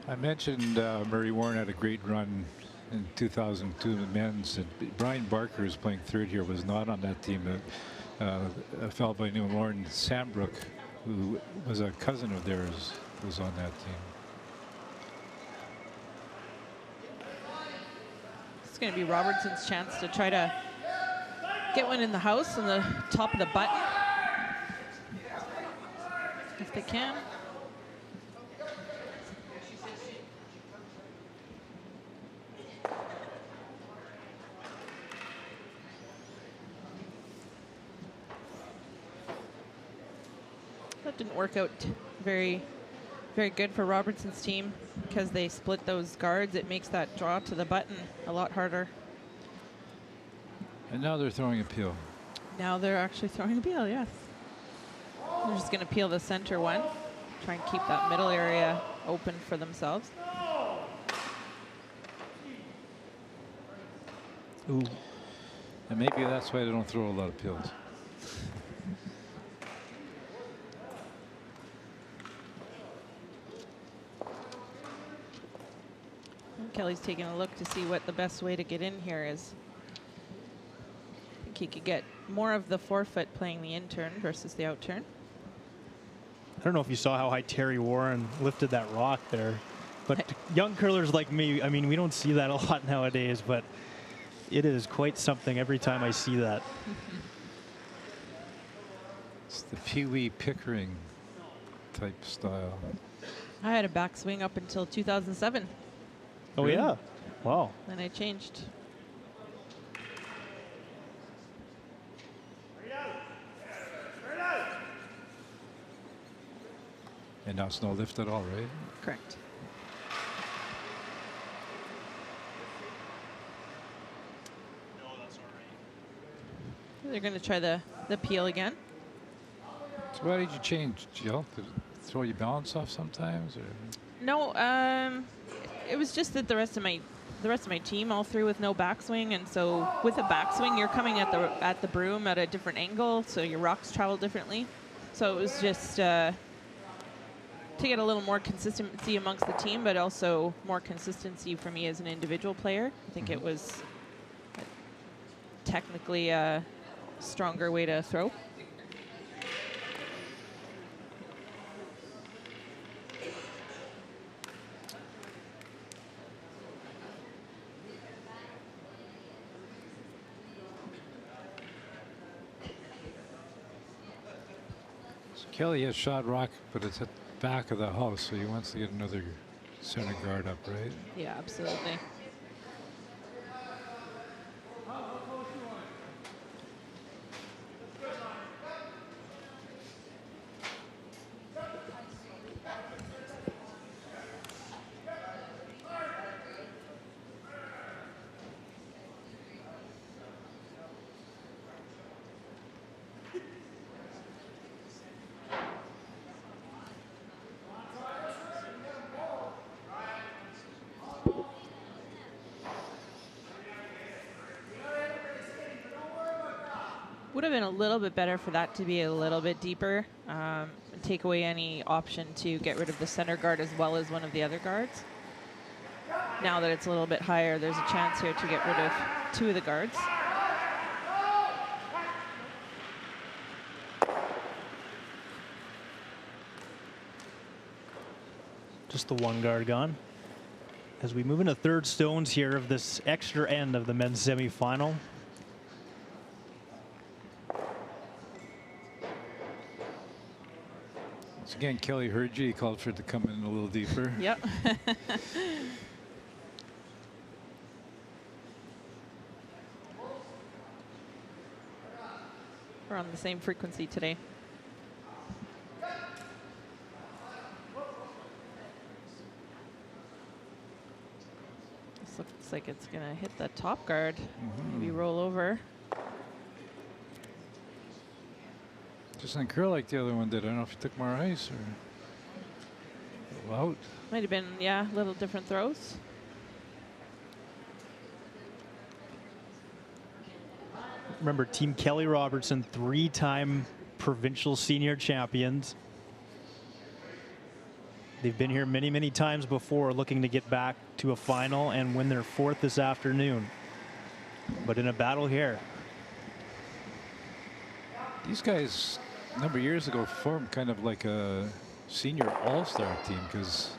I mentioned Murray Warren had a great run in 2002 in the men's. And Brian Barker, who's playing third here, was not on that team. A fellow by the name of Lauren Sambrook, who was a cousin of theirs, was on that team. It's going to be Robertson's chance to try to get one in the house on the top of the button. If they can. That didn't work out very good for Robertson's team because they split those guards. It makes that draw to the button a lot harder. And now they're throwing a peel. Now they're actually throwing a peel, yes. They're just going to peel the center one, try and keep that middle area open for themselves. Ooh. And maybe that's why they don't throw a lot of peels. Kelly's taking a look to see what the best way to get in here is. I think he could get more of the forefoot playing the in-turn versus the out-turn. I don't know if you saw how high Terry Warren lifted that rock there, but young curlers like me, I mean, we don't see that a lot nowadays, but it is quite something every time I see that. It's the Pee Wee Pickering type style. I had a backswing up until 2007. Oh, really? Yeah. Wow. Then I changed. And now it's no lift at all, right? Correct. They're going to try the peel again. So why did you change, Jill? Did it throw your balance off sometimes, or? No, it was just that the rest of my team all threw with no backswing, and so with a backswing you're coming at the broom at a different angle, so your rocks travel differently. So it was just to get a little more consistency amongst the team, but also more consistency for me as an individual player. I think it was technically a stronger way to throw. Kelly has shot rock, but it's at the back of the house, so he wants to get another center guard up, right? Yeah, absolutely. Would have been a little bit better for that to be a little bit deeper. Take away any option to get rid of the center guard as well as one of the other guards. Now that it's a little bit higher, there's a chance here to get rid of 2 of the guards. Just the 1 guard gone. As we move into third stones here of this extra end of the men's semifinal. Once again, Kelly heard you. He called for it to come in a little deeper. Yep. We're on the same frequency today. This looks like it's going to hit the top guard. Maybe roll over. Doesn't curl like the other one did. I don't know if he took more ice or out. Might have been, yeah, a little different throws. Remember, Team Kelly Robertson, 3-time provincial senior champions. They've been here many, many times before, looking to get back to a final and win their 4th this afternoon. But in a battle here. These guys, a number of years ago, formed kind of like a senior all-star team, because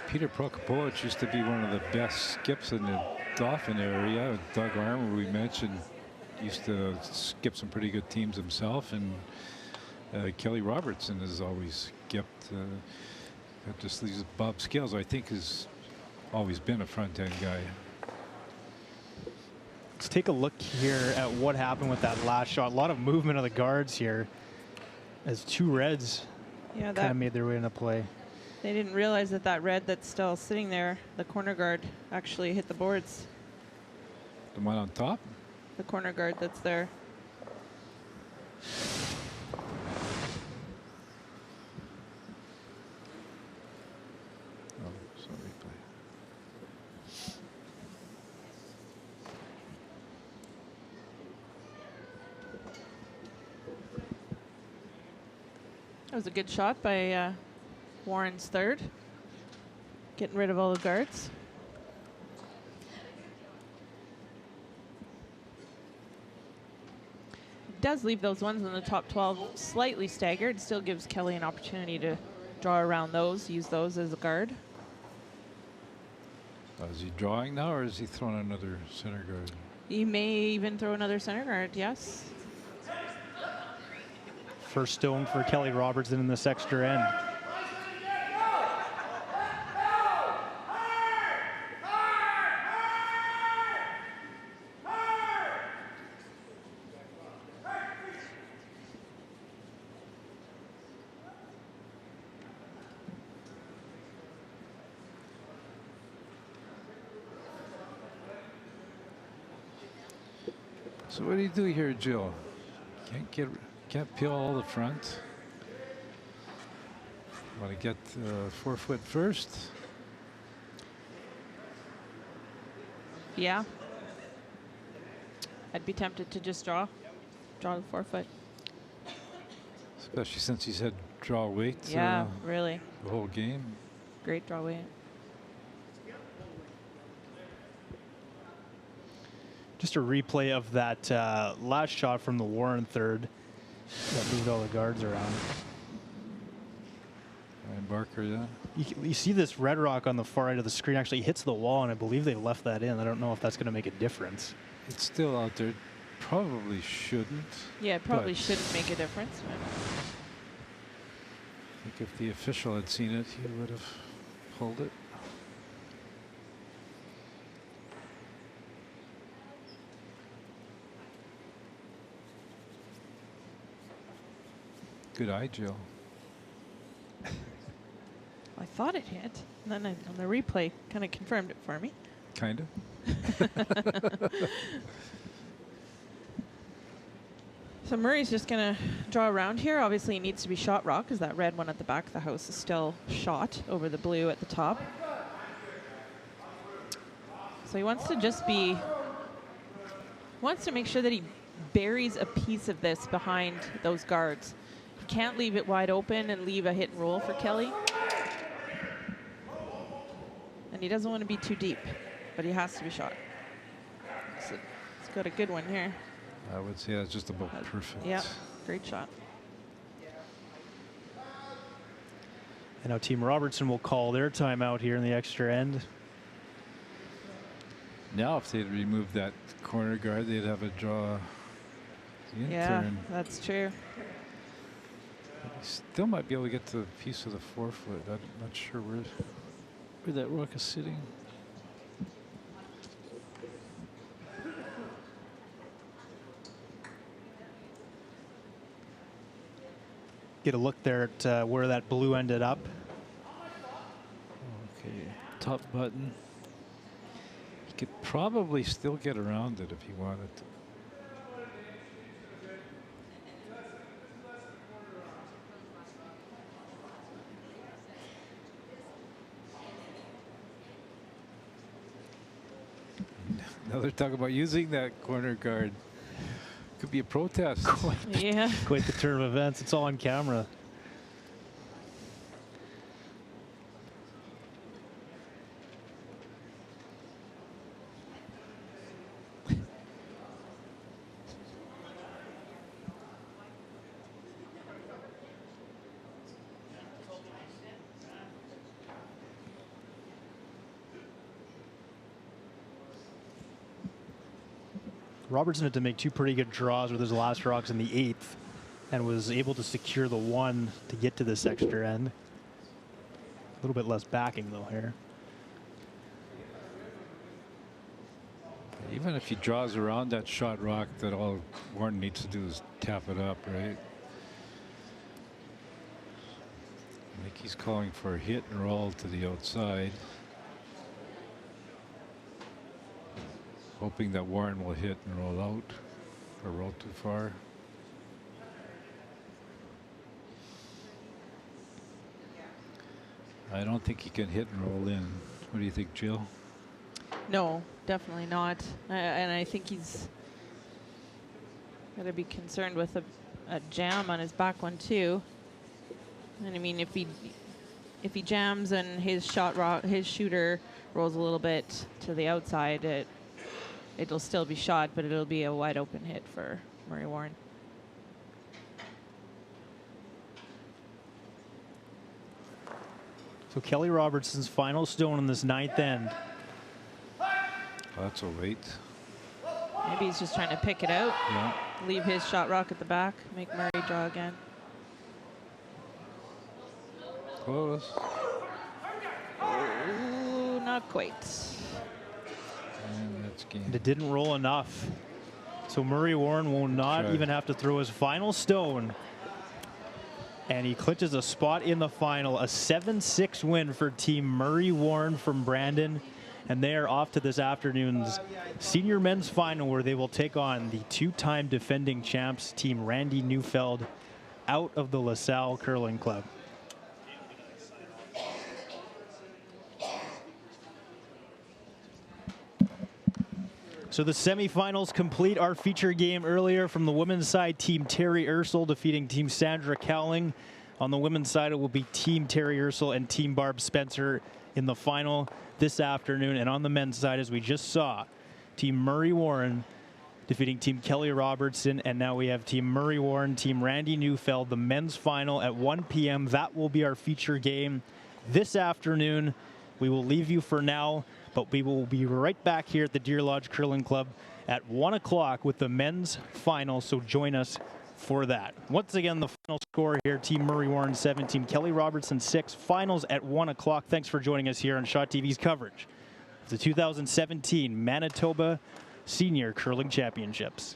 Peter Prokopowicz used to be one of the best skips in the Dauphin area. Doug Armour, we mentioned, used to skip some pretty good teams himself, and Kelly Robertson has always skipped. Just these Bob Scales, I think, has always been a front-end guy. Let's take a look here at what happened with that last shot. A lot of movement of the guards here as 2 Reds kind of made their way into play. They didn't realize that that red that's still sitting there, the corner guard, actually hit the boards. The one on top? The corner guard that's there. That was a good shot by Warren's third. Getting rid of all the guards. Does leave those ones in the top 12 slightly staggered. Still gives Kelly an opportunity to draw around those, use those as a guard. Is he drawing now, or is he throwing another center guard? He may even throw another center guard, yes. First stone for Kelly Robertson in this extra end. So what do you do here, Jill? Can't peel all the front. Want to get 4 foot first? Yeah. I'd be tempted to just draw the 4 foot. Especially since he's had draw weight. Yeah, really. The whole game. Great draw weight. Just a replay of that last shot from the Warren third that moved all the guards around. Ryan Barker, yeah. You see this red rock on the far right of the screen actually hits the wall, and I believe they left that in. I don't know if that's going to make a difference. It's still out there. Probably shouldn't. Yeah, it probably shouldn't make a difference. I think if the official had seen it, he would have pulled it. Good eye, Jill. I thought it hit, and then on the replay kind of confirmed it for me. Kind of. So Murray's just going to draw around here. Obviously, he needs to be shot rock because that red one at the back of the house is still shot over the blue at the top. So he wants to just be, wants to make sure that he buries a piece of this behind those guards. He can't leave it wide open and leave a hit and roll for Kelly. And he doesn't want to be too deep, but he has to be shot. So he's got a good one here. I would say that's just about perfect. Yeah, great shot. And now Team Robertson will call their timeout here in the extra end. Now, if they'd removed that corner guard, they'd have a draw. Yeah, that's true. He still might be able to get to a piece of the 4 foot. I'm not sure where that rock is sitting. Get a look there at where that blue ended up. Okay, top button. He could probably still get around it if he wanted to. Now they're talking about using that corner guard. Could be a protest. Yeah. Quite the turn of events. It's all on camera. Robertson had to make 2 pretty good draws with his last rocks in the 8th and was able to secure the 1 to get to this extra end. A little bit less backing though here. Even if he draws around that shot rock, that all Warren needs to do is tap it up, right? I think he's calling for a hit and roll to the outside. Hoping that Warren will hit and roll out or roll too far. I don't think he can hit and roll in. What do you think, Jill? No, definitely not. And I think he's got to be concerned with a jam on his back one too. And I mean, if he jams and his shooter rolls a little bit to the outside, it'll still be shot, but it'll be a wide open hit for Murray Warren. So Kelly Robertson's final stone in this 9th end. Oh, that's a wait. Maybe he's just trying to pick it out. Yeah. Leave his shot rock at the back, make Murray draw again. Close. Ooh, not quite. And that's game. And it didn't roll enough. So Murray Warren will not even have to throw his final stone. And he clinches a spot in the final, a 7-6 win for Team Murray Warren from Brandon. And they are off to this afternoon's senior men's final, where they will take on the 2-time defending champs, Team Randy Neufeld, out of the LaSalle Curling Club. So the semifinals complete. Our feature game earlier from the women's side, Team Terry Ursel defeating Team Sandra Cowling. On the women's side, it will be Team Terry Ursel and Team Barb Spencer in the final this afternoon. And on the men's side, as we just saw, Team Murray Warren defeating Team Kelly Robertson. And now we have Team Murray Warren, Team Randy Neufeld, the men's final at 1 p.m. That will be our feature game this afternoon. We will leave you for now, but we will be right back here at the Deer Lodge Curling Club at 1 o'clock with the men's final, so join us for that. Once again, the final score here, Team Murray Warren 7, Team Kelly Robertson 6, finals at 1 o'clock. Thanks for joining us here on Shaw TV's coverage of the 2017 Manitoba Senior Curling Championships.